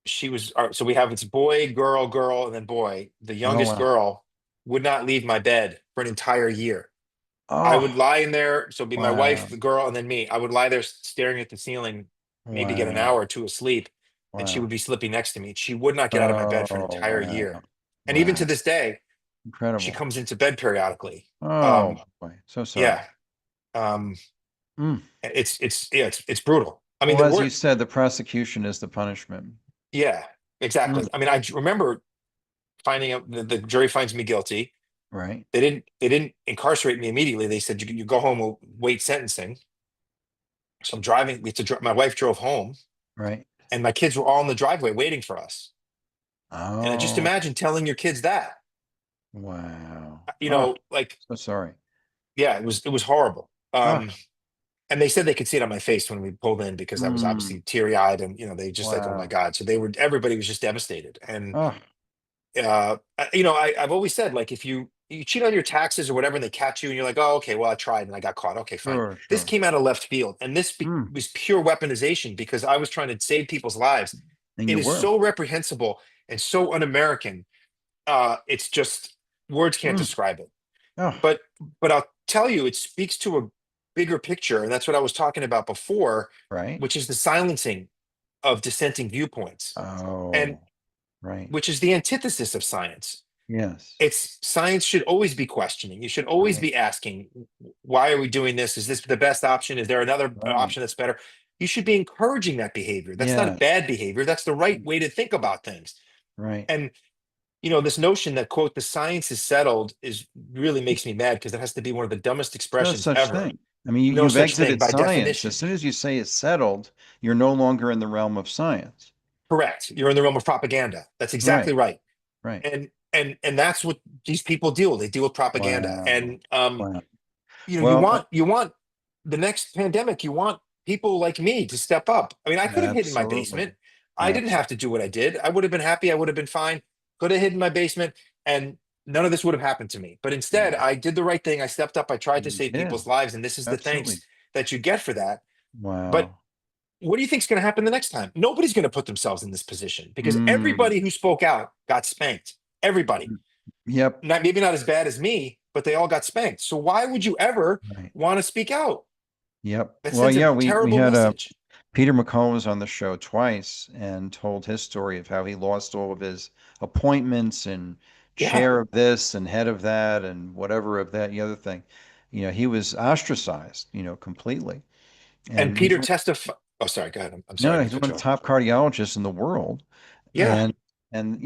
[SPEAKER 2] so we have it's boy, girl, and then boy. The
[SPEAKER 1] Oh,
[SPEAKER 2] youngest
[SPEAKER 1] wow.
[SPEAKER 2] girl would not leave my bed for an entire year. I would
[SPEAKER 1] Oh,
[SPEAKER 2] lie in there. So it'd be my wife,
[SPEAKER 1] wow.
[SPEAKER 2] the girl, and then me. I would lie there staring at the ceiling, maybe get an
[SPEAKER 1] Wow.
[SPEAKER 2] hour or two of sleep, and she
[SPEAKER 1] Wow.
[SPEAKER 2] would be sleeping next to me. She would not get out of my bed for an
[SPEAKER 1] Oh,
[SPEAKER 2] entire
[SPEAKER 1] wow.
[SPEAKER 2] year. And even to
[SPEAKER 1] Wow.
[SPEAKER 2] this day, she
[SPEAKER 1] Incredible.
[SPEAKER 2] comes into bed periodically.
[SPEAKER 1] Oh, boy. So sorry.
[SPEAKER 2] Yeah. Um,
[SPEAKER 1] Mm.
[SPEAKER 2] it's brutal. I mean,
[SPEAKER 1] Well,
[SPEAKER 2] the
[SPEAKER 1] as you
[SPEAKER 2] word,
[SPEAKER 1] said, the prosecution is the punishment.
[SPEAKER 2] yeah, exactly.
[SPEAKER 1] Mm.
[SPEAKER 2] I mean, I remember finding out the jury finds me guilty.
[SPEAKER 1] Right.
[SPEAKER 2] They didn't incarcerate me immediately. They said you go home, we'll wait sentencing. So I'm driving. My wife drove home,
[SPEAKER 1] Right.
[SPEAKER 2] and my kids were all in the driveway waiting for us. And I just
[SPEAKER 1] Oh,
[SPEAKER 2] imagine telling your kids that,
[SPEAKER 1] wow.
[SPEAKER 2] you
[SPEAKER 1] Oh,
[SPEAKER 2] know, like,
[SPEAKER 1] so sorry.
[SPEAKER 2] yeah, it was horrible.
[SPEAKER 1] Oh,
[SPEAKER 2] And they said they could see it on my face when we pulled in because I was
[SPEAKER 1] mm,
[SPEAKER 2] obviously teary eyed, and they just like, oh my
[SPEAKER 1] wow.
[SPEAKER 2] God. So everybody was just devastated. And
[SPEAKER 1] Oh,
[SPEAKER 2] I've always said, like, if you cheat on your taxes or whatever, and they catch you, and you're like, oh, okay, well, I tried and I got caught. Okay, fine.
[SPEAKER 1] sure,
[SPEAKER 2] This
[SPEAKER 1] sure.
[SPEAKER 2] came out of left field, and this
[SPEAKER 1] Mm,
[SPEAKER 2] was pure weaponization because I was trying to save people's lives.
[SPEAKER 1] and
[SPEAKER 2] It
[SPEAKER 1] you
[SPEAKER 2] is
[SPEAKER 1] were.
[SPEAKER 2] so reprehensible and so un-American. It's just words can't
[SPEAKER 1] Mm,
[SPEAKER 2] describe it.
[SPEAKER 1] oh,
[SPEAKER 2] But I'll tell you, it speaks to a bigger picture, and that's what I was talking about before,
[SPEAKER 1] right.
[SPEAKER 2] which is the silencing of dissenting viewpoints, and
[SPEAKER 1] Oh, right.
[SPEAKER 2] which is the antithesis of science.
[SPEAKER 1] Yes.
[SPEAKER 2] It's science should always be questioning. You should always
[SPEAKER 1] Right.
[SPEAKER 2] be asking, why are we doing this? Is this the best option? Is there another
[SPEAKER 1] Right.
[SPEAKER 2] option that's better? You should be encouraging that behavior. That's not a
[SPEAKER 1] Yes.
[SPEAKER 2] bad behavior. That's the right way to think about things.
[SPEAKER 1] Right.
[SPEAKER 2] And this notion that, quote, the science is settled is really makes me mad because it has to be one of the dumbest
[SPEAKER 1] No
[SPEAKER 2] expressions
[SPEAKER 1] such
[SPEAKER 2] ever.
[SPEAKER 1] thing. I mean,
[SPEAKER 2] No
[SPEAKER 1] you've
[SPEAKER 2] such thing
[SPEAKER 1] exited
[SPEAKER 2] by
[SPEAKER 1] science. As
[SPEAKER 2] definition.
[SPEAKER 1] soon as you say it's settled, you're no longer in the realm of science.
[SPEAKER 2] Correct. You're in the realm of propaganda. That's
[SPEAKER 1] Right.
[SPEAKER 2] exactly right.
[SPEAKER 1] Right.
[SPEAKER 2] And that's what these people deal with. They deal with propaganda.
[SPEAKER 1] Wow.
[SPEAKER 2] And
[SPEAKER 1] Wow.
[SPEAKER 2] you
[SPEAKER 1] Well,
[SPEAKER 2] want the next pandemic, you want people like me to step up. I mean, I could have hidden in my
[SPEAKER 1] absolutely.
[SPEAKER 2] basement. I didn't have
[SPEAKER 1] Absolutely.
[SPEAKER 2] to do what I did. I would have been happy. I would have been fine. Could have hidden in my basement, and none of this would have happened to me. But instead,
[SPEAKER 1] Yeah.
[SPEAKER 2] I did the right thing. I stepped up. I tried to
[SPEAKER 1] You
[SPEAKER 2] save
[SPEAKER 1] did.
[SPEAKER 2] people's lives, and this is the
[SPEAKER 1] Absolutely.
[SPEAKER 2] thanks that you get for that. But
[SPEAKER 1] Wow.
[SPEAKER 2] what do you think is going to happen the next time? Nobody's going to put themselves in this position because
[SPEAKER 1] Mm.
[SPEAKER 2] everybody who spoke out got spanked. Everybody.
[SPEAKER 1] Yep.
[SPEAKER 2] Maybe not as bad as me, but they all got spanked. So why would you ever
[SPEAKER 1] Right.
[SPEAKER 2] want to speak out?
[SPEAKER 1] Yep.
[SPEAKER 2] That
[SPEAKER 1] Well,
[SPEAKER 2] sends a
[SPEAKER 1] yeah, we
[SPEAKER 2] terrible
[SPEAKER 1] had
[SPEAKER 2] message.
[SPEAKER 1] Peter McCullough was on the show twice and told his story of how he lost all of his appointments and
[SPEAKER 2] Yeah.
[SPEAKER 1] chair of this and head of that and whatever of that, the other thing. He was ostracized, completely.
[SPEAKER 2] And
[SPEAKER 1] And he's
[SPEAKER 2] Peter
[SPEAKER 1] one,
[SPEAKER 2] testified. Oh, sorry. Go ahead. I'm
[SPEAKER 1] no,
[SPEAKER 2] sorry
[SPEAKER 1] no,
[SPEAKER 2] to
[SPEAKER 1] he's
[SPEAKER 2] cut
[SPEAKER 1] one of
[SPEAKER 2] you
[SPEAKER 1] the
[SPEAKER 2] off.
[SPEAKER 1] top cardiologists in the world.
[SPEAKER 2] Yeah.
[SPEAKER 1] And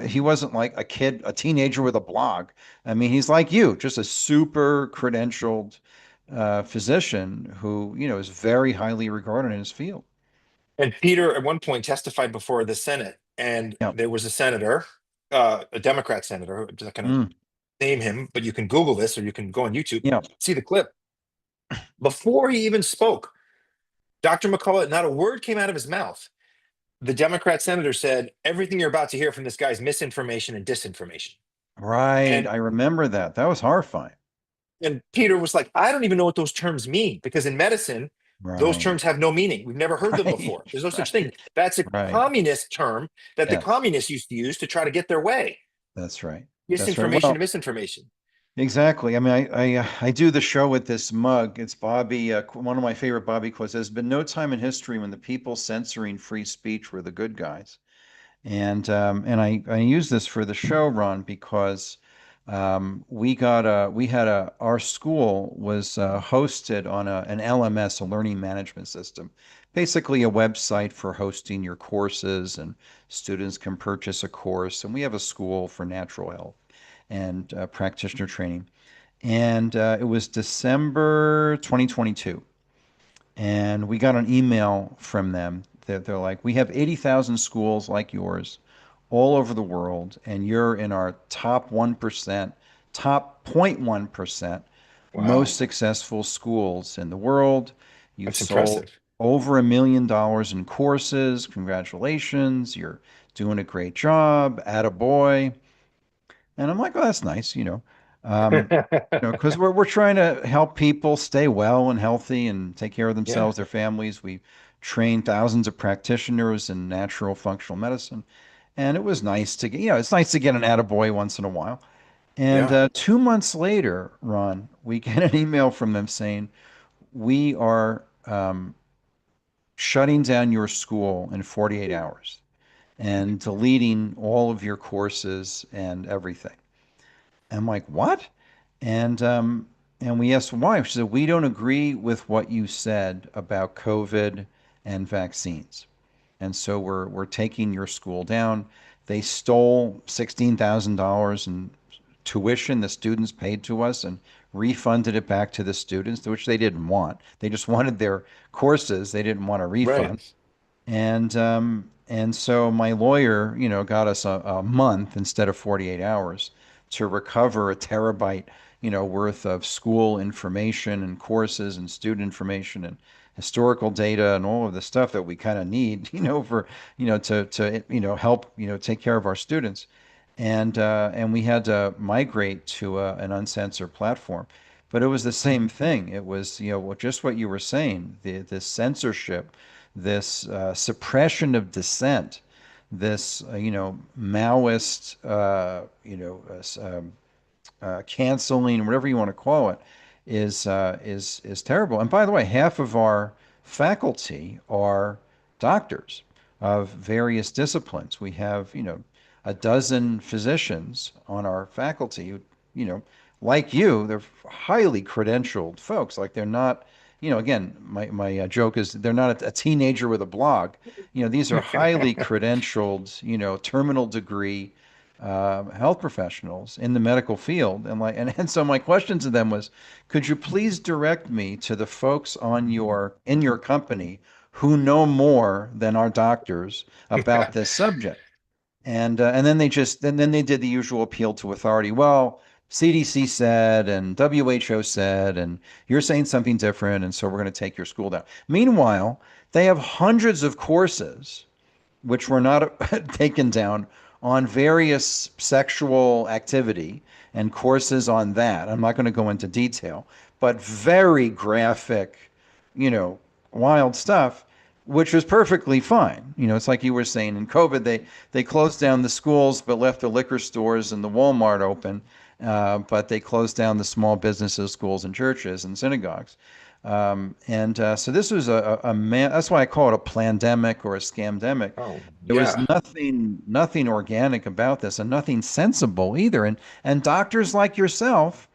[SPEAKER 1] he wasn't like a kid, a teenager with a blog. I mean, he's like you, just a super credentialed physician who, is very highly regarded in his field.
[SPEAKER 2] And Peter at one point testified before the Senate, and
[SPEAKER 1] Yeah.
[SPEAKER 2] there was a senator, a Democrat senator, I'm not going to
[SPEAKER 1] Mm,
[SPEAKER 2] name him, but you can Google this or you can go on YouTube,
[SPEAKER 1] yeah.
[SPEAKER 2] see the clip. Before he even spoke, Dr. McCullough, not a word came out of his mouth. The Democrat senator said, everything you're about to hear from this guy is misinformation and disinformation.
[SPEAKER 1] Right.
[SPEAKER 2] And
[SPEAKER 1] I remember that. That was horrifying.
[SPEAKER 2] and Peter was like, I don't even know what those terms mean because in medicine, those
[SPEAKER 1] Right.
[SPEAKER 2] terms have no meaning. We've never heard them
[SPEAKER 1] Right.
[SPEAKER 2] before. There's no such thing.
[SPEAKER 1] Right.
[SPEAKER 2] That's a
[SPEAKER 1] Right.
[SPEAKER 2] communist term that the
[SPEAKER 1] Yes.
[SPEAKER 2] communists used to use to try to get their way.
[SPEAKER 1] That's right. That's right.
[SPEAKER 2] Disinformation
[SPEAKER 1] Well,
[SPEAKER 2] and misinformation.
[SPEAKER 1] exactly. I mean, I do the show with this mug. It's Bobby, one of my favorite Bobby quotes. There's been no time in history when the people censoring free speech were the good guys. And I use this for the show, Ron, because our school was hosted on an LMS, a learning management system, basically a website for hosting your courses, and students can purchase a course. And we have a school for natural health and practitioner training. And it was December 2022. And we got an email from them that they're like, we have 80,000 schools like yours all over the world, and you're in our top 1%, top 0.1%
[SPEAKER 2] Wow.
[SPEAKER 1] most successful schools in the world. You've
[SPEAKER 2] That's
[SPEAKER 1] sold
[SPEAKER 2] impressive.
[SPEAKER 1] over $1 million in courses. Congratulations. You're doing a great job. Attaboy. And I'm like, oh, that's nice. Um, because we're trying to help people stay well and healthy and take care of
[SPEAKER 2] Yeah.
[SPEAKER 1] themselves, their families. We train thousands of practitioners in natural functional medicine, and it was nice to get, it's nice to get an attaboy once in a while. And
[SPEAKER 2] Yeah.
[SPEAKER 1] 2 months later, Ron, we get an email from them saying we are shutting down your school in 48 hours and deleting all of your courses and everything. I'm like, what? And and we asked why. She said, we don't agree with what you said about COVID and vaccines. And so we're taking your school down. They stole $16,000 in tuition the students paid to us and refunded it back to the students, which they didn't want. They just wanted their courses. They didn't want a refund.
[SPEAKER 2] Right.
[SPEAKER 1] And so my lawyer, got us a month instead of 48 hours to recover a terabyte, worth of school information and courses and student information and historical data and all of the stuff that we kind of need, for, to help, take care of our students. And we had to migrate to an uncensored platform. But it was the same thing. It was, just what you were saying, this censorship, this suppression of dissent, this, Maoist, canceling, whatever you want to call it, is terrible. And by the way, half of our faculty are doctors of various disciplines. We have, a dozen physicians on our faculty who, like you, they're highly credentialed folks. Like they're not, again, my joke is they're not a teenager with a blog. These are highly credentialed, terminal degree health professionals in the medical field. And so my question to them was, could you please direct me to the folks in your company who know more than our doctors about this subject? And then they did the usual appeal to authority. Well, CDC said and WHO said, and you're saying something different, and so we're going to take your school down. Meanwhile, they have hundreds of courses which were not taken down on various sexual activity and courses on that. I'm not going to go into detail, but very graphic, wild stuff, which was perfectly fine. It's like you were saying in COVID, they closed down the schools but left the liquor stores and the Walmart open, but they closed down the small businesses, schools, and churches and synagogues. So this was that's why I call it a plandemic or a scamdemic.
[SPEAKER 2] Oh,
[SPEAKER 1] There was
[SPEAKER 2] yeah.
[SPEAKER 1] nothing organic about this and nothing sensible either. And doctors like yourself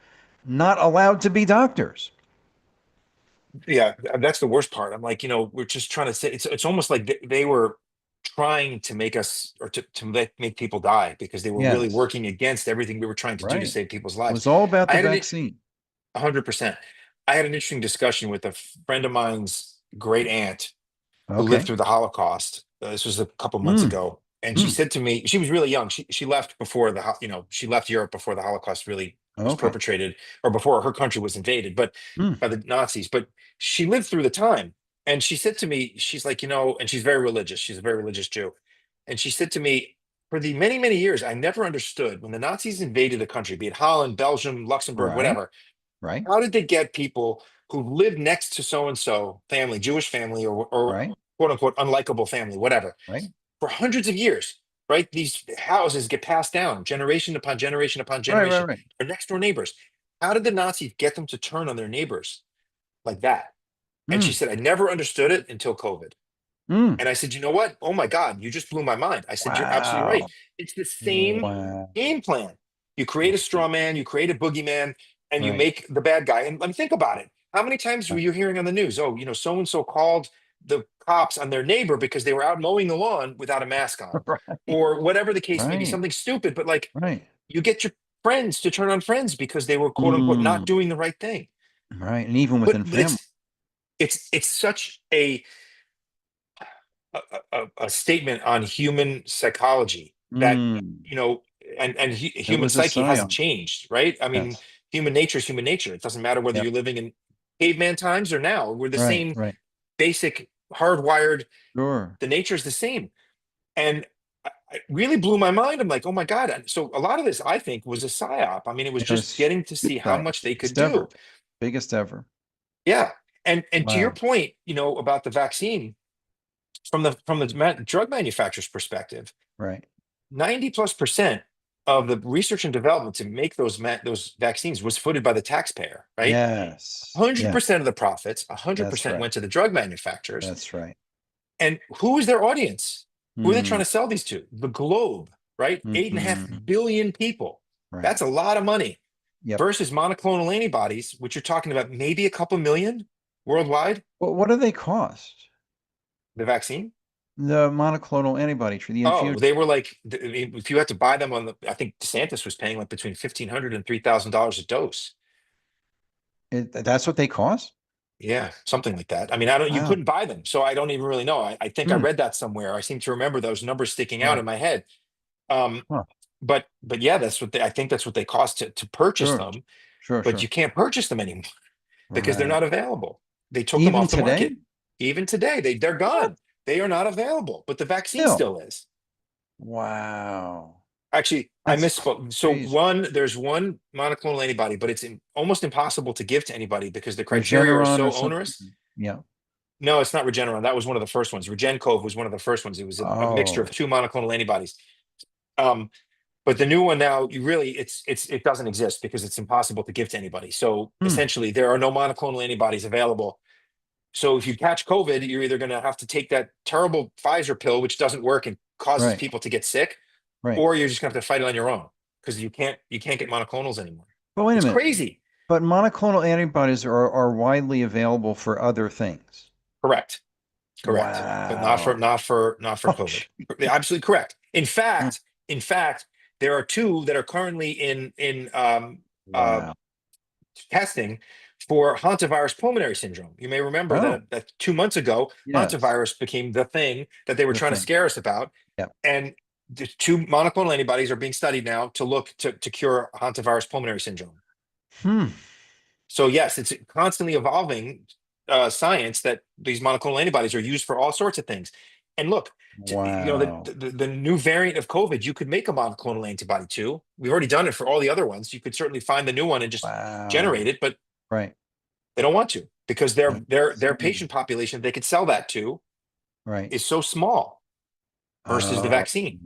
[SPEAKER 1] not allowed to be doctors.
[SPEAKER 2] Yeah, that's the worst part. I'm like, we're just trying to say it's almost like they were trying to make us or to make people die because they were really
[SPEAKER 1] Yes,
[SPEAKER 2] working against everything we were trying to do to
[SPEAKER 1] right.
[SPEAKER 2] save people's
[SPEAKER 1] It
[SPEAKER 2] lives.
[SPEAKER 1] was all about
[SPEAKER 2] I
[SPEAKER 1] the
[SPEAKER 2] had 100%. I had an interesting discussion with a friend of mine's great aunt who lived
[SPEAKER 1] Okay.
[SPEAKER 2] through the Holocaust. This was a couple months
[SPEAKER 1] Mm,
[SPEAKER 2] ago, and she
[SPEAKER 1] mm,
[SPEAKER 2] said to me, she was really young. She left before she left Europe before the Holocaust really was
[SPEAKER 1] okay.
[SPEAKER 2] perpetrated, or before her country was invaded, but
[SPEAKER 1] Mm,
[SPEAKER 2] by the Nazis. But she lived through the time, and she said to me, she's like, and she's very religious. She's a very religious Jew, and she said to me, for the many many years, I never understood when the Nazis invaded a country, be it Holland, Belgium, Luxembourg,
[SPEAKER 1] right,
[SPEAKER 2] whatever.
[SPEAKER 1] right,
[SPEAKER 2] How did they get people who lived next to so and so family, Jewish family, or
[SPEAKER 1] right,
[SPEAKER 2] quote unquote unlikable family, whatever,
[SPEAKER 1] right.
[SPEAKER 2] for hundreds of years, right? These houses get passed down generation upon generation upon
[SPEAKER 1] Right, right,
[SPEAKER 2] generation.
[SPEAKER 1] right.
[SPEAKER 2] Their next door neighbors. How did the Nazis get them to turn on their neighbors like that? And she
[SPEAKER 1] Mm,
[SPEAKER 2] said, I never understood it until COVID.
[SPEAKER 1] mm.
[SPEAKER 2] And I said, you know what? Oh my God, you just blew my mind. I said, you're absolutely right.
[SPEAKER 1] Wow.
[SPEAKER 2] It's the same
[SPEAKER 1] Wow.
[SPEAKER 2] game plan. You create a straw man, you create a boogeyman, and you
[SPEAKER 1] Right.
[SPEAKER 2] make the bad guy. And think about it. How many times were
[SPEAKER 1] Right.
[SPEAKER 2] you hearing on the news? Oh, so and so called the cops on their neighbor because they were out mowing the lawn without a mask on,
[SPEAKER 1] Right.
[SPEAKER 2] or whatever the case may be,
[SPEAKER 1] Right.
[SPEAKER 2] something stupid. But like
[SPEAKER 1] Right.
[SPEAKER 2] you get your friends to turn on friends because they were quote unquote not
[SPEAKER 1] Mm,
[SPEAKER 2] doing the right thing.
[SPEAKER 1] right. And even
[SPEAKER 2] But
[SPEAKER 1] within
[SPEAKER 2] but
[SPEAKER 1] family.
[SPEAKER 2] it's such a statement on human psychology that
[SPEAKER 1] Mm,
[SPEAKER 2] you know
[SPEAKER 1] it
[SPEAKER 2] human
[SPEAKER 1] was a
[SPEAKER 2] psyche hasn't
[SPEAKER 1] psyop.
[SPEAKER 2] changed, right? I mean,
[SPEAKER 1] Yes.
[SPEAKER 2] human nature is human nature. It doesn't matter whether
[SPEAKER 1] Yep.
[SPEAKER 2] you're living in caveman times or now. We're the
[SPEAKER 1] Right.
[SPEAKER 2] same
[SPEAKER 1] Right.
[SPEAKER 2] basic hardwired.
[SPEAKER 1] Sure.
[SPEAKER 2] The nature is the same. And it really blew my mind. I'm like, oh my God. And so a lot of this, I think, was a psyop. I mean, it was
[SPEAKER 1] It
[SPEAKER 2] just
[SPEAKER 1] was
[SPEAKER 2] getting to see how
[SPEAKER 1] suicide.
[SPEAKER 2] much they could
[SPEAKER 1] Biggest ever.
[SPEAKER 2] do.
[SPEAKER 1] Biggest ever.
[SPEAKER 2] Yeah. And to your
[SPEAKER 1] Wow.
[SPEAKER 2] point, about the vaccine, from the drug manufacturer's perspective,
[SPEAKER 1] Right.
[SPEAKER 2] 90+% of the research and development to make those vaccines was footed by the taxpayer, right?
[SPEAKER 1] Yes. Yeah.
[SPEAKER 2] 100% of the profits,
[SPEAKER 1] That's
[SPEAKER 2] 100%
[SPEAKER 1] right.
[SPEAKER 2] went to the drug manufacturers.
[SPEAKER 1] That's right.
[SPEAKER 2] And who is their audience? Who are they trying
[SPEAKER 1] Mm,
[SPEAKER 2] to sell these to? The globe, right? 8.5
[SPEAKER 1] mm-hmm.
[SPEAKER 2] billion people.
[SPEAKER 1] Right.
[SPEAKER 2] That's a lot of money
[SPEAKER 1] Yep.
[SPEAKER 2] versus monoclonal antibodies, which you're talking about maybe a couple million worldwide,
[SPEAKER 1] What do they cost?
[SPEAKER 2] the vaccine.
[SPEAKER 1] The monoclonal antibody tree, the
[SPEAKER 2] Oh,
[SPEAKER 1] infusion.
[SPEAKER 2] they were like, if you had to buy them on the, I think DeSantis was paying like between $1,500 and $3,000 a dose.
[SPEAKER 1] That's what they cost?
[SPEAKER 2] Yeah, something like that. I mean, you
[SPEAKER 1] Wow.
[SPEAKER 2] couldn't buy them, so I don't even really know. I think I
[SPEAKER 1] Hmm.
[SPEAKER 2] read that somewhere. I seem to remember those numbers sticking out
[SPEAKER 1] Right.
[SPEAKER 2] in my head. Um,
[SPEAKER 1] Huh.
[SPEAKER 2] but yeah, I think that's what they cost to purchase
[SPEAKER 1] Sure.
[SPEAKER 2] them,
[SPEAKER 1] Sure.
[SPEAKER 2] but you
[SPEAKER 1] Sure.
[SPEAKER 2] can't purchase them anymore because they're
[SPEAKER 1] Right.
[SPEAKER 2] not available. They took them
[SPEAKER 1] Even
[SPEAKER 2] off the
[SPEAKER 1] today?
[SPEAKER 2] market. Even today, they're
[SPEAKER 1] What?
[SPEAKER 2] gone. They are not available, but the vaccine
[SPEAKER 1] Still.
[SPEAKER 2] still is.
[SPEAKER 1] Wow.
[SPEAKER 2] Actually, I
[SPEAKER 1] That's
[SPEAKER 2] misspoke. So
[SPEAKER 1] crazy.
[SPEAKER 2] there's one monoclonal antibody, but it's almost impossible to give to anybody because the criteria are
[SPEAKER 1] Regeneron or
[SPEAKER 2] so
[SPEAKER 1] something.
[SPEAKER 2] onerous.
[SPEAKER 1] Yeah.
[SPEAKER 2] No, it's not Regeneron. That was one of the first ones. RegenCove was one of the first ones. It was a mixture of
[SPEAKER 1] Oh.
[SPEAKER 2] two monoclonal antibodies. Um, but the new one now, you really, it doesn't exist because it's impossible to give to anybody. So
[SPEAKER 1] Hmm.
[SPEAKER 2] essentially, there are no monoclonal antibodies available. So if you catch COVID, you're either going to have to take that terrible Pfizer pill, which doesn't work and causes
[SPEAKER 1] Right.
[SPEAKER 2] people to get sick,
[SPEAKER 1] Right.
[SPEAKER 2] or you're just going to have to fight it on your own because you can't get monoclonals anymore.
[SPEAKER 1] But wait a
[SPEAKER 2] It's
[SPEAKER 1] minute.
[SPEAKER 2] crazy.
[SPEAKER 1] But monoclonal antibodies are widely available for other things.
[SPEAKER 2] Correct. Correct. But not for
[SPEAKER 1] Wow. Oh,
[SPEAKER 2] COVID.
[SPEAKER 1] gee.
[SPEAKER 2] Absolutely correct. In
[SPEAKER 1] Hmm.
[SPEAKER 2] fact, there are two that are currently in uh,
[SPEAKER 1] Wow.
[SPEAKER 2] testing for hantavirus pulmonary syndrome. You may remember
[SPEAKER 1] Oh,
[SPEAKER 2] that 2 months ago,
[SPEAKER 1] yes.
[SPEAKER 2] hantavirus became the thing that they were
[SPEAKER 1] The
[SPEAKER 2] trying to
[SPEAKER 1] thing.
[SPEAKER 2] scare us about.
[SPEAKER 1] Yeah.
[SPEAKER 2] And the two monoclonal antibodies are being studied now to look to cure hantavirus pulmonary syndrome.
[SPEAKER 1] Hmm.
[SPEAKER 2] So yes, it's constantly evolving science that these monoclonal antibodies are used for all sorts of things. And look,
[SPEAKER 1] Wow.
[SPEAKER 2] the new variant of COVID, you could make a monoclonal antibody too. We've already done it for all the other ones. You could certainly find the new one and just generate
[SPEAKER 1] Wow.
[SPEAKER 2] it, but
[SPEAKER 1] Right.
[SPEAKER 2] they don't want to because their
[SPEAKER 1] Insane.
[SPEAKER 2] patient population they could sell that to
[SPEAKER 1] Right.
[SPEAKER 2] is so small versus the
[SPEAKER 1] Oh,
[SPEAKER 2] vaccine.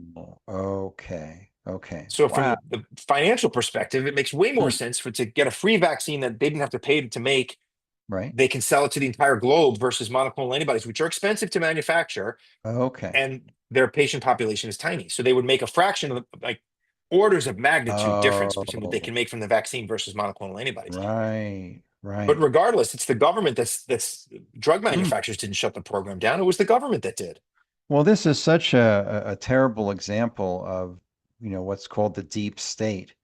[SPEAKER 1] okay. Okay.
[SPEAKER 2] So from
[SPEAKER 1] Wow.
[SPEAKER 2] the financial perspective, it makes way more
[SPEAKER 1] Hmm.
[SPEAKER 2] sense to get a free vaccine that they didn't have to pay to make.
[SPEAKER 1] Right.
[SPEAKER 2] They can sell it to the entire globe versus monoclonal antibodies, which are expensive to manufacture,
[SPEAKER 1] Okay.
[SPEAKER 2] and their patient population is tiny. So they would make a fraction of like orders of magnitude difference between what they
[SPEAKER 1] Oh,
[SPEAKER 2] can make from the vaccine versus monoclonal antibodies.
[SPEAKER 1] right.
[SPEAKER 2] But
[SPEAKER 1] Right.
[SPEAKER 2] regardless, it's the government that's drug
[SPEAKER 1] Hmm.
[SPEAKER 2] manufacturers didn't shut the program down. It was the government that did.
[SPEAKER 1] Well, this is such a terrible example of, what's called the deep state,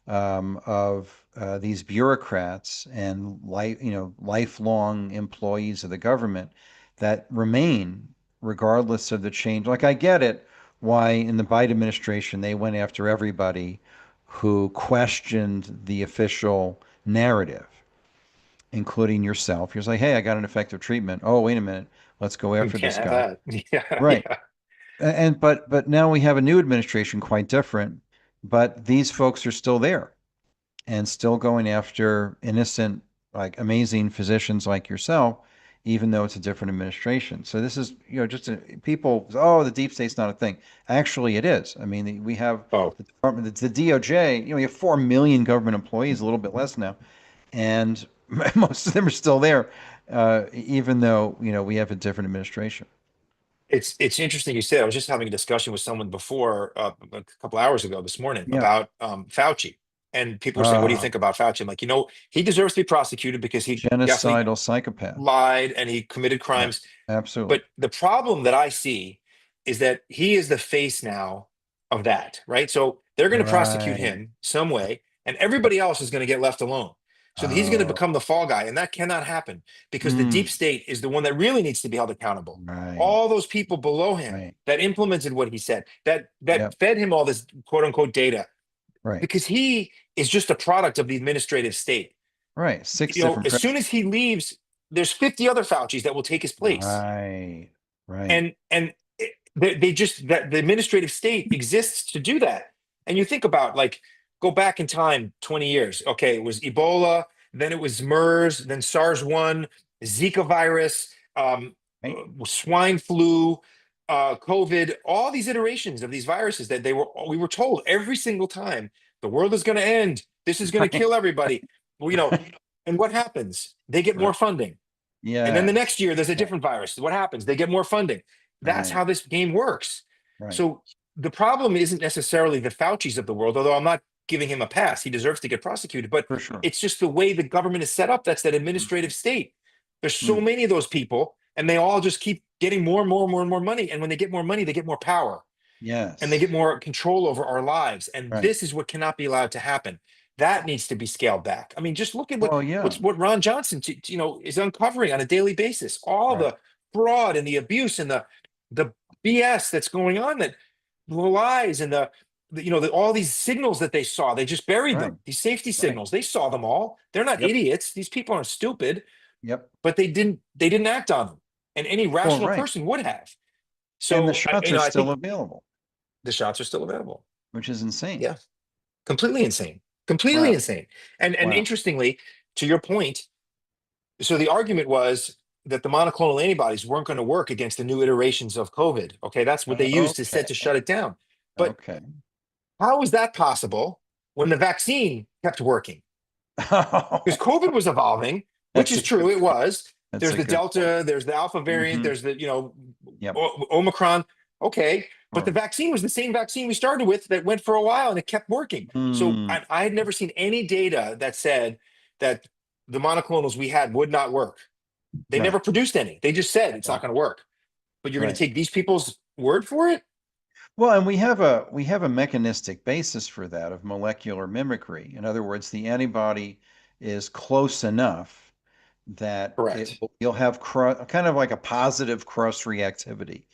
[SPEAKER 1] of these bureaucrats and lifelong employees of the government that remain regardless of the change. Like I get it, why in the Biden administration they went after everybody who questioned the official narrative, including yourself. You're like, hey, I got an effective treatment. Oh, wait a minute, let's go
[SPEAKER 2] You
[SPEAKER 1] after
[SPEAKER 2] can't
[SPEAKER 1] this
[SPEAKER 2] have
[SPEAKER 1] guy.
[SPEAKER 2] that. Yeah,
[SPEAKER 1] Right.
[SPEAKER 2] yeah.
[SPEAKER 1] But now we have a new administration, quite different, but these folks are still there and still going after innocent, like amazing physicians like yourself, even though it's a different administration. So this is, people, oh, the deep state's not a thing. Actually, it is. I mean, we have
[SPEAKER 2] Oh,
[SPEAKER 1] the department, the DOJ, we have 4 million government employees, a little bit less now, and most of them are still there, even though, we have a different administration.
[SPEAKER 2] it's interesting you said. I was just having a discussion with someone before a couple hours ago this morning
[SPEAKER 1] Yeah.
[SPEAKER 2] about Fauci, and people were saying, "What do you
[SPEAKER 1] Uh,
[SPEAKER 2] think about Fauci?" I'm like, he deserves to be prosecuted because he definitely
[SPEAKER 1] Genocidal psychopath.
[SPEAKER 2] lied and he committed
[SPEAKER 1] Yeah,
[SPEAKER 2] crimes.
[SPEAKER 1] absolutely.
[SPEAKER 2] But the problem that I see is that he is the face now of that, right? So they're going to prosecute
[SPEAKER 1] Right.
[SPEAKER 2] him some way, and everybody else is going to get left alone. So he's going to
[SPEAKER 1] Oh,
[SPEAKER 2] become the fall guy, and that cannot happen because the deep
[SPEAKER 1] mm,
[SPEAKER 2] state is the one that really needs to be held accountable.
[SPEAKER 1] right,
[SPEAKER 2] All those people below him
[SPEAKER 1] right.
[SPEAKER 2] that implemented what he said, that
[SPEAKER 1] Yep,
[SPEAKER 2] fed him all this quote unquote data,
[SPEAKER 1] right,
[SPEAKER 2] because he is just a product of the administrative state.
[SPEAKER 1] right. 6 different
[SPEAKER 2] As soon as he leaves, there's 50 other Faucis that will take his place,
[SPEAKER 1] right, right.
[SPEAKER 2] and they just that the administrative state exists to do that. And you think about like go back in time 20 years. Okay, it was Ebola, then it was MERS, then SARS-1, Zika virus,
[SPEAKER 1] Right.
[SPEAKER 2] swine flu, COVID, all these iterations of these viruses that we were told every single time the world is going to end. This is going to
[SPEAKER 1] Right.
[SPEAKER 2] kill everybody. Well, and what happens? They get more
[SPEAKER 1] Right.
[SPEAKER 2] funding. And then the
[SPEAKER 1] Yes.
[SPEAKER 2] next year, there's a
[SPEAKER 1] Yeah,
[SPEAKER 2] different virus. What happens? They get more funding. That's
[SPEAKER 1] right,
[SPEAKER 2] how this game works.
[SPEAKER 1] right.
[SPEAKER 2] So the problem isn't necessarily the Faucis of the world, although I'm not giving him a pass. He deserves to get prosecuted, but
[SPEAKER 1] For sure.
[SPEAKER 2] it's just the way the government is set up. That's that administrative state. There's so
[SPEAKER 1] Mm,
[SPEAKER 2] many of those people and they all just keep getting more and more and more and more money. And when they get more money, they get more power
[SPEAKER 1] Yes.
[SPEAKER 2] and they get more control over our lives. And
[SPEAKER 1] Right.
[SPEAKER 2] this is what cannot be allowed to happen. That needs to be scaled back. I mean, just look at what
[SPEAKER 1] Well, yeah.
[SPEAKER 2] what Ron Johnson, is uncovering on a daily basis. All
[SPEAKER 1] Right.
[SPEAKER 2] the fraud and the abuse and the BS that's going on, that the lies and all these signals that they saw, they just buried
[SPEAKER 1] Right.
[SPEAKER 2] them. These safety signals, they saw them all. They're not
[SPEAKER 1] Yep.
[SPEAKER 2] idiots. These people aren't stupid,
[SPEAKER 1] Yep.
[SPEAKER 2] but they didn't act on them. And any rational
[SPEAKER 1] right.
[SPEAKER 2] person would have.
[SPEAKER 1] And
[SPEAKER 2] So
[SPEAKER 1] the shots
[SPEAKER 2] I
[SPEAKER 1] are still
[SPEAKER 2] think
[SPEAKER 1] available,
[SPEAKER 2] the shots are still available.
[SPEAKER 1] which is insane.
[SPEAKER 2] Yeah. Completely insane. Completely
[SPEAKER 1] Wow.
[SPEAKER 2] insane. And
[SPEAKER 1] Wow.
[SPEAKER 2] interestingly, to your point, so the argument was that the monoclonal antibodies weren't going to work against the new iterations of COVID. Okay, that's what they used to said to shut it down. But
[SPEAKER 1] Okay.
[SPEAKER 2] how is that possible when the vaccine kept working? Because COVID was evolving, which
[SPEAKER 1] That's
[SPEAKER 2] is
[SPEAKER 1] a
[SPEAKER 2] true,
[SPEAKER 1] good
[SPEAKER 2] it was.
[SPEAKER 1] That's
[SPEAKER 2] There's
[SPEAKER 1] a
[SPEAKER 2] the
[SPEAKER 1] good
[SPEAKER 2] Delta,
[SPEAKER 1] point.
[SPEAKER 2] there's the Alpha variant,
[SPEAKER 1] Mhm.
[SPEAKER 2] there's the
[SPEAKER 1] Yep.
[SPEAKER 2] Omicron. Okay, but the
[SPEAKER 1] Sure.
[SPEAKER 2] vaccine was the same vaccine we started with that went for a while and it kept working. So
[SPEAKER 1] Mm.
[SPEAKER 2] I had never seen any data that said that the monoclonals we had would not work. They
[SPEAKER 1] Right.
[SPEAKER 2] never produced any. They just said it's not
[SPEAKER 1] Right.
[SPEAKER 2] going to work. But you're going
[SPEAKER 1] Right.
[SPEAKER 2] to take these people's word for it?
[SPEAKER 1] Well, and we have a mechanistic basis for that of molecular mimicry. In other words, the antibody is close enough that
[SPEAKER 2] Correct.
[SPEAKER 1] you'll have kind of like a positive cross reactivity,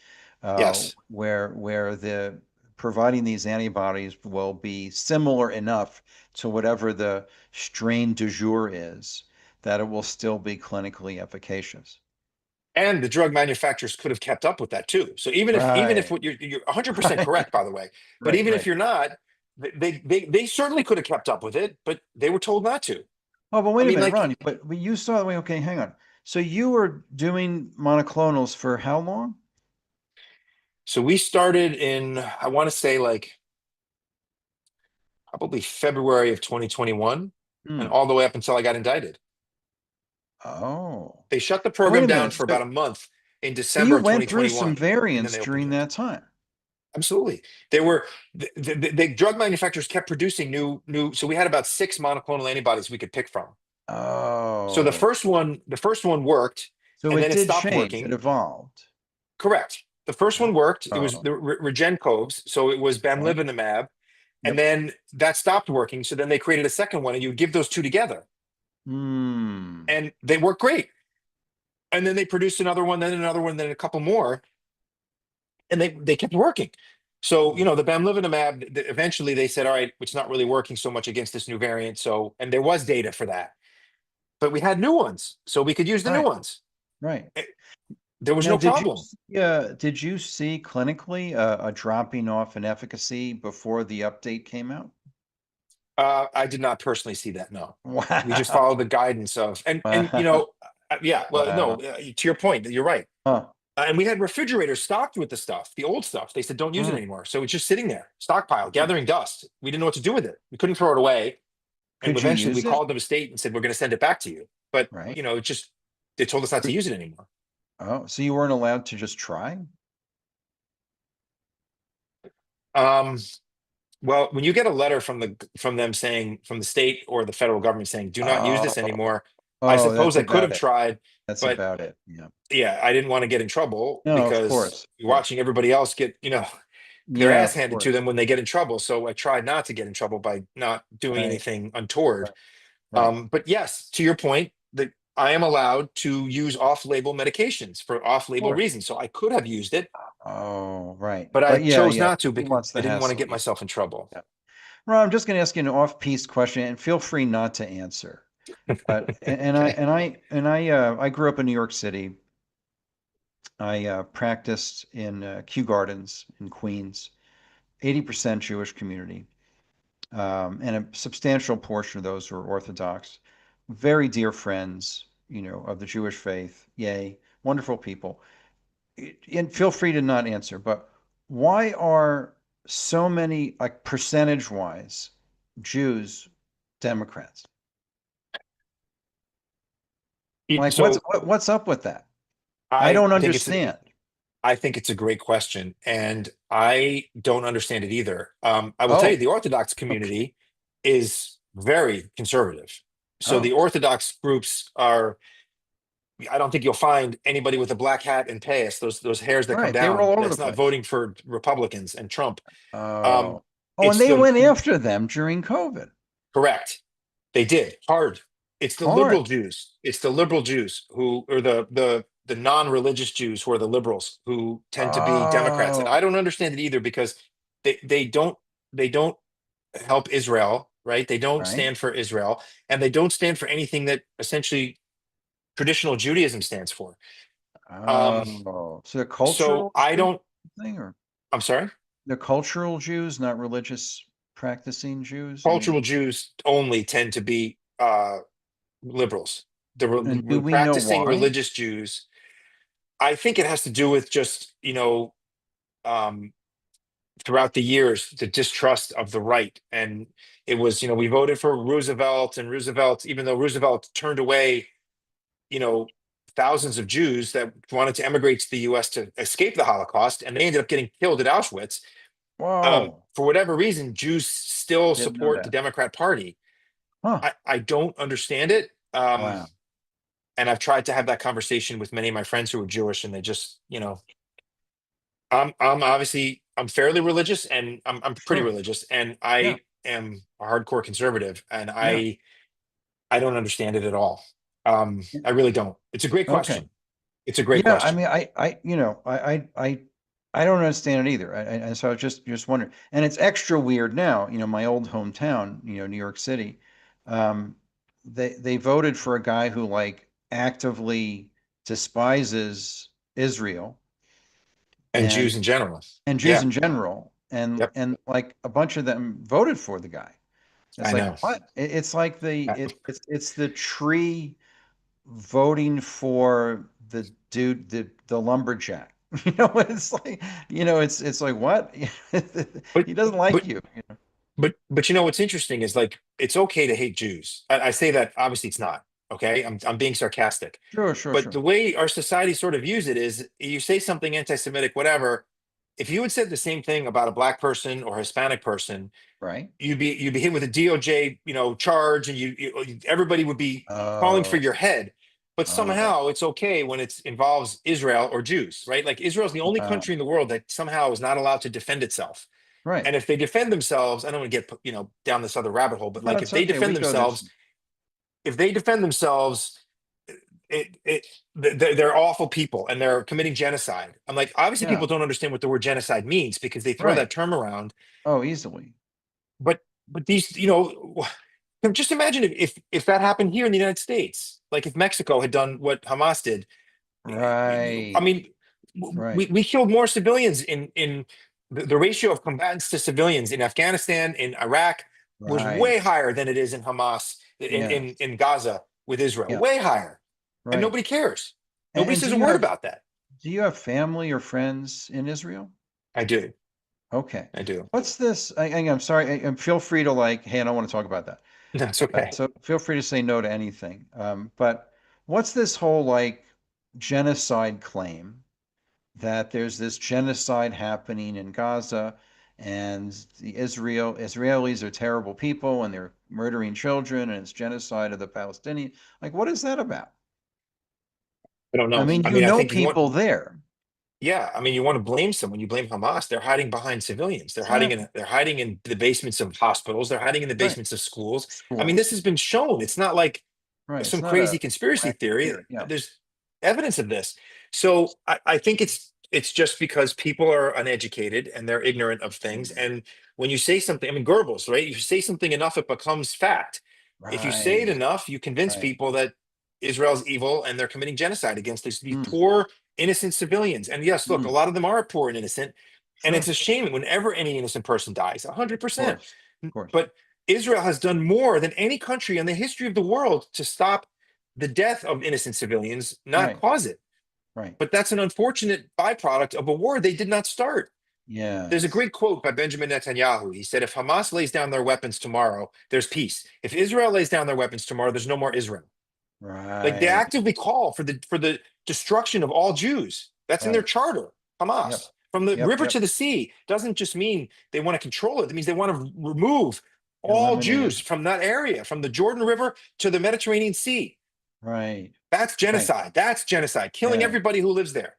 [SPEAKER 2] Yes.
[SPEAKER 1] where the providing these antibodies will be similar enough to whatever the strain du jour is, that it will still be clinically efficacious.
[SPEAKER 2] And the drug manufacturers could have kept up with that too. So even if
[SPEAKER 1] Right.
[SPEAKER 2] what you're 100% correct, by the way, but
[SPEAKER 1] Right,
[SPEAKER 2] even if
[SPEAKER 1] right.
[SPEAKER 2] you're not, they certainly could have kept up with it, but they were told not to.
[SPEAKER 1] Oh, but
[SPEAKER 2] I
[SPEAKER 1] wait a
[SPEAKER 2] mean,
[SPEAKER 1] minute,
[SPEAKER 2] like,
[SPEAKER 1] Ron, but you saw, wait, okay, hang on. So you were doing monoclonals for how long?
[SPEAKER 2] so we started in, I want to say, like, probably February of 2021 and
[SPEAKER 1] Hmm.
[SPEAKER 2] all the way up until I got indicted.
[SPEAKER 1] Oh.
[SPEAKER 2] They shut the
[SPEAKER 1] Wait
[SPEAKER 2] program
[SPEAKER 1] a
[SPEAKER 2] down
[SPEAKER 1] minute.
[SPEAKER 2] for about a month in
[SPEAKER 1] So
[SPEAKER 2] December
[SPEAKER 1] you
[SPEAKER 2] of
[SPEAKER 1] went through some
[SPEAKER 2] 2021, and then
[SPEAKER 1] variants
[SPEAKER 2] they opened
[SPEAKER 1] during
[SPEAKER 2] it.
[SPEAKER 1] that time.
[SPEAKER 2] Absolutely. They were the drug manufacturers kept producing new. So we had about 6 monoclonal antibodies we could pick from. So the
[SPEAKER 1] Oh.
[SPEAKER 2] first one worked,
[SPEAKER 1] So
[SPEAKER 2] and
[SPEAKER 1] it
[SPEAKER 2] then it
[SPEAKER 1] did
[SPEAKER 2] stopped
[SPEAKER 1] change. It
[SPEAKER 2] working.
[SPEAKER 1] evolved.
[SPEAKER 2] Correct. The first one worked. It was
[SPEAKER 1] Oh.
[SPEAKER 2] the Regencobes, so it was
[SPEAKER 1] Okay.
[SPEAKER 2] bamlanivimab, and
[SPEAKER 1] Yep.
[SPEAKER 2] then that stopped working. So then they created a second one, and you give those two together,
[SPEAKER 1] Hmm.
[SPEAKER 2] and they work great. And then they produced another one, then another one, then a couple more, and they kept working. So the bamlanivimab, eventually they said, all right, it's not really working so much against this new variant. So, and there was data for that, but we had new ones, so we could use the new
[SPEAKER 1] Right.
[SPEAKER 2] ones.
[SPEAKER 1] Right.
[SPEAKER 2] There was
[SPEAKER 1] Now,
[SPEAKER 2] no problem.
[SPEAKER 1] did you see clinically a dropping off in efficacy before the update came out?
[SPEAKER 2] I did not personally see that. No,
[SPEAKER 1] Wow.
[SPEAKER 2] we just followed the guidance of, and
[SPEAKER 1] Wow.
[SPEAKER 2] yeah. Well, no,
[SPEAKER 1] Wow.
[SPEAKER 2] to your point, you're right.
[SPEAKER 1] Huh.
[SPEAKER 2] And we had refrigerators stocked with the stuff, the old stuff. They said don't use it
[SPEAKER 1] Hmm.
[SPEAKER 2] anymore, so it's just sitting there, stockpile, gathering dust. We didn't know what to do with it. We couldn't throw it away, and
[SPEAKER 1] Could you
[SPEAKER 2] eventually we
[SPEAKER 1] use it?
[SPEAKER 2] called the state and said we're going to send it back to you. But
[SPEAKER 1] Right.
[SPEAKER 2] it just they told us not to use it anymore.
[SPEAKER 1] Oh, so you weren't allowed to just try?
[SPEAKER 2] Well, when you get a letter from them saying, from the state or the federal government saying do not use this
[SPEAKER 1] Oh,
[SPEAKER 2] anymore, I
[SPEAKER 1] oh,
[SPEAKER 2] suppose
[SPEAKER 1] that's
[SPEAKER 2] I could
[SPEAKER 1] about
[SPEAKER 2] have
[SPEAKER 1] it.
[SPEAKER 2] tried,
[SPEAKER 1] That's
[SPEAKER 2] but
[SPEAKER 1] about it. Yeah.
[SPEAKER 2] yeah, I didn't want to get in trouble
[SPEAKER 1] No, of
[SPEAKER 2] because
[SPEAKER 1] course. Of course.
[SPEAKER 2] watching everybody else get, their
[SPEAKER 1] Yeah,
[SPEAKER 2] ass
[SPEAKER 1] of
[SPEAKER 2] handed to
[SPEAKER 1] course.
[SPEAKER 2] them when they get in trouble. So I tried not to get in trouble by not doing
[SPEAKER 1] Right.
[SPEAKER 2] anything untoward.
[SPEAKER 1] Right.
[SPEAKER 2] But yes, to your point, that I am allowed to use off-label medications for
[SPEAKER 1] Of
[SPEAKER 2] off-label
[SPEAKER 1] course.
[SPEAKER 2] reasons. So I could have used it,
[SPEAKER 1] Oh, right.
[SPEAKER 2] but I
[SPEAKER 1] Yeah,
[SPEAKER 2] chose
[SPEAKER 1] yeah.
[SPEAKER 2] not to
[SPEAKER 1] Who
[SPEAKER 2] because
[SPEAKER 1] wants
[SPEAKER 2] I
[SPEAKER 1] the
[SPEAKER 2] didn't want to
[SPEAKER 1] hassle?
[SPEAKER 2] get
[SPEAKER 1] Yeah.
[SPEAKER 2] myself in trouble.
[SPEAKER 1] Yeah. Ron, I'm just going to ask you an off-piece question, and feel free not to answer. But
[SPEAKER 2] Okay.
[SPEAKER 1] I grew up in New York City. I practiced in Kew Gardens in Queens, 80% Jewish community, and a substantial portion of those were Orthodox. Very dear friends, of the Jewish faith. Yay, wonderful people. And feel free to not answer, but why are so many, like percentage-wise, Jews Democrats? Like,
[SPEAKER 2] So
[SPEAKER 1] what's up with that? I don't understand.
[SPEAKER 2] I think it's a great question, and I don't understand it either. I will tell you,
[SPEAKER 1] Oh,
[SPEAKER 2] the Orthodox community is very conservative. So the
[SPEAKER 1] oh,
[SPEAKER 2] Orthodox groups are I don't think you'll find anybody with a black hat and payas, those hairs that come
[SPEAKER 1] Right. They were all
[SPEAKER 2] down,
[SPEAKER 1] over the
[SPEAKER 2] that's not
[SPEAKER 1] place.
[SPEAKER 2] voting for Republicans and Trump.
[SPEAKER 1] Oh. Oh, and
[SPEAKER 2] It's
[SPEAKER 1] they
[SPEAKER 2] the
[SPEAKER 1] went after them during COVID.
[SPEAKER 2] correct. They did hard. It's the liberal
[SPEAKER 1] Hard.
[SPEAKER 2] Jews. It's the liberal Jews who, or the non-religious Jews who are the liberals who tend to be Democrats. And
[SPEAKER 1] Oh,
[SPEAKER 2] I don't understand it either because they don't help Israel, right? They don't
[SPEAKER 1] right.
[SPEAKER 2] stand for Israel, and they don't stand for anything that essentially traditional Judaism stands for. Um,
[SPEAKER 1] Oh, so they're
[SPEAKER 2] so
[SPEAKER 1] cultural
[SPEAKER 2] I
[SPEAKER 1] Jews
[SPEAKER 2] don't.
[SPEAKER 1] thing, or
[SPEAKER 2] I'm sorry.
[SPEAKER 1] they're cultural Jews, not religious practicing Jews? I
[SPEAKER 2] Cultural
[SPEAKER 1] mean,
[SPEAKER 2] Jews only tend to be liberals. The
[SPEAKER 1] and do we know
[SPEAKER 2] practicing
[SPEAKER 1] why?
[SPEAKER 2] religious Jews. I think it has to do with just um, throughout the years the distrust of the right, and it was we voted for Roosevelt, and Roosevelt, even though Roosevelt turned away you know thousands of Jews that wanted to emigrate to the U.S. to escape the Holocaust, and they ended up getting killed at Auschwitz.
[SPEAKER 1] Whoa,
[SPEAKER 2] For whatever reason, Jews still
[SPEAKER 1] didn't know
[SPEAKER 2] support the
[SPEAKER 1] that.
[SPEAKER 2] Democrat Party.
[SPEAKER 1] Huh.
[SPEAKER 2] I don't understand it.
[SPEAKER 1] Wow.
[SPEAKER 2] And I've tried to have that conversation with many of my friends who are Jewish, and they just, I'm obviously I'm fairly religious, and I'm pretty
[SPEAKER 1] Sure.
[SPEAKER 2] religious, and
[SPEAKER 1] Yeah.
[SPEAKER 2] I am a hardcore conservative, and
[SPEAKER 1] Yeah.
[SPEAKER 2] I don't understand it at all. I really don't. It's a great
[SPEAKER 1] Okay.
[SPEAKER 2] question. It's a great
[SPEAKER 1] Yeah. I
[SPEAKER 2] question.
[SPEAKER 1] mean, I don't understand it either. And so I was just wondering, and it's extra weird now, my old hometown, New York City. Um, they voted for a guy who like actively despises Israel
[SPEAKER 2] And
[SPEAKER 1] and
[SPEAKER 2] Jews in general.
[SPEAKER 1] Jews
[SPEAKER 2] Yeah.
[SPEAKER 1] in general, and
[SPEAKER 2] Yep.
[SPEAKER 1] like a bunch of them voted for the guy. It's
[SPEAKER 2] I
[SPEAKER 1] like
[SPEAKER 2] know.
[SPEAKER 1] what? It's like
[SPEAKER 2] I-
[SPEAKER 1] it's the tree voting for the dude, the lumberjack. It's like, it's like what?
[SPEAKER 2] But
[SPEAKER 1] He doesn't like
[SPEAKER 2] but
[SPEAKER 1] you.
[SPEAKER 2] but what's interesting is like it's okay to hate Jews. I say that obviously it's not okay. I'm being sarcastic.
[SPEAKER 1] Sure, sure,
[SPEAKER 2] But
[SPEAKER 1] sure.
[SPEAKER 2] the way our society sort of views it is you say something anti-Semitic, whatever. If you had said the same thing about a black person or Hispanic person,
[SPEAKER 1] Right?
[SPEAKER 2] you'd be hit with a DOJ, charge, and everybody would be calling for
[SPEAKER 1] Oh,
[SPEAKER 2] your head. But
[SPEAKER 1] oh,
[SPEAKER 2] somehow it's okay when it involves Israel or Jews, right? Like Israel's the only
[SPEAKER 1] wow.
[SPEAKER 2] country in the world that somehow is not allowed to defend itself.
[SPEAKER 1] Right.
[SPEAKER 2] And if they defend themselves, I don't want to get down this other rabbit hole, but
[SPEAKER 1] No,
[SPEAKER 2] like
[SPEAKER 1] it's okay. We go there.
[SPEAKER 2] if they defend themselves, they're awful people and they're committing genocide. I'm like, obviously
[SPEAKER 1] Yeah.
[SPEAKER 2] people don't understand what the word genocide means because they throw
[SPEAKER 1] Right.
[SPEAKER 2] that term around.
[SPEAKER 1] Oh, easily.
[SPEAKER 2] But these, just imagine if that happened here in the United States, like if Mexico had done what Hamas did. I
[SPEAKER 1] Right.
[SPEAKER 2] mean,
[SPEAKER 1] Right.
[SPEAKER 2] we killed more civilians in the ratio of combatants to civilians in Afghanistan, in Iraq, was
[SPEAKER 1] Right.
[SPEAKER 2] way higher than it is in Hamas
[SPEAKER 1] Yes.
[SPEAKER 2] in Gaza with Israel,
[SPEAKER 1] Yeah.
[SPEAKER 2] way higher, and
[SPEAKER 1] Right.
[SPEAKER 2] nobody cares. Nobody
[SPEAKER 1] And
[SPEAKER 2] says a word about that.
[SPEAKER 1] do you have family or friends in Israel?
[SPEAKER 2] I do,
[SPEAKER 1] Okay.
[SPEAKER 2] I do.
[SPEAKER 1] What's this? I'm sorry. And feel free to like, hey, I don't want to talk about that.
[SPEAKER 2] That's okay.
[SPEAKER 1] So feel free to say no to anything. But what's this whole like genocide claim that there's this genocide happening in Gaza and the Israelis are terrible people and they're murdering children and it's genocide of the Palestinians? Like, what is that about?
[SPEAKER 2] I don't
[SPEAKER 1] I
[SPEAKER 2] know.
[SPEAKER 1] mean,
[SPEAKER 2] I mean, I think
[SPEAKER 1] people there.
[SPEAKER 2] yeah, I mean, you want to blame someone, you blame Hamas. They're hiding behind civilians.
[SPEAKER 1] Exactly.
[SPEAKER 2] They're hiding in the basements of hospitals. They're hiding in the
[SPEAKER 1] Right.
[SPEAKER 2] basements of schools. I mean, this
[SPEAKER 1] Schools.
[SPEAKER 2] has been shown. It's not like
[SPEAKER 1] Right. It's
[SPEAKER 2] some
[SPEAKER 1] not
[SPEAKER 2] crazy
[SPEAKER 1] a
[SPEAKER 2] conspiracy
[SPEAKER 1] whack
[SPEAKER 2] theory.
[SPEAKER 1] theory. Yeah.
[SPEAKER 2] There's evidence of this. So I think it's just because people are uneducated and they're ignorant of things. And when you say something, I mean, Goebbels, right? You say something enough, it becomes fact. If you say it
[SPEAKER 1] Right.
[SPEAKER 2] enough, you convince
[SPEAKER 1] Right.
[SPEAKER 2] people that Israel's evil and they're committing genocide against these
[SPEAKER 1] Mm,
[SPEAKER 2] poor, innocent civilians. And yes, look, a
[SPEAKER 1] mm,
[SPEAKER 2] lot of them are poor and innocent. And it's
[SPEAKER 1] sure.
[SPEAKER 2] a shame whenever any innocent person dies,
[SPEAKER 1] Of
[SPEAKER 2] 100%.
[SPEAKER 1] course. Of course.
[SPEAKER 2] But Israel has done more than any country in the history of the world to stop the death of innocent civilians, not
[SPEAKER 1] Right.
[SPEAKER 2] cause it.
[SPEAKER 1] Right.
[SPEAKER 2] But that's an unfortunate byproduct of a war they did not start. There's a
[SPEAKER 1] Yes.
[SPEAKER 2] great quote by Benjamin Netanyahu. He said, if Hamas lays down their weapons tomorrow, there's peace. If Israel lays down their weapons tomorrow, there's no more Israel. Like they
[SPEAKER 1] Right.
[SPEAKER 2] actively call for the destruction of all Jews. That's in their
[SPEAKER 1] Right.
[SPEAKER 2] charter.
[SPEAKER 1] Yep.
[SPEAKER 2] Hamas. From the
[SPEAKER 1] Yep.
[SPEAKER 2] river
[SPEAKER 1] Yep.
[SPEAKER 2] to the sea doesn't just mean they want to control it. It means they want to remove all
[SPEAKER 1] Eliminated.
[SPEAKER 2] Jews from that area, from the Jordan River to the Mediterranean Sea.
[SPEAKER 1] Right.
[SPEAKER 2] That's genocide. That's genocide. Killing
[SPEAKER 1] Yeah.
[SPEAKER 2] everybody who lives there.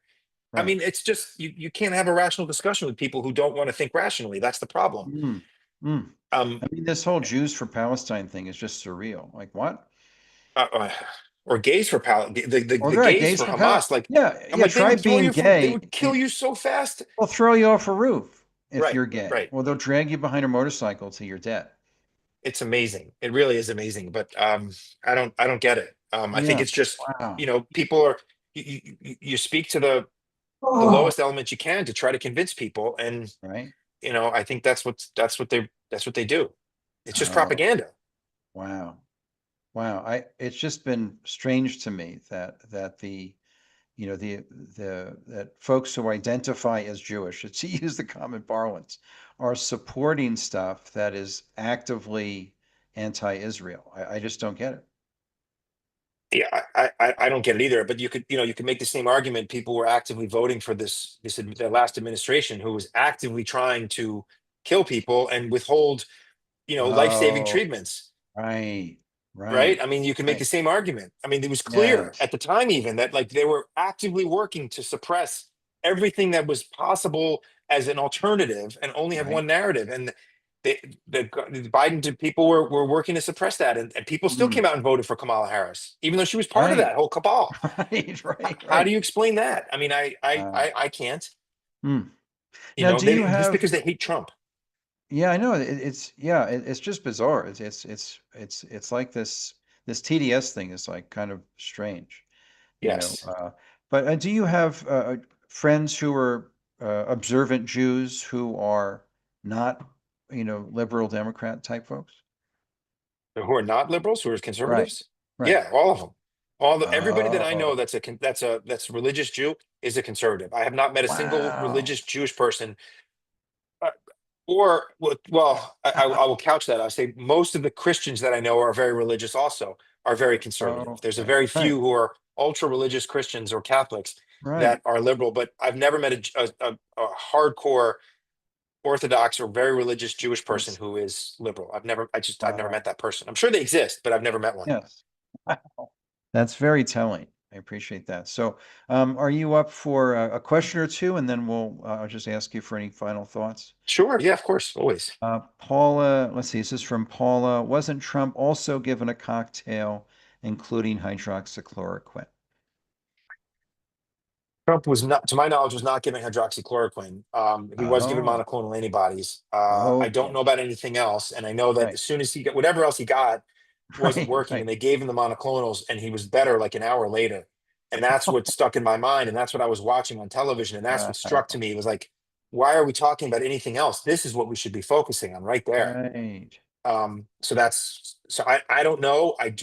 [SPEAKER 2] I
[SPEAKER 1] Right.
[SPEAKER 2] mean, it's just you can't have a rational discussion with people who don't want to think rationally. That's the problem.
[SPEAKER 1] Mm. Mm.
[SPEAKER 2] Um,
[SPEAKER 1] I mean, this whole Jews for Palestine thing is just surreal. Like what?
[SPEAKER 2] uh, uh, or gays for
[SPEAKER 1] Or
[SPEAKER 2] the
[SPEAKER 1] they're like
[SPEAKER 2] gays
[SPEAKER 1] gays
[SPEAKER 2] for
[SPEAKER 1] for Palestine.
[SPEAKER 2] Hamas. Like
[SPEAKER 1] Yeah.
[SPEAKER 2] I'm
[SPEAKER 1] Yeah.
[SPEAKER 2] like they
[SPEAKER 1] Try
[SPEAKER 2] would throw
[SPEAKER 1] being
[SPEAKER 2] you from they
[SPEAKER 1] gay.
[SPEAKER 2] would kill you so fast.
[SPEAKER 1] They'll throw you off a roof if
[SPEAKER 2] Right,
[SPEAKER 1] you're gay.
[SPEAKER 2] right.
[SPEAKER 1] Well, they'll drag you behind a motorcycle till you're dead.
[SPEAKER 2] It's amazing. It really is amazing. But I don't get it. I think
[SPEAKER 1] Yeah.
[SPEAKER 2] it's just
[SPEAKER 1] Wow.
[SPEAKER 2] people are you speak to the
[SPEAKER 1] Oh.
[SPEAKER 2] lowest element you can to try to convince people, and
[SPEAKER 1] Right.
[SPEAKER 2] I think that's what they do. It's just
[SPEAKER 1] Oh.
[SPEAKER 2] propaganda.
[SPEAKER 1] Wow. Wow. It's just been strange to me that the that folks who identify as Jewish, to use the common parlance, are supporting stuff that is actively anti-Israel. I just don't get it.
[SPEAKER 2] Yeah, I don't get it either. But you could make the same argument. People were actively voting for the last administration, who was actively trying to kill people and withhold life-saving
[SPEAKER 1] Oh,
[SPEAKER 2] treatments.
[SPEAKER 1] right,
[SPEAKER 2] Right?
[SPEAKER 1] right,
[SPEAKER 2] I mean, you can make the
[SPEAKER 1] right.
[SPEAKER 2] same argument. I mean, it was clear
[SPEAKER 1] Yes,
[SPEAKER 2] at the time even that like they were actively working to suppress everything that was possible as an alternative and only have
[SPEAKER 1] right.
[SPEAKER 2] one narrative. And the Biden people were working to suppress that, and people still
[SPEAKER 1] Mm,
[SPEAKER 2] came out and voted for Kamala Harris, even though she was part of
[SPEAKER 1] right,
[SPEAKER 2] that whole cabal.
[SPEAKER 1] right, right,
[SPEAKER 2] How do
[SPEAKER 1] right.
[SPEAKER 2] you explain that? I mean,
[SPEAKER 1] Wow.
[SPEAKER 2] I can't.
[SPEAKER 1] Mm. Now, do you
[SPEAKER 2] They just
[SPEAKER 1] have?
[SPEAKER 2] because they hate Trump.
[SPEAKER 1] Yeah, I know. It's yeah, it's just bizarre. It's like this TDS thing is like kind of strange, you know.
[SPEAKER 2] Yes.
[SPEAKER 1] But do you have friends who are observant Jews who are not, liberal Democrat type folks?
[SPEAKER 2] Who are not liberals, who are
[SPEAKER 1] Right,
[SPEAKER 2] conservatives.
[SPEAKER 1] right.
[SPEAKER 2] Yeah, all of them. Everybody that I know
[SPEAKER 1] Oh,
[SPEAKER 2] that's a religious Jew is a conservative. I have not met a single
[SPEAKER 1] wow.
[SPEAKER 2] religious Jewish person. uh, I will couch that. I say most of the Christians that I know are very religious. Also, are very conservative.
[SPEAKER 1] Oh,
[SPEAKER 2] There's a
[SPEAKER 1] okay.
[SPEAKER 2] very
[SPEAKER 1] Right,
[SPEAKER 2] few who are ultra religious Christians or Catholics
[SPEAKER 1] right.
[SPEAKER 2] that are liberal. But I've never met a hardcore Orthodox or very religious Jewish person
[SPEAKER 1] Yes.
[SPEAKER 2] who is liberal. I've never
[SPEAKER 1] Wow.
[SPEAKER 2] met that person. I'm sure they exist, but I've never met one.
[SPEAKER 1] Yes. Wow. That's very telling. I appreciate that. So, are you up for a question or two, and then I'll just ask you for any final thoughts.
[SPEAKER 2] Sure. Yeah, of course. Always.
[SPEAKER 1] Paula, let's see, this is from Paula. Wasn't Trump also given a cocktail including hydroxychloroquine?
[SPEAKER 2] Trump was not, to my knowledge, was not giving hydroxychloroquine. He was given
[SPEAKER 1] Oh,
[SPEAKER 2] monoclonal antibodies. I don't
[SPEAKER 1] okay.
[SPEAKER 2] know about anything else. And I know that
[SPEAKER 1] Right,
[SPEAKER 2] as soon as he got whatever else he got wasn't
[SPEAKER 1] right,
[SPEAKER 2] working,
[SPEAKER 1] right.
[SPEAKER 2] and they gave him the monoclonals and he was better like an hour later. And that's what stuck in my mind. And that's what I was watching on television. And that's what struck to
[SPEAKER 1] Wow.
[SPEAKER 2] me. It was like, why are we talking about anything else? This is what we should be focusing on right there.
[SPEAKER 1] Right.
[SPEAKER 2] I don't know. I'm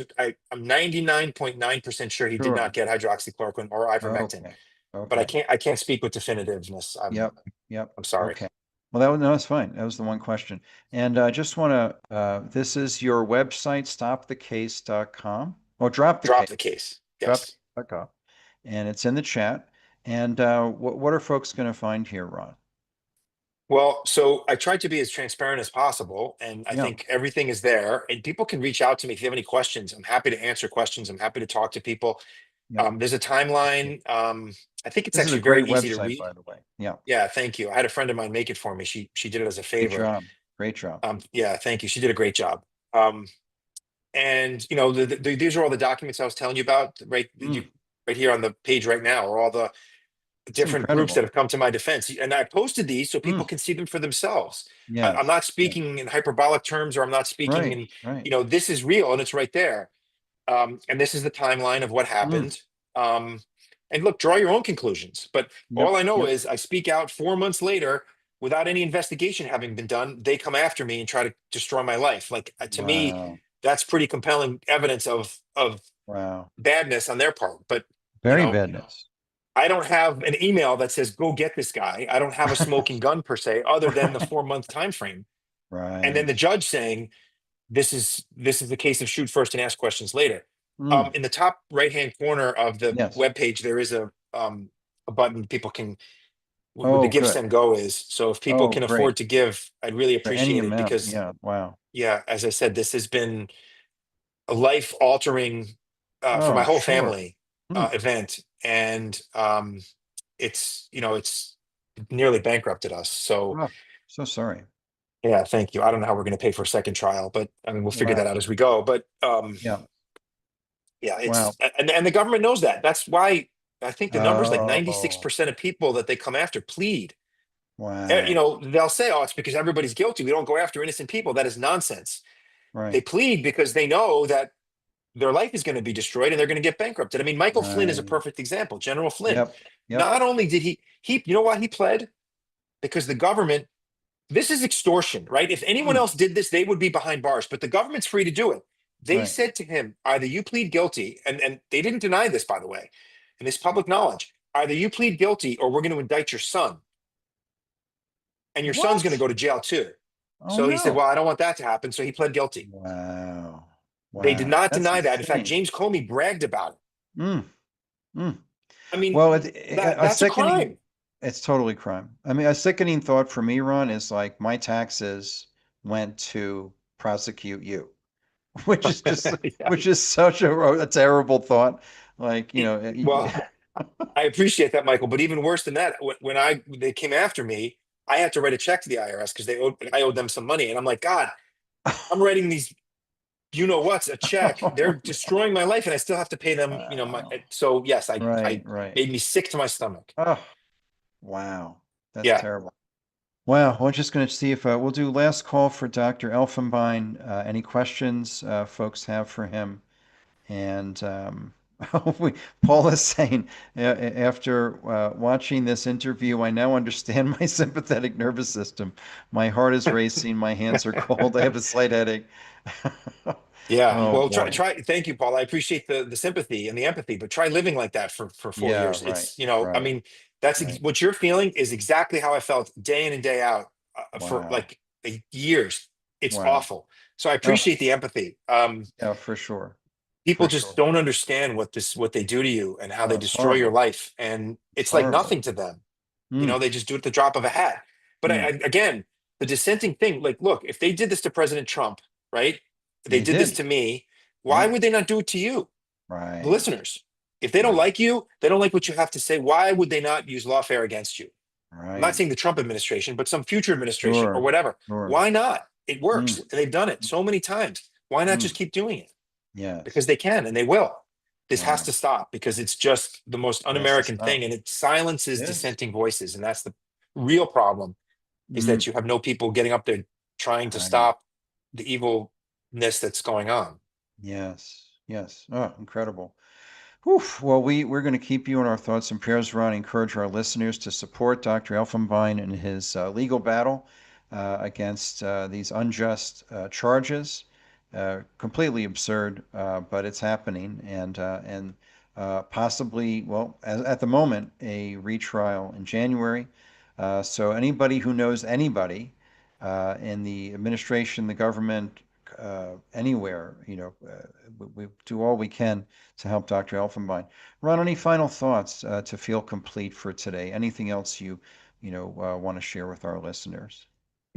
[SPEAKER 2] 99.9% sure he did not
[SPEAKER 1] Sure.
[SPEAKER 2] get hydroxychloroquine or ivermectin,
[SPEAKER 1] Okay.
[SPEAKER 2] but
[SPEAKER 1] Okay.
[SPEAKER 2] I can't speak with definitiveness.
[SPEAKER 1] Yep. Yep.
[SPEAKER 2] I'm sorry.
[SPEAKER 1] Okay. Well, no, that's fine. That was the one question. And I just want to, this is your website, stopthecase.com. Or drop the
[SPEAKER 2] Drop
[SPEAKER 1] case.
[SPEAKER 2] the case.
[SPEAKER 1] Drop
[SPEAKER 2] Yes.
[SPEAKER 1] the and it's in the chat. And what are folks going to find here, Ron?
[SPEAKER 2] Well, so I tried to be as transparent as possible, and I
[SPEAKER 1] Yeah.
[SPEAKER 2] think everything is there. And people can reach out to me if you have any questions. I'm happy to answer questions. I'm happy to talk to people.
[SPEAKER 1] Yep.
[SPEAKER 2] There's a timeline. I think it's
[SPEAKER 1] This is a
[SPEAKER 2] actually very
[SPEAKER 1] great
[SPEAKER 2] easy to
[SPEAKER 1] website,
[SPEAKER 2] read.
[SPEAKER 1] by the way. Yeah.
[SPEAKER 2] Yeah, thank you. I had a friend of mine make it for me. She did it as a
[SPEAKER 1] Great
[SPEAKER 2] favor.
[SPEAKER 1] job. Great job.
[SPEAKER 2] Yeah, thank you. She did a great job. And these are all the documents I was telling you about, right?
[SPEAKER 1] Mm,
[SPEAKER 2] Right here on the page right now, are all the
[SPEAKER 1] it's
[SPEAKER 2] different groups that
[SPEAKER 1] incredible.
[SPEAKER 2] have come to my defense. And I posted these so people
[SPEAKER 1] Mm,
[SPEAKER 2] can see them for themselves. I'm
[SPEAKER 1] yes.
[SPEAKER 2] not
[SPEAKER 1] Yes.
[SPEAKER 2] speaking in hyperbolic terms, or I'm not speaking
[SPEAKER 1] Right.
[SPEAKER 2] in,
[SPEAKER 1] Right.
[SPEAKER 2] this is real and it's right there. And this is the timeline of what
[SPEAKER 1] Mm,
[SPEAKER 2] happened. And look, draw your own conclusions. But all
[SPEAKER 1] yep.
[SPEAKER 2] I know
[SPEAKER 1] Yep.
[SPEAKER 2] is I speak out 4 months later without any investigation having been done. They come after me and try to destroy my life. Like to me,
[SPEAKER 1] Wow.
[SPEAKER 2] that's pretty compelling evidence of
[SPEAKER 1] Wow.
[SPEAKER 2] badness on their part. But you
[SPEAKER 1] Very
[SPEAKER 2] know,
[SPEAKER 1] badness.
[SPEAKER 2] I don't have an email that says go get this guy. I don't have a smoking gun per se, other than the
[SPEAKER 1] Right.
[SPEAKER 2] 4 month time frame. And then
[SPEAKER 1] Right.
[SPEAKER 2] the judge saying this is the case of shoot first and ask questions later.
[SPEAKER 1] Mm,
[SPEAKER 2] In the top right hand corner of the
[SPEAKER 1] yes.
[SPEAKER 2] web page, there is a button people can where the
[SPEAKER 1] Oh,
[SPEAKER 2] give
[SPEAKER 1] good.
[SPEAKER 2] send go is. So if people
[SPEAKER 1] Oh,
[SPEAKER 2] can
[SPEAKER 1] great.
[SPEAKER 2] afford to give, I'd really
[SPEAKER 1] For any
[SPEAKER 2] appreciate it,
[SPEAKER 1] amount.
[SPEAKER 2] because
[SPEAKER 1] Yeah. Wow.
[SPEAKER 2] yeah, as I said, this has been a life altering for my
[SPEAKER 1] Oh,
[SPEAKER 2] whole
[SPEAKER 1] sure.
[SPEAKER 2] family
[SPEAKER 1] Hmm.
[SPEAKER 2] event, and it's nearly bankrupted us. So
[SPEAKER 1] Oh, so sorry.
[SPEAKER 2] yeah, thank you. I don't know how we're going to pay for a second trial, but I mean we'll figure that
[SPEAKER 1] Wow.
[SPEAKER 2] out as we go. But
[SPEAKER 1] Yeah.
[SPEAKER 2] yeah,
[SPEAKER 1] Wow.
[SPEAKER 2] and the government knows that. That's why I think the numbers like
[SPEAKER 1] Oh,
[SPEAKER 2] 96% of people that they come after plead. You
[SPEAKER 1] wow.
[SPEAKER 2] know, they'll say, "Oh, it's because everybody's guilty. We don't go after innocent people." That is nonsense. They
[SPEAKER 1] Right.
[SPEAKER 2] plead because they know that their life is going to be destroyed and they're going to get bankrupted. I mean, Michael Flynn is a
[SPEAKER 1] Right.
[SPEAKER 2] perfect example. General Flynn.
[SPEAKER 1] Yep. Yep.
[SPEAKER 2] Not only did you know why he pled? Because the government, this is extortion, right? If anyone
[SPEAKER 1] Mm,
[SPEAKER 2] else did this, they would be behind bars, but the government's free to do it. They
[SPEAKER 1] right.
[SPEAKER 2] said to him, either you plead guilty, and they didn't deny this, by the way, and it's public knowledge. Either you plead guilty or we're going to indict your son, and your son's going to
[SPEAKER 1] What?
[SPEAKER 2] go to jail too.
[SPEAKER 1] Oh,
[SPEAKER 2] So he said,
[SPEAKER 1] no.
[SPEAKER 2] well, I don't want that to happen. So he pled guilty.
[SPEAKER 1] Wow.
[SPEAKER 2] They did
[SPEAKER 1] Wow.
[SPEAKER 2] not
[SPEAKER 1] That's
[SPEAKER 2] deny that. In fact,
[SPEAKER 1] insane.
[SPEAKER 2] James Comey bragged about it.
[SPEAKER 1] Mm, mm.
[SPEAKER 2] I mean,
[SPEAKER 1] Well, a
[SPEAKER 2] that's a
[SPEAKER 1] sickening,
[SPEAKER 2] crime.
[SPEAKER 1] it's totally crime. I mean, a sickening thought for me, Ron, is like my taxes went to prosecute you, which is just,
[SPEAKER 2] Yeah.
[SPEAKER 1] which is such a terrible thought. Like,
[SPEAKER 2] Well, I appreciate that, Michael. But even worse than that, when they came after me, I had to write a check to the IRS because I owed them some money, and I'm like, God, I'm writing these, you know what's a check. They're destroying my life, and I still have to pay them. You know,
[SPEAKER 1] Wow.
[SPEAKER 2] so yes,
[SPEAKER 1] Right,
[SPEAKER 2] I
[SPEAKER 1] right.
[SPEAKER 2] made me sick to my stomach.
[SPEAKER 1] Oh, wow. That's
[SPEAKER 2] Yeah.
[SPEAKER 1] terrible. Wow. We're just going to see if we'll do last call for Dr. Elfenbein. Any questions folks have for him? And Paul is saying, after watching this interview, I now understand my sympathetic nervous system. My heart is racing, my hands are cold, I have a slight headache.
[SPEAKER 2] Yeah.
[SPEAKER 1] Oh
[SPEAKER 2] Well,
[SPEAKER 1] boy.
[SPEAKER 2] thank you, Paul. I appreciate the sympathy and the empathy, but try living like that for four
[SPEAKER 1] Yeah,
[SPEAKER 2] years.
[SPEAKER 1] right,
[SPEAKER 2] It's, I
[SPEAKER 1] right,
[SPEAKER 2] mean, that's
[SPEAKER 1] right.
[SPEAKER 2] what you're feeling is exactly how I felt day in and day out for
[SPEAKER 1] Wow,
[SPEAKER 2] like years. It's
[SPEAKER 1] wow.
[SPEAKER 2] awful. So I
[SPEAKER 1] Oh,
[SPEAKER 2] appreciate the empathy.
[SPEAKER 1] yeah, for sure,
[SPEAKER 2] People
[SPEAKER 1] for
[SPEAKER 2] just
[SPEAKER 1] sure.
[SPEAKER 2] don't understand what they do to you and how
[SPEAKER 1] Oh,
[SPEAKER 2] they
[SPEAKER 1] it's
[SPEAKER 2] destroy your
[SPEAKER 1] horrible.
[SPEAKER 2] life. And
[SPEAKER 1] It's
[SPEAKER 2] it's like
[SPEAKER 1] horrible.
[SPEAKER 2] nothing to them.
[SPEAKER 1] Mm,
[SPEAKER 2] They just do it at the drop of a hat. But
[SPEAKER 1] mm.
[SPEAKER 2] again, the dissenting thing, like, look, if they did this to President Trump, right? They
[SPEAKER 1] They
[SPEAKER 2] did this
[SPEAKER 1] did.
[SPEAKER 2] to me. Why
[SPEAKER 1] Yeah,
[SPEAKER 2] would they not do it to you, the
[SPEAKER 1] right,
[SPEAKER 2] listeners? If they don't
[SPEAKER 1] right,
[SPEAKER 2] like you, they don't like what you have to say. Why would they not use lawfare against you? I'm not
[SPEAKER 1] right.
[SPEAKER 2] saying the Trump administration, but some future administration or
[SPEAKER 1] Sure,
[SPEAKER 2] whatever.
[SPEAKER 1] sure.
[SPEAKER 2] Why not? It
[SPEAKER 1] Mm,
[SPEAKER 2] works. And they've done it so many times. Why not just
[SPEAKER 1] mm.
[SPEAKER 2] keep doing it? Because
[SPEAKER 1] Yes.
[SPEAKER 2] they can and they will. This has
[SPEAKER 1] Wow.
[SPEAKER 2] to stop because it's just the most
[SPEAKER 1] It has to
[SPEAKER 2] un-American thing,
[SPEAKER 1] stop.
[SPEAKER 2] and it silences
[SPEAKER 1] Yes.
[SPEAKER 2] dissenting voices. And that's the real problem, is
[SPEAKER 1] Mm,
[SPEAKER 2] that you have no people getting up there trying to
[SPEAKER 1] right.
[SPEAKER 2] stop the evilness that's going on.
[SPEAKER 1] Yes. Yes. Oh, incredible. Whew. Well, we're going to keep you in our thoughts and prayers, Ron. Encourage our listeners to support Dr. Elfenbein in his legal battle against these unjust charges. Completely absurd, but it's happening, and possibly, well, at the moment, a retrial in January. So anybody who knows anybody in the administration, the government, anywhere, we do all we can to help Dr. Elfenbein. Ron, any final thoughts to feel complete for today? Anything else you want to share with our listeners?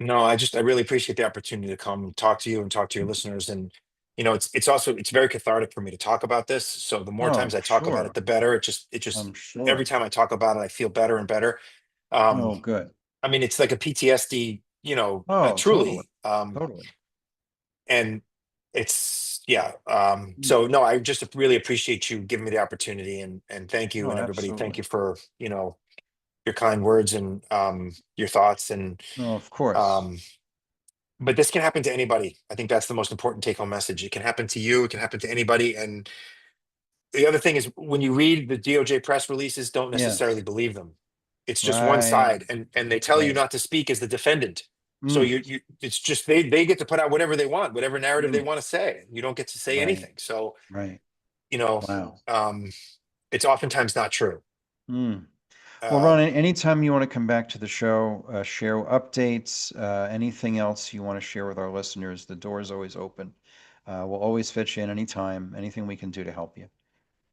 [SPEAKER 2] No, I really appreciate the opportunity to come talk to you and talk to your listeners. And it's very cathartic for me to talk about this. So the more
[SPEAKER 1] Oh,
[SPEAKER 2] times
[SPEAKER 1] I'm
[SPEAKER 2] I talk about it,
[SPEAKER 1] sure.
[SPEAKER 2] the better. It just
[SPEAKER 1] I'm
[SPEAKER 2] every
[SPEAKER 1] sure.
[SPEAKER 2] time I talk about it, I feel better and better. Um,
[SPEAKER 1] Oh, good.
[SPEAKER 2] I mean, it's like a PTSD,
[SPEAKER 1] Oh, totally.
[SPEAKER 2] truly.
[SPEAKER 1] Totally.
[SPEAKER 2] And it's yeah.
[SPEAKER 1] Mm.
[SPEAKER 2] So no, I just really appreciate you giving me the opportunity, and thank you,
[SPEAKER 1] Oh,
[SPEAKER 2] and everybody. Thank
[SPEAKER 1] absolutely.
[SPEAKER 2] you for your kind words and your thoughts. And
[SPEAKER 1] Oh, of course.
[SPEAKER 2] um, but this can happen to anybody. I think that's the most important take home message. It can happen to you. It can happen to anybody. And the other thing is, when you read the DOJ press releases, don't necessarily
[SPEAKER 1] Yes.
[SPEAKER 2] believe them. It's just one
[SPEAKER 1] Right.
[SPEAKER 2] side, and they tell you
[SPEAKER 1] Right.
[SPEAKER 2] not to speak as the defendant. So
[SPEAKER 1] Mm.
[SPEAKER 2] it's just they get to put out whatever they want, whatever narrative they
[SPEAKER 1] Mm.
[SPEAKER 2] want to say. You don't get to say
[SPEAKER 1] Right.
[SPEAKER 2] anything. So
[SPEAKER 1] Right.
[SPEAKER 2] you know,
[SPEAKER 1] Wow.
[SPEAKER 2] um, it's oftentimes not true.
[SPEAKER 1] Mm. Well, Ron,
[SPEAKER 2] Um,
[SPEAKER 1] anytime you want to come back to the show, share updates, anything else you want to share with our listeners, the door is always open. We'll always fit you in anytime, anything we can do to help you.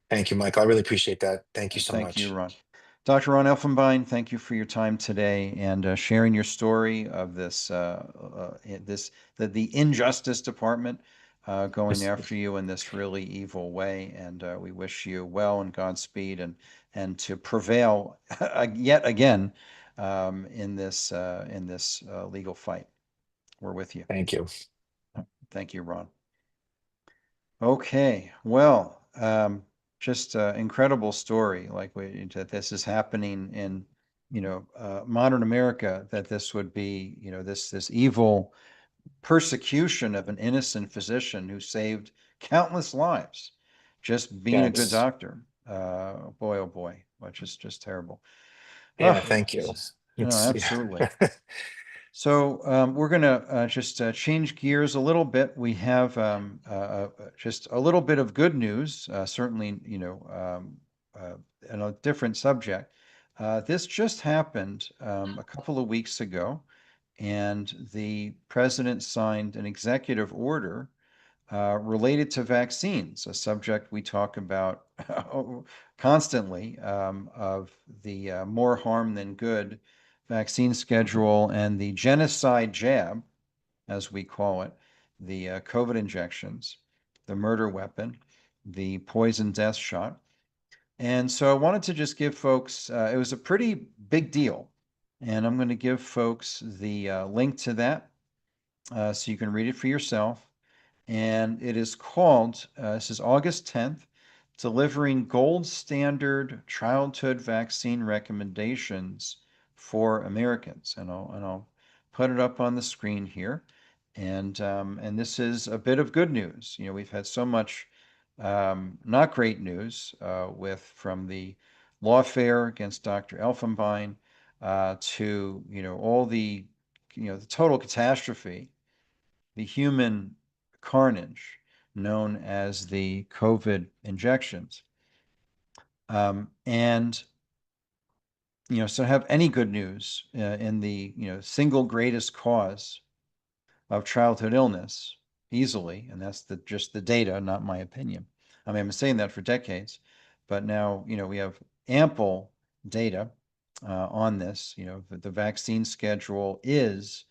[SPEAKER 2] Thank you, Michael. I really appreciate that. Thank you
[SPEAKER 1] And
[SPEAKER 2] so
[SPEAKER 1] thank you,
[SPEAKER 2] much.
[SPEAKER 1] Ron. Dr. Ron Elfenbein, thank you for your time today and sharing your story of this, the Injustice Department. going
[SPEAKER 2] Yes.
[SPEAKER 1] after you in this really evil way. And we wish you well and Godspeed and to prevail yet again in this legal fight. We're with you.
[SPEAKER 2] Thank you.
[SPEAKER 1] Thank you, Ron. Okay, well, just incredible story, that this is happening in, modern America, that this would be, this evil persecution of an innocent physician who saved countless lives, just being a good
[SPEAKER 2] Yes.
[SPEAKER 1] doctor. Boy, oh boy, which is just terrible.
[SPEAKER 2] Yeah,
[SPEAKER 1] Oh,
[SPEAKER 2] thank you.
[SPEAKER 1] no,
[SPEAKER 2] It's
[SPEAKER 1] absolutely. So we're going to just change gears a little bit. We have just a little bit of good news, certainly, in a different subject. This just happened a couple of weeks ago, and the president signed an executive order related to vaccines, a subject we talk about constantly, of the more harm than good vaccine schedule and the genocide jab, as we call it, the COVID injections, the murder weapon, the poison death shot. And so I wanted to just give folks, it was a pretty big deal. And I'm going to give folks the link to that so you can read it for yourself. And it is called, this is August 10th, Delivering Gold Standard Childhood Vaccine Recommendations for Americans. And I'll put it up on the screen here. And this is a bit of good news. We've had so much not great news from the lawfare against Dr. Elfenbein to, all the total catastrophe, the human carnage known as the COVID injections. And, so have any good news in the, single greatest cause of childhood illness easily, and that's just the data, not my opinion. I mean, I've been saying that for decades, but now, we have ample data on this. The vaccine schedule is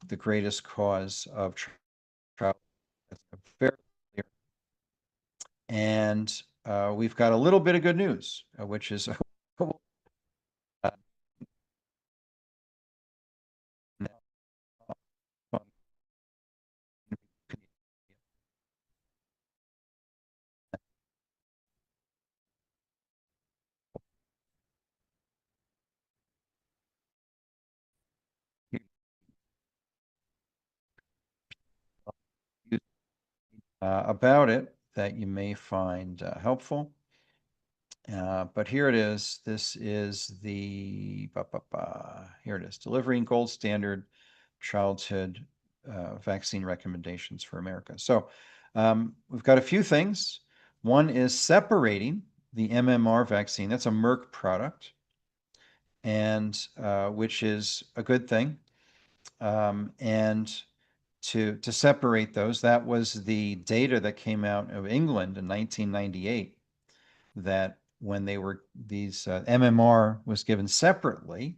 [SPEAKER 1] the greatest cause of childhood. And we've got a little bit of good news, which is about it that you may find helpful. But here it is. This is here it is, Delivering Gold Standard Childhood Vaccine Recommendations for America. So we've got a few things. One is separating the MMR vaccine. That's a Merck product, and which is a good thing. And to separate those, that was the data that came out of England in 1998, that when these MMR was given separately,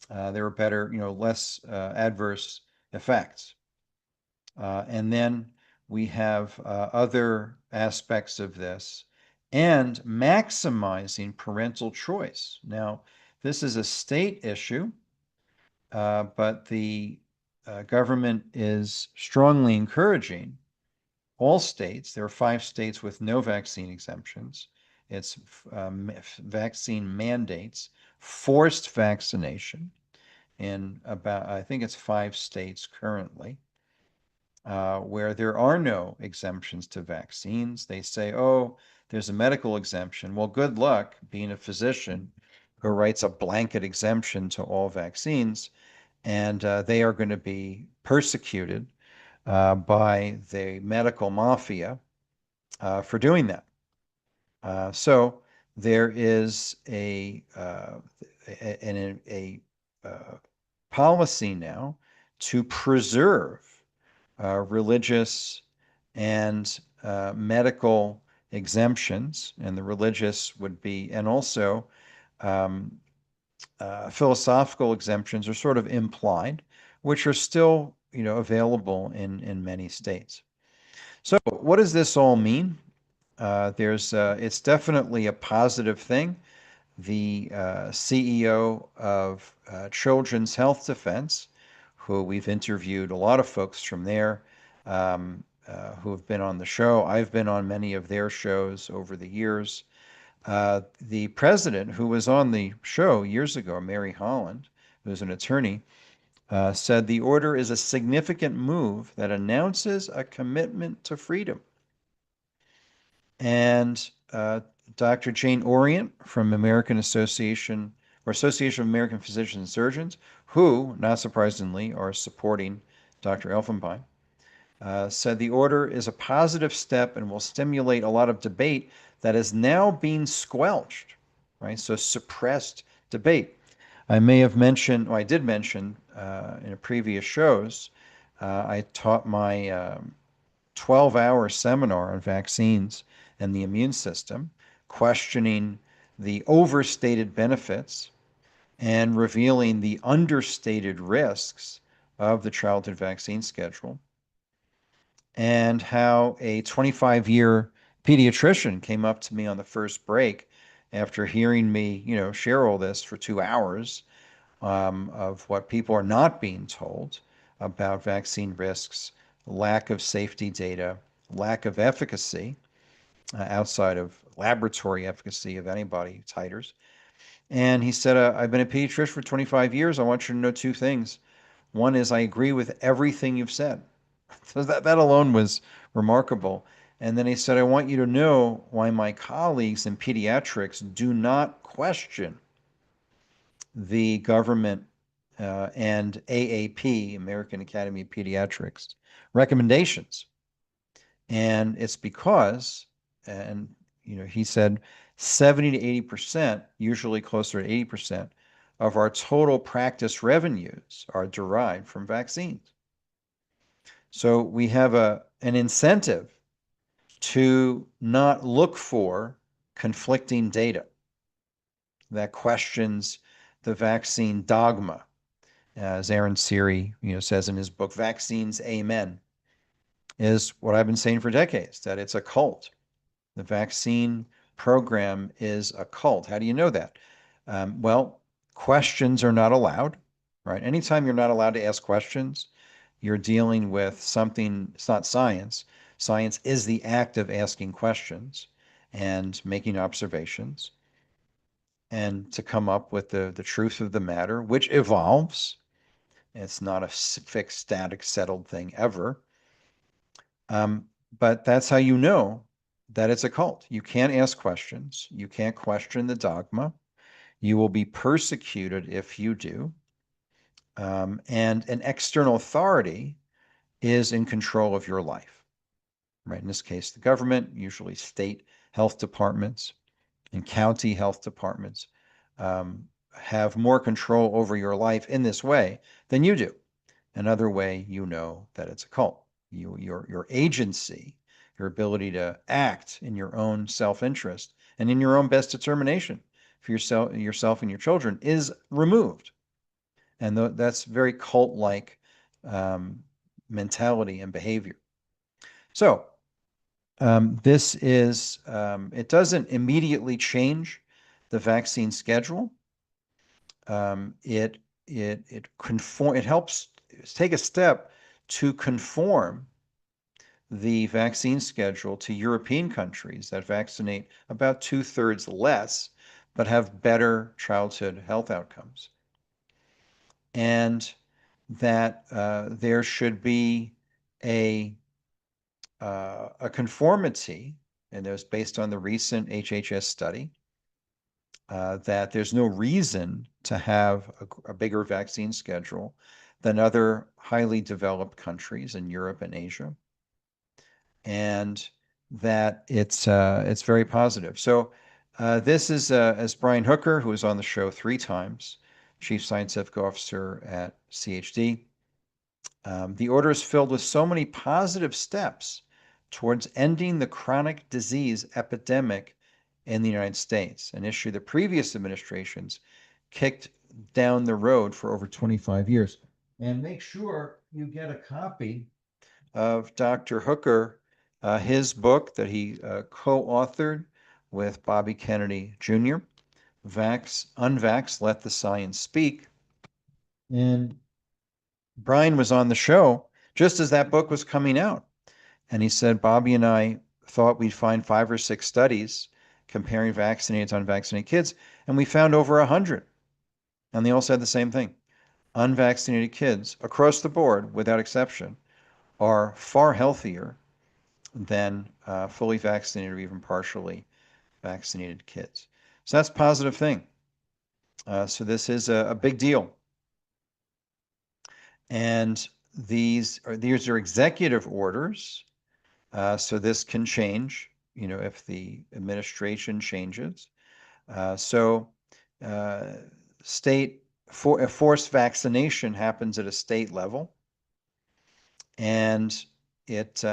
[SPEAKER 1] there were better, less adverse effects. And then we have other aspects of this, and maximizing parental choice. Now, this is a state issue, but the government is strongly encouraging all states. There are 5 states with no vaccine exemptions. It's vaccine mandates, forced vaccination in about, I think it's 5 states currently, where there are no exemptions to vaccines. They say, oh, there's a medical exemption. Well, good luck being a physician who writes a blanket exemption to all vaccines, and they are going to be persecuted by the medical mafia for doing that. So there is a policy now to preserve religious and medical exemptions, and the religious would be, and also philosophical exemptions are sort of implied, which are still, available in many states. So what does this all mean? It's definitely a positive thing. The CEO of Children's Health Defense, who we've interviewed a lot of folks from there who have been on the show. I've been on many of their shows over the years. The president, who was on the show years ago, Mary Holland, who's an attorney, said the order is a significant move that announces a commitment to freedom. And Dr. Jane Orient from Association of American Physicians and Surgeons, who, not surprisingly, are supporting Dr. Elfenbein, said the order is a positive step and will stimulate a lot of debate that is now being squelched, right? So suppressed debate. I may have mentioned, or I did mention in a previous shows, I taught my 12-hour seminar on vaccines and the immune system, questioning the overstated benefits and revealing the understated risks of the childhood vaccine schedule, and how a 25-year pediatrician came up to me on the first break after hearing me, share all this for 2 hours of what people are not being told about vaccine risks, lack of safety data, lack of efficacy outside of laboratory efficacy of antibody titers. And he said, I've been a pediatrician for 25 years. I want you to know 2 things. One is I agree with everything you've said. So that alone was remarkable. And then he said, I want you to know why my colleagues in pediatrics do not question the government and AAP, American Academy of Pediatrics, recommendations. And it's because, and he said 70 to 80%, usually closer to 80%, of our total practice revenues are derived from vaccines. So we have an incentive to not look for conflicting data that questions the vaccine dogma. As Aaron Siri, says in his book, Vaccines, Amen, is what I've been saying for decades, that it's a cult. The vaccine program is a cult. How do you know that? Well, questions are not allowed, right? Anytime you're not allowed to ask questions, you're dealing with something, it's not science. Science is the act of asking questions and making observations and to come up with the truth of the matter, which evolves. It's not a fixed, static, settled thing ever. But that's how you know that it's a cult. You can't ask questions. You can't question the dogma. You will be persecuted if you do. And an external authority is in control of your life, right? In this case, the government, usually state health departments and county health departments, have more control over your life in this way than you do. Another way you know that it's a cult. Your agency, your ability to act in your own self-interest and in your own best determination for yourself and your children is removed. And that's very cult-like mentality and behavior. So this is, it doesn't immediately change the vaccine schedule. It helps take a step to conform the vaccine schedule to European countries that vaccinate about 2/3 less, but have better childhood health outcomes. And that there should be a conformity, and it was based on the recent HHS study, that there's no reason to have a bigger vaccine schedule than other highly developed countries in Europe and Asia, and that it's very positive. So this is, as Brian Hooker, who was on the show 3 times, Chief Scientific Officer at CHD, the order is filled with so many positive steps towards ending the chronic disease epidemic in the United States, an issue the previous administrations kicked down the road for over 25 years. And make sure you get a copy of Dr. Hooker his book that he co-authored with Bobby Kennedy Jr., Unvax, Let the Science Speak. And Brian was on the show just as that book was coming out. And he said, Bobby and I thought we'd find 5 or 6 studies comparing vaccinated to unvaccinated kids, and we found over 100. And they all said the same thing. Unvaccinated kids across the board, without exception, are far healthier than fully vaccinated or even partially vaccinated kids. So that's a positive thing. So this is a big deal. And these are executive orders. So this can change, if the administration changes. Forced vaccination happens at a state level, and that's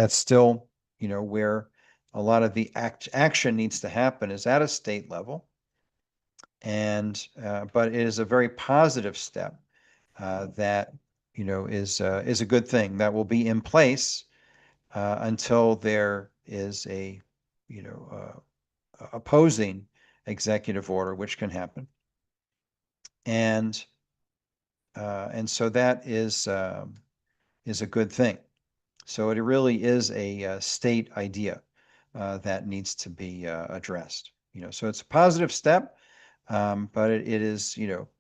[SPEAKER 1] still, where a lot of the action needs to happen is at a state level. And but it is a very positive step that is a good thing that will be in place until there is a opposing executive order, which can happen. And so that is a good thing. So it really is a state idea that needs to be addressed. So it's a positive step, but it is,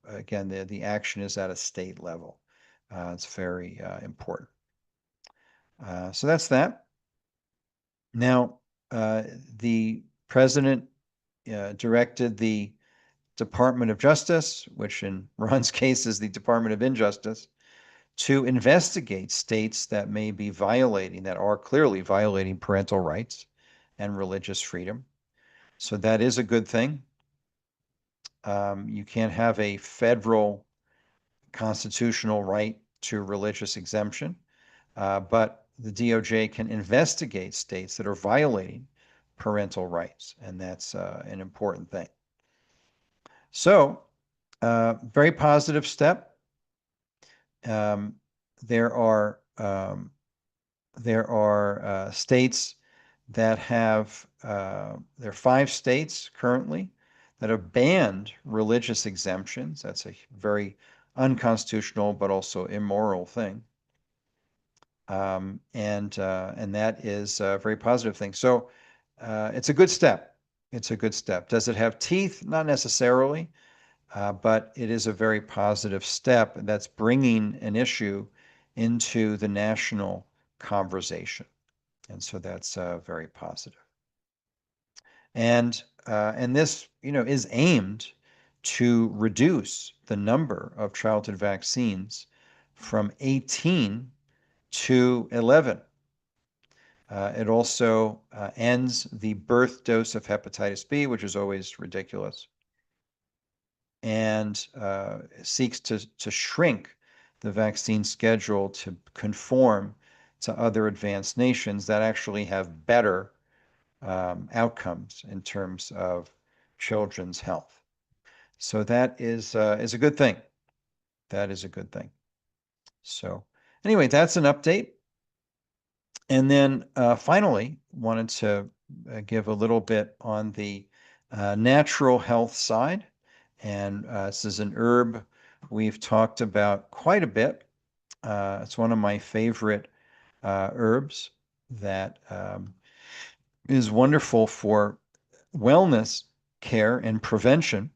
[SPEAKER 1] again, the action is at a state level. It's very important. So that's that. Now, the president directed the Department of Justice, which in Ron's case is the Department of Injustice, to investigate states that may be that are clearly violating parental rights and religious freedom. So that is a good thing. You can't have a federal constitutional right to religious exemption, but the DOJ can investigate states that are violating parental rights, and that's an important thing. So, very positive step. There are states that have there are 5 states currently that have banned religious exemptions. That's a very unconstitutional but also immoral thing. And that is a very positive thing. So it's a good step. It's a good step. Does it have teeth? Not necessarily, but it is a very positive step that's bringing an issue into the national conversation. And so that's very positive. And this, is aimed to reduce the number of childhood vaccines from 18 to 11. It also ends the birth dose of hepatitis B, which is always ridiculous, and seeks to shrink the vaccine schedule to conform to other advanced nations that actually have better outcomes in terms of children's health. So that is a good thing. That is a good thing. So anyway, that's an update. And then finally, wanted to give a little bit on the natural health side. And this is an herb we've talked about quite a bit. It's one of my favorite herbs that is wonderful for wellness care and prevention,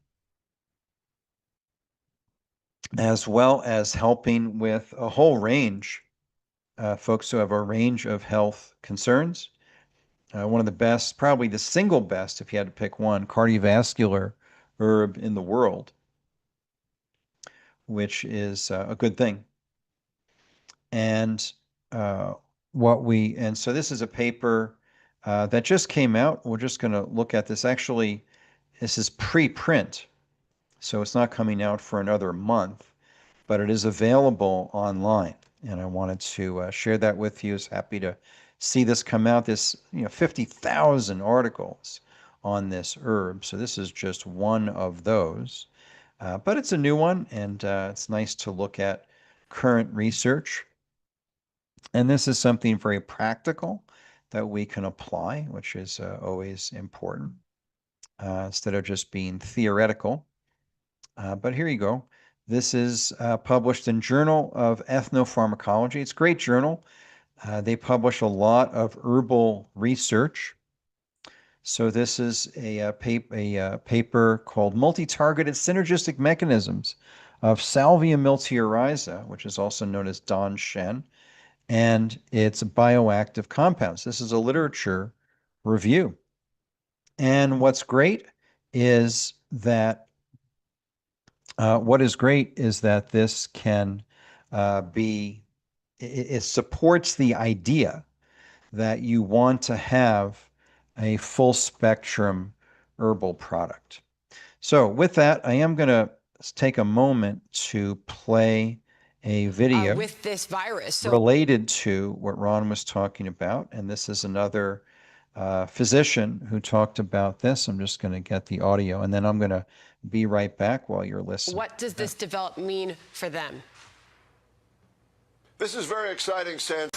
[SPEAKER 1] as well as helping with a whole range, folks who have a range of health concerns. One of the best, probably the single best, if you had to pick one, cardiovascular herb in the world, which is a good thing. And so this is a paper that just came out. We're just going to look at this. Actually, this is pre-print, so it's not coming out for another month, but it is available online. And I wanted to share that with you. I was happy to see this come out. This, 50,000 articles on this herb. So this is just one of those. But it's a new one, and it's nice to look at current research. And this is something very practical that we can apply, which is always important, instead of just being theoretical. But here you go. This is published in Journal of Ethnopharmacology. It's a great journal. They publish a lot of herbal research. So this is a paper called Multi-Targeted Synergistic Mechanisms of Salvia miltiorhiza, which is also known as Don Shen, and its bioactive compounds. This is a literature review. And what's great is that this can it supports the idea that you want to have a full spectrum herbal product. So with that, I am going to take a moment to play a video
[SPEAKER 3] with this virus
[SPEAKER 1] related to what Ron was talking about. And this is another physician who talked about this. I'm just going to get the audio, and then I'm going to be right back while you're listening.
[SPEAKER 3] What does this development mean for them?
[SPEAKER 4] This is very exciting, Sandra.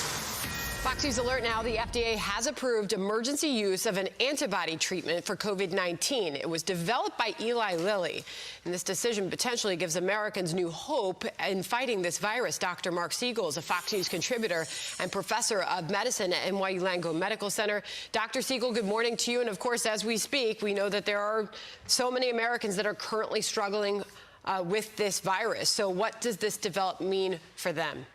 [SPEAKER 3] Fox News Alert now. The FDA has approved emergency use of an antibody treatment for COVID-19. It was developed by Eli Lilly. And this decision potentially gives Americans new hope in fighting this virus. Dr. Mark Siegel is a Fox News contributor and professor of medicine at NYU Langone Medical Center. Dr. Siegel, good morning to you. And of course, as we speak, we know that there are so many Americans that are currently struggling with this virus. So what does this development mean for them?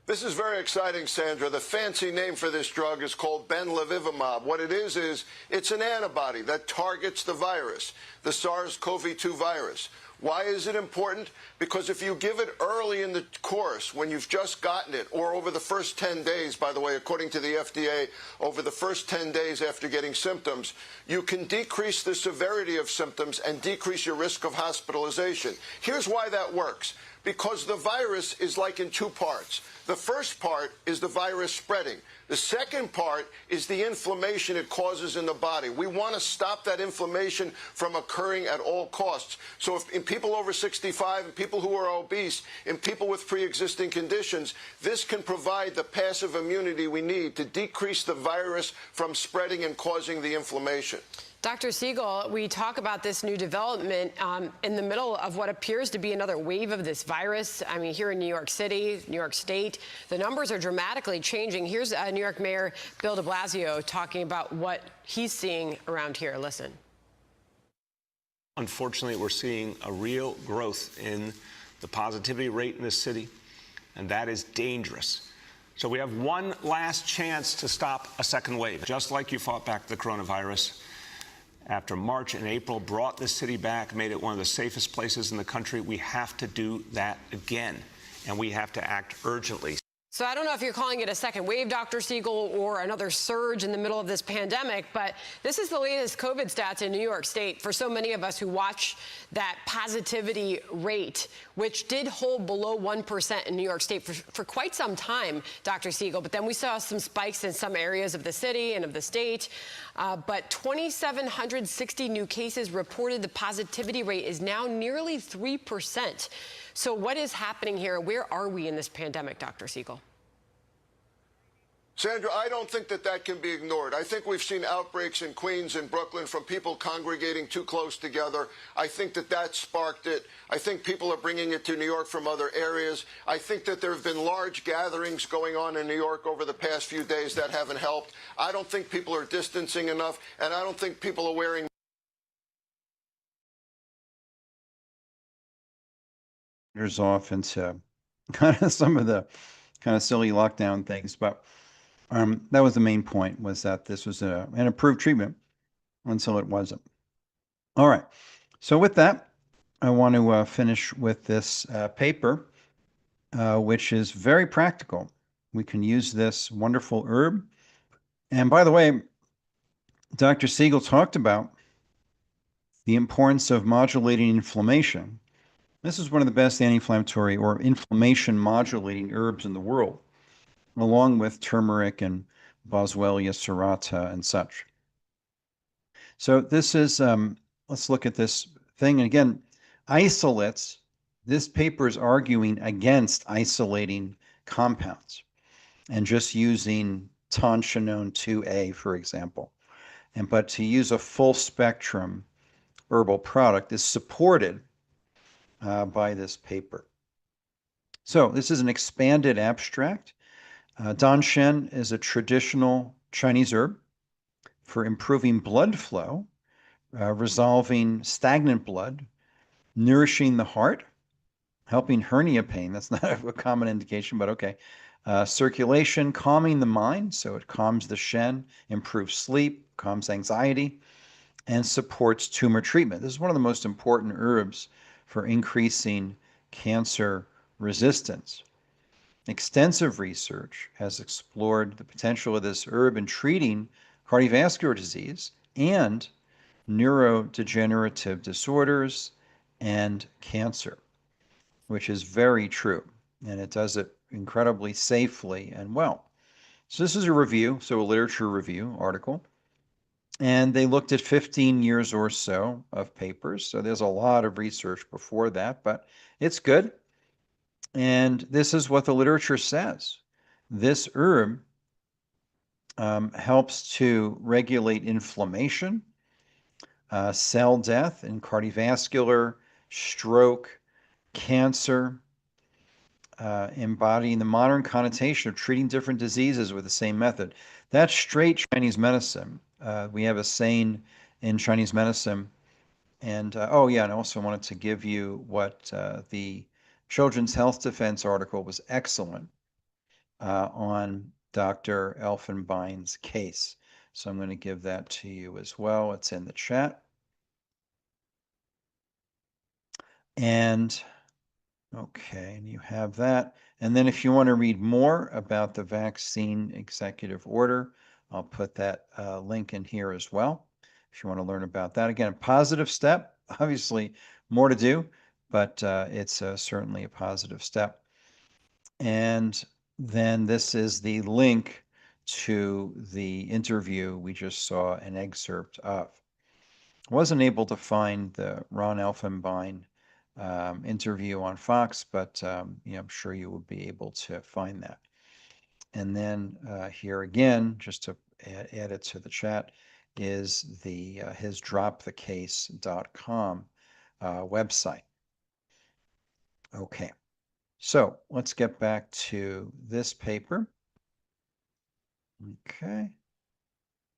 [SPEAKER 4] This is very exciting, Sandra. The fancy name for this drug is called Benlevivimab. What it is it's an antibody that targets the virus, the SARS-CoV-2 virus. Why is it important? Because if you give it early in the course, when you've just gotten it, or over the first 10 days, by the way, according to the FDA, over the first 10 days after getting symptoms, you can decrease the severity of symptoms and decrease your risk of hospitalization. Here's why that works. Because the virus is like in two parts. The first part is the virus spreading. The second part is the inflammation it causes in the body. We want to stop that inflammation from occurring at all costs. So if in people over 65, in people who are obese, in people with pre-existing conditions, this can provide the passive immunity we need to decrease the virus from spreading and causing the inflammation.
[SPEAKER 3] Dr. Siegel, we talk about this new development in the middle of what appears to be another wave of this virus. I mean, here in New York City, New York State, the numbers are dramatically changing. Here's New York Mayor Bill de Blasio talking about what he's seeing around here. Listen.
[SPEAKER 5] Unfortunately, we're seeing a real growth in the positivity rate in this city, and that is dangerous. So we have one last chance to stop a second wave. Just like you fought back the coronavirus, after March and April brought the city back, made it one of the safest places in the country, we have to do that again, and we have to act urgently.
[SPEAKER 3] So I don't know if you're calling it a second wave, Dr. Siegel, or another surge in the middle of this pandemic, but this is the latest COVID stats in New York State for so many of us who watch that positivity rate, which did hold below 1% in New York State for quite some time, Dr. Siegel. But then we saw some spikes in some areas of the city and of the state. But 2,760 new cases reported. The positivity rate is now nearly 3%. So what is happening here? Where are we in this pandemic, Dr. Siegel?
[SPEAKER 4] Sandra, I don't think that can be ignored. I think we've seen outbreaks in Queens and Brooklyn from people congregating too close together. I think that sparked it. I think people are bringing it to New York from other areas. I think that there have been large gatherings going on in New York over the past few days that haven't helped. I don't think people are distancing enough, and I don't think people are wearing
[SPEAKER 1] off into kind of some of the kind of silly lockdown things, but that was the main point, was that this was an approved treatment until it wasn't. All right. So with that, I want to finish with this paper, which is very practical. We can use this wonderful herb. And by the way, Dr. Siegel talked about the importance of modulating inflammation. This is one of the best anti-inflammatory or inflammation modulating herbs in the world, along with turmeric and Boswellia serrata and such. So this is, let's look at this thing. And again, isolates, this paper is arguing against isolating compounds. And just using tonsinone 2A, for example. But to use a full spectrum herbal product is supported by this paper. So this is an expanded abstract. Danshen is a traditional Chinese herb for improving blood flow, resolving stagnant blood, nourishing the heart, helping hernia pain. That's not a common indication, but okay. Circulation, calming the mind, so it calms the Shen, improves sleep, calms anxiety, and supports tumor treatment. This is one of the most important herbs for increasing cancer resistance. Extensive research has explored the potential of this herb in treating cardiovascular disease and neurodegenerative disorders and cancer, which is very true, and it does it incredibly safely and well. So this is a review, so a literature review article, and they looked at 15 years or so of papers. So there's a lot of research before that, but it's good. And this is what the literature says. This herb helps to regulate inflammation, cell death in cardiovascular, stroke, cancer, embodying the modern connotation of treating different diseases with the same method. That's straight Chinese medicine. We have a saying in Chinese medicine. And oh yeah, and I also wanted to give you what the Children's Health Defense article was excellent on Dr. Elfenbein's case. So I'm going to give that to you as well. It's in the chat. And okay, and you have that. And then if you want to read more about the vaccine executive order, I'll put that link in here as well. If you want to learn about that. Again, a positive step, obviously more to do, but it's certainly a positive step. And then this is the link to the interview we just saw an excerpt of. Wasn't able to find the Ron Elfenbein interview on Fox, but I'm sure you will be able to find that. And then here again, just to add it to the chat, is the his dropthecase.com website. Okay, so let's get back to this paper. Okay,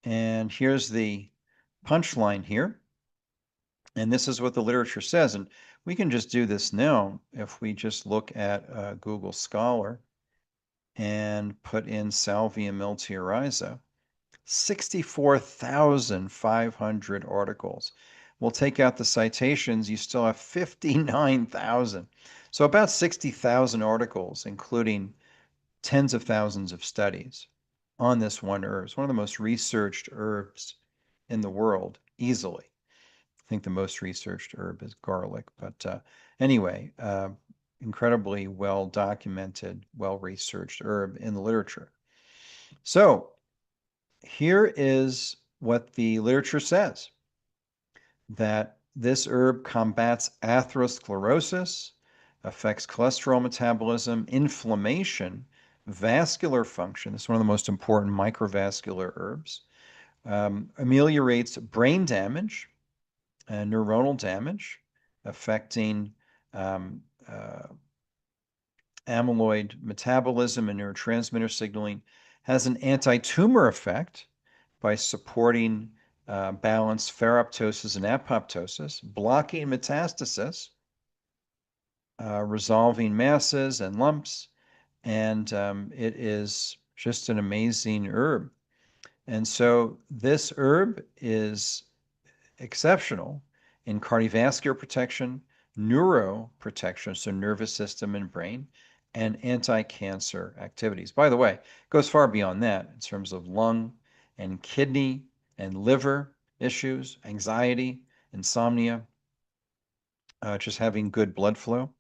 [SPEAKER 1] and here's the punchline here. And this is what the literature says. And we can just do this now if we just look at Google Scholar and put in Salvia miltiorhiza. 64,500 articles. We'll take out the citations. You still have 59,000. So about 60,000 articles, including tens of thousands of studies on this one herb. It's one of the most researched herbs in the world, easily. I think the most researched herb is garlic, but anyway, incredibly well documented, well researched herb in the literature. So here is what the literature says, that this herb combats atherosclerosis, affects cholesterol metabolism, inflammation, vascular function. It's one of the most important microvascular herbs. Ameliorates brain damage, neuronal damage, affecting amyloid metabolism and neurotransmitter signaling, has an anti-tumor effect by supporting balanced ferroptosis and apoptosis, blocking metastasis, resolving masses and lumps, and it is just an amazing herb. And so this herb is exceptional in cardiovascular protection, neuroprotection, so nervous system and brain, and anti-cancer activities. By the way, it goes far beyond that in terms of lung and kidney and liver issues, anxiety, insomnia, just having good blood flow.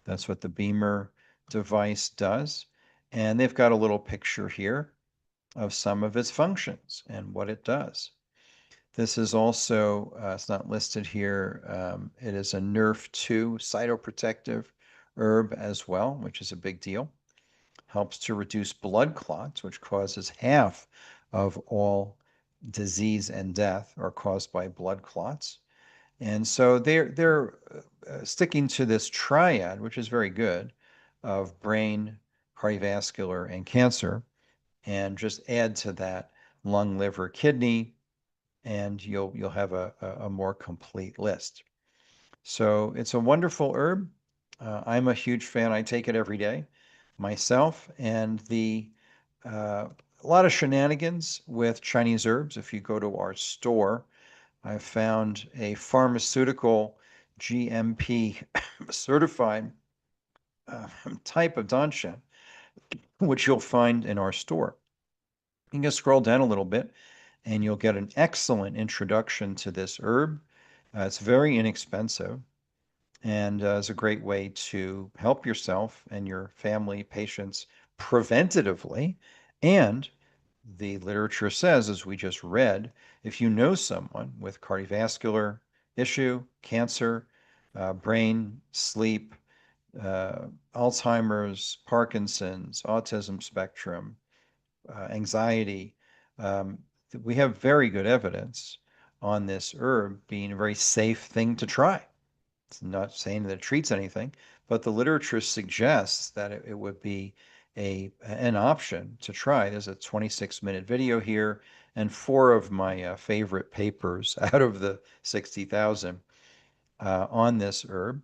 [SPEAKER 1] That's what the Beamer device does. And they've got a little picture here of some of its functions and what it does. This is also, it's not listed here, it is a NRF2 cytoprotective herb as well, which is a big deal. helps to reduce blood clots, which causes half of all disease and death are caused by blood clots. And so they're sticking to this triad, which is very good, of brain, cardiovascular, and cancer, and just add to that lung, liver, kidney, and you'll have a more complete list. So it's a wonderful herb. I'm a huge fan. I take it every day myself, and a lot of shenanigans with Chinese herbs. If you go to our store, I found a pharmaceutical GMP certified type of Danshen, which you'll find in our store. You can scroll down a little bit and you'll get an excellent introduction to this herb. It's very inexpensive and is a great way to help yourself and your family, patients preventatively. And the literature says, as we just read, if you know someone with cardiovascular issue, cancer, brain, sleep, Alzheimer's, Parkinson's, autism spectrum, anxiety, we have very good evidence on this herb being a very safe thing to try. It's not saying that it treats anything, but the literature suggests that it would be an option to try. There's a 26-minute video here and 4 of my favorite papers out of the 60,000 on this herb.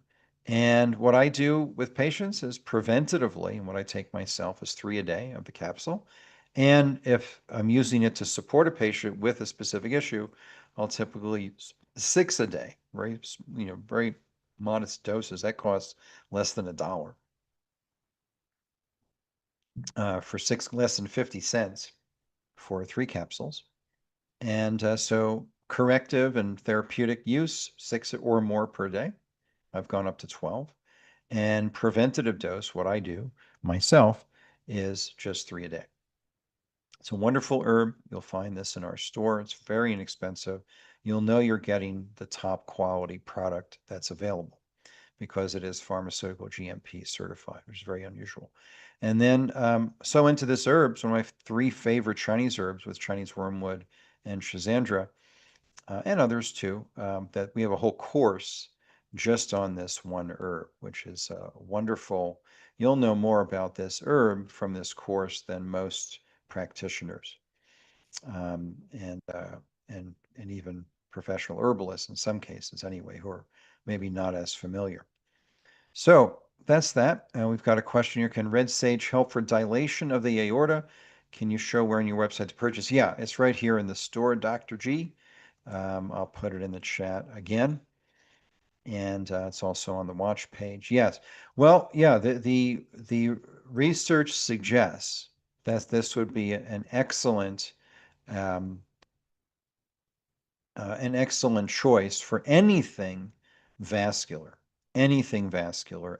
[SPEAKER 1] And what I do with patients is preventatively, and what I take myself is 3 a day of the capsule. And if I'm using it to support a patient with a specific issue, I'll typically use 6 a day, very modest doses. That costs less than $1 for 6, less than 50 cents for 3 capsules. And so corrective and therapeutic use, 6 or more per day. I've gone up to 12. And preventative dose, what I do myself, is just 3 a day. It's a wonderful herb. You'll find this in our store. It's very inexpensive. You'll know you're getting the top quality product that's available because it is pharmaceutical GMP certified, which is very unusual. And then, so into this herb, it's one of my 3 favorite Chinese herbs with Chinese wormwood and Schisandra, and others too, that we have a whole course just on this one herb, which is wonderful. You'll know more about this herb from this course than most practitioners, and even professional herbalists in some cases anyway, who are maybe not as familiar. So that's that. We've got a question here. Can red sage help for dilation of the aorta? Can you show where on your website to purchase? Yeah, it's right here in the store, Dr. G. I'll put it in the chat again. And it's also on the watch page. Yes. Well, yeah, the research suggests that this would be an excellent choice for anything vascular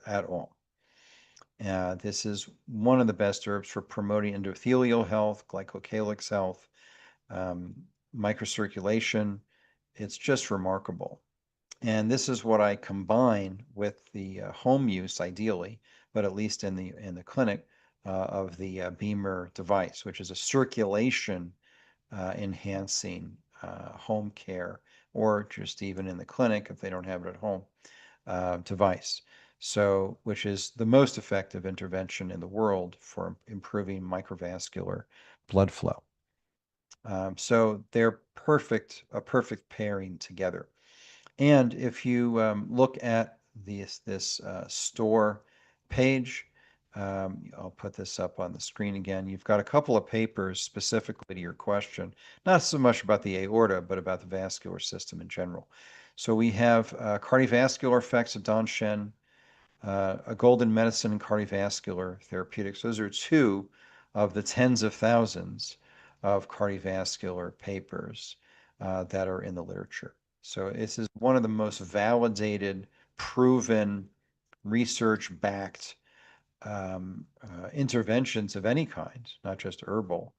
[SPEAKER 1] at all. This is one of the best herbs for promoting endothelial health, glycocalyx health, microcirculation. It's just remarkable. And this is what I combine with the home use, ideally, but at least in the clinic, of the BEMER device, which is a circulation enhancing home care, or just even in the clinic if they don't have it at home, device. So, which is the most effective intervention in the world for improving microvascular blood flow. So they're a perfect pairing together. And if you look at this store page, I'll put this up on the screen again. You've got a couple of papers specifically to your question, not so much about the aorta, but about the vascular system in general. So we have cardiovascular effects of Danshen, a golden medicine in cardiovascular therapeutics. Those are 2 of the tens of thousands of cardiovascular papers that are in the literature. So this is one of the most validated, proven, research-backed interventions of any kind, not just herbal,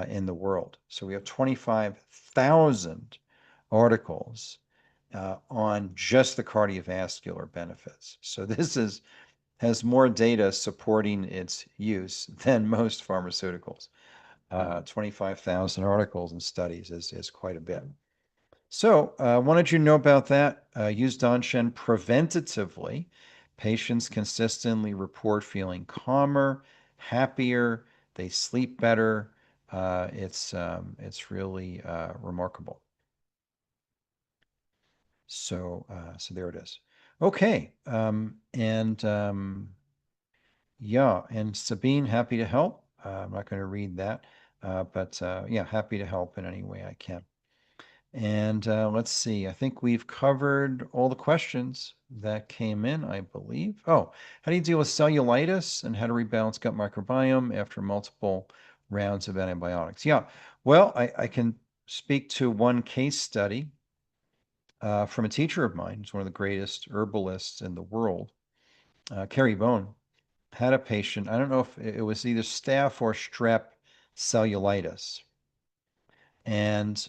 [SPEAKER 1] in the world. So we have 25,000 articles on just the cardiovascular benefits. So this is has more data supporting its use than most pharmaceuticals. 25,000 articles and studies is quite a bit. So, wanted you to know about that. Use Donshen preventatively. Patients consistently report feeling calmer, happier, they sleep better. It's really remarkable. So, so there it is. Okay, yeah, and Sabine, happy to help. I'm not going to read that, but yeah, happy to help in any way I can. And let's see, I think we've covered all the questions that came in, I believe. Oh, how do you deal with cellulitis and how to rebalance gut microbiome after multiple rounds of antibiotics? Yeah, well, I can speak to one case study from a teacher of mine. He's one of the greatest herbalists in the world. Kerry Bone had a patient, I don't know if it was either staph or strep cellulitis. And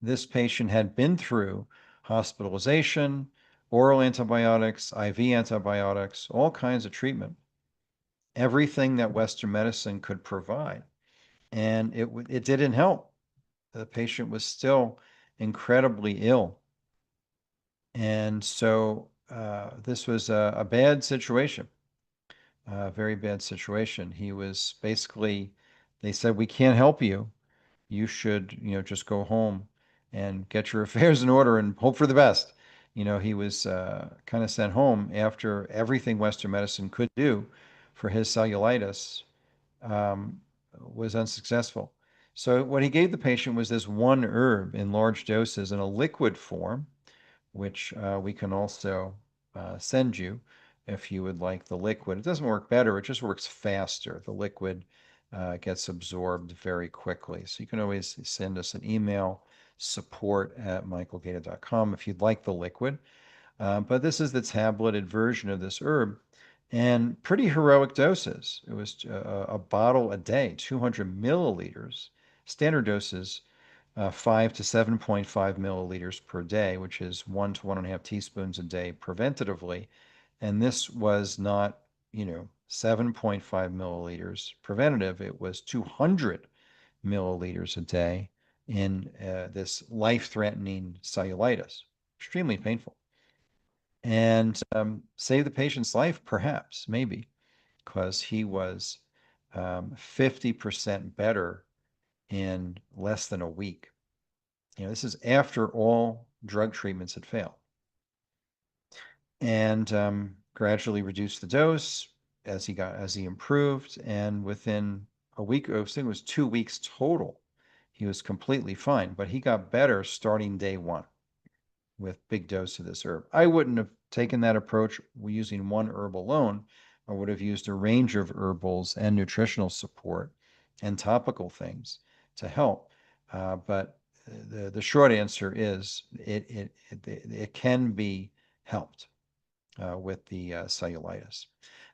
[SPEAKER 1] this patient had been through hospitalization, oral antibiotics, IV antibiotics, all kinds of treatment, everything that Western medicine could provide. And it didn't help. The patient was still incredibly ill. And so this was a bad situation, a very bad situation. He was basically, they said, we can't help you. You should, just go home and get your affairs in order and hope for the best. He was kind of sent home after everything Western medicine could do for his cellulitis was unsuccessful. So what he gave the patient was this one herb in large doses in a liquid form, which we can also send you if you would like the liquid. It doesn't work better, it just works faster. The liquid gets absorbed very quickly. So you can always send us an email, support@michaelgaeta.com if you'd like the liquid. But this is the tableted version of this herb and pretty heroic doses. It was a bottle a day, 200 milliliters. Standard doses 5 to 7.5 milliliters per day, which is 1 to 1.5 teaspoons a day preventatively. And this was not, 7.5 milliliters preventative, it was 200 milliliters a day in this life-threatening cellulitis. Extremely painful. And save the patient's life, perhaps, maybe, because he was 50% better in less than a week. This is after all drug treatments had failed. And gradually reduced the dose as he improved, and within a week, I think it was 2 weeks total, he was completely fine. But he got better starting day one with big dose of this herb. I wouldn't have taken that approach using one herb alone. I would have used a range of herbals and nutritional support and topical things to help. But the short answer is it can be helped with the cellulitis.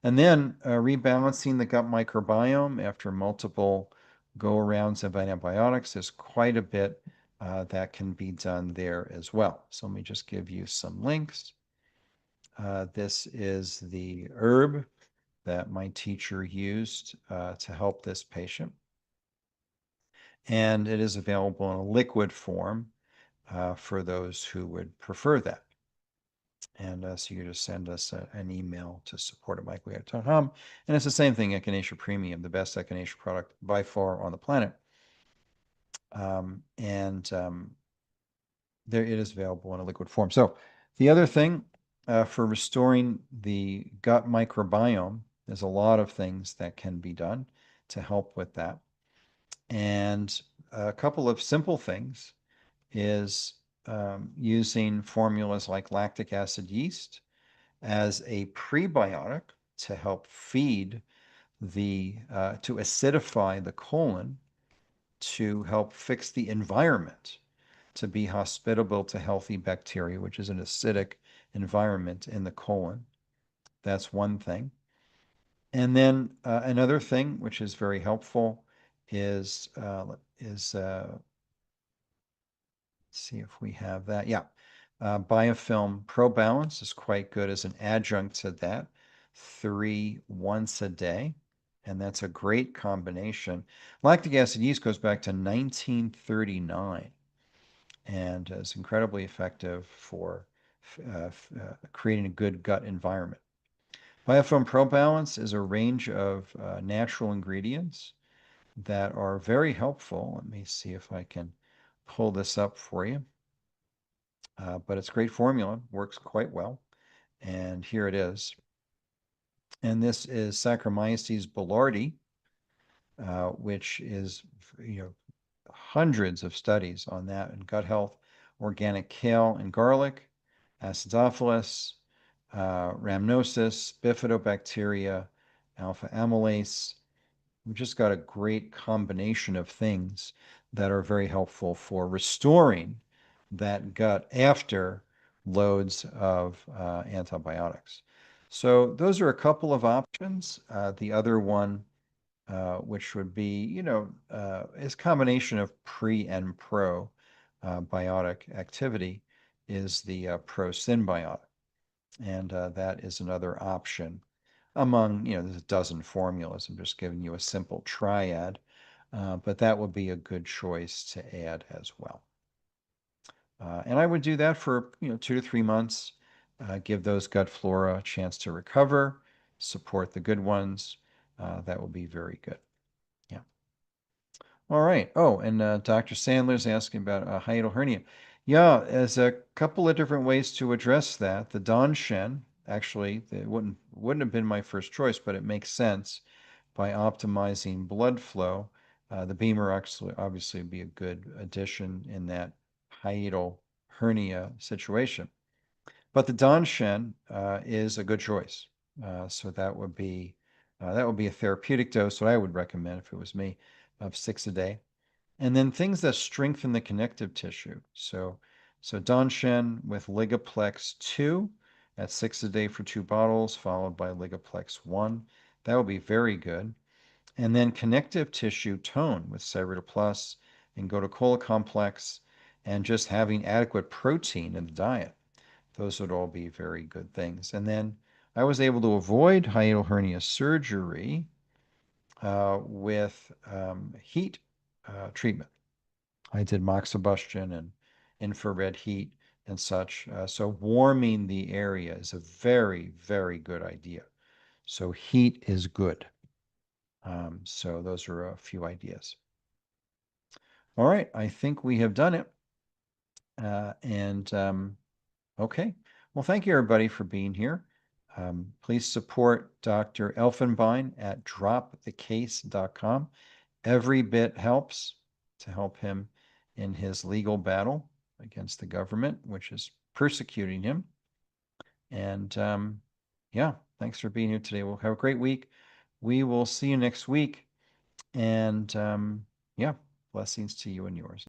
[SPEAKER 1] And then rebalancing the gut microbiome after multiple go-arounds of antibiotics is quite a bit that can be done there as well. So let me just give you some links. This is the herb that my teacher used to help this patient. And it is available in a liquid form for those who would prefer that. And so you just send us an email to support@michaelgaeta.com. And it's the same thing, Echinacea Premium, the best echinacea product by far on the planet. There it is available in a liquid form. So the other thing for restoring the gut microbiome, there's a lot of things that can be done to help with that. And a couple of simple things is using formulas like lactic acid yeast as a prebiotic to help feed to acidify the colon, to help fix the environment, to be hospitable to healthy bacteria, which is an acidic environment in the colon. That's one thing. And then another thing, which is very helpful, is let's see if we have that. Yeah. Biofilm Pro Balance is quite good as an adjunct to that. 3 once a day. And that's a great combination. Lactic acid yeast goes back to 1939 and is incredibly effective for creating a good gut environment. Biofilm Pro Balance is a range of natural ingredients that are very helpful. Let me see if I can pull this up for you. But it's a great formula, works quite well. And here it is. And this is Saccharomyces boulardii, which is, hundreds of studies on that in gut health, organic kale and garlic, acidophilus, rhamnosus, bifidobacteria, alpha amylase. We've just got a great combination of things that are very helpful for restoring that gut after loads of antibiotics. So those are a couple of options. The other one, which would be, is a combination of pre and pro biotic activity, is the ProSynbiotic. And that is another option among, there's a dozen formulas. I'm just giving you a simple triad, but that would be a good choice to add as well. And I would do that for 2 to 3 months, give those gut flora a chance to recover, support the good ones. That will be very good. Yeah. All right. Oh, and Dr. Sandler's asking about hiatal hernia. Yeah, there's a couple of different ways to address that. The Donshen, actually, it wouldn't have been my first choice, but it makes sense by optimizing blood flow. The Beamer obviously would be a good addition in that hiatal hernia situation. But the Donshen is a good choice. So that would be a therapeutic dose, what I would recommend if it was me, of 6 a day. And then things that strengthen the connective tissue. So Donshen with Ligaplex 2 at 6 a day for 2 bottles, followed by Ligaplex 1. That would be very good. And then connective tissue tone with Cyberta Plus and Gotocola Complex, and just having adequate protein in the diet. Those would all be very good things. And then I was able to avoid hiatal hernia surgery with heat treatment. I did moxibustion and infrared heat and such. So warming the area is a very, very good idea. So heat is good. So those are a few ideas. All right, I think we have done it. Okay. Well, thank you everybody for being here. Please support Dr. Elfenbein at dropthecase.com. Every bit helps to help him in his legal battle against the government, which is persecuting him. And yeah, thanks for being here today. We'll have a great week. We will see you next week. And yeah, blessings to you and yours.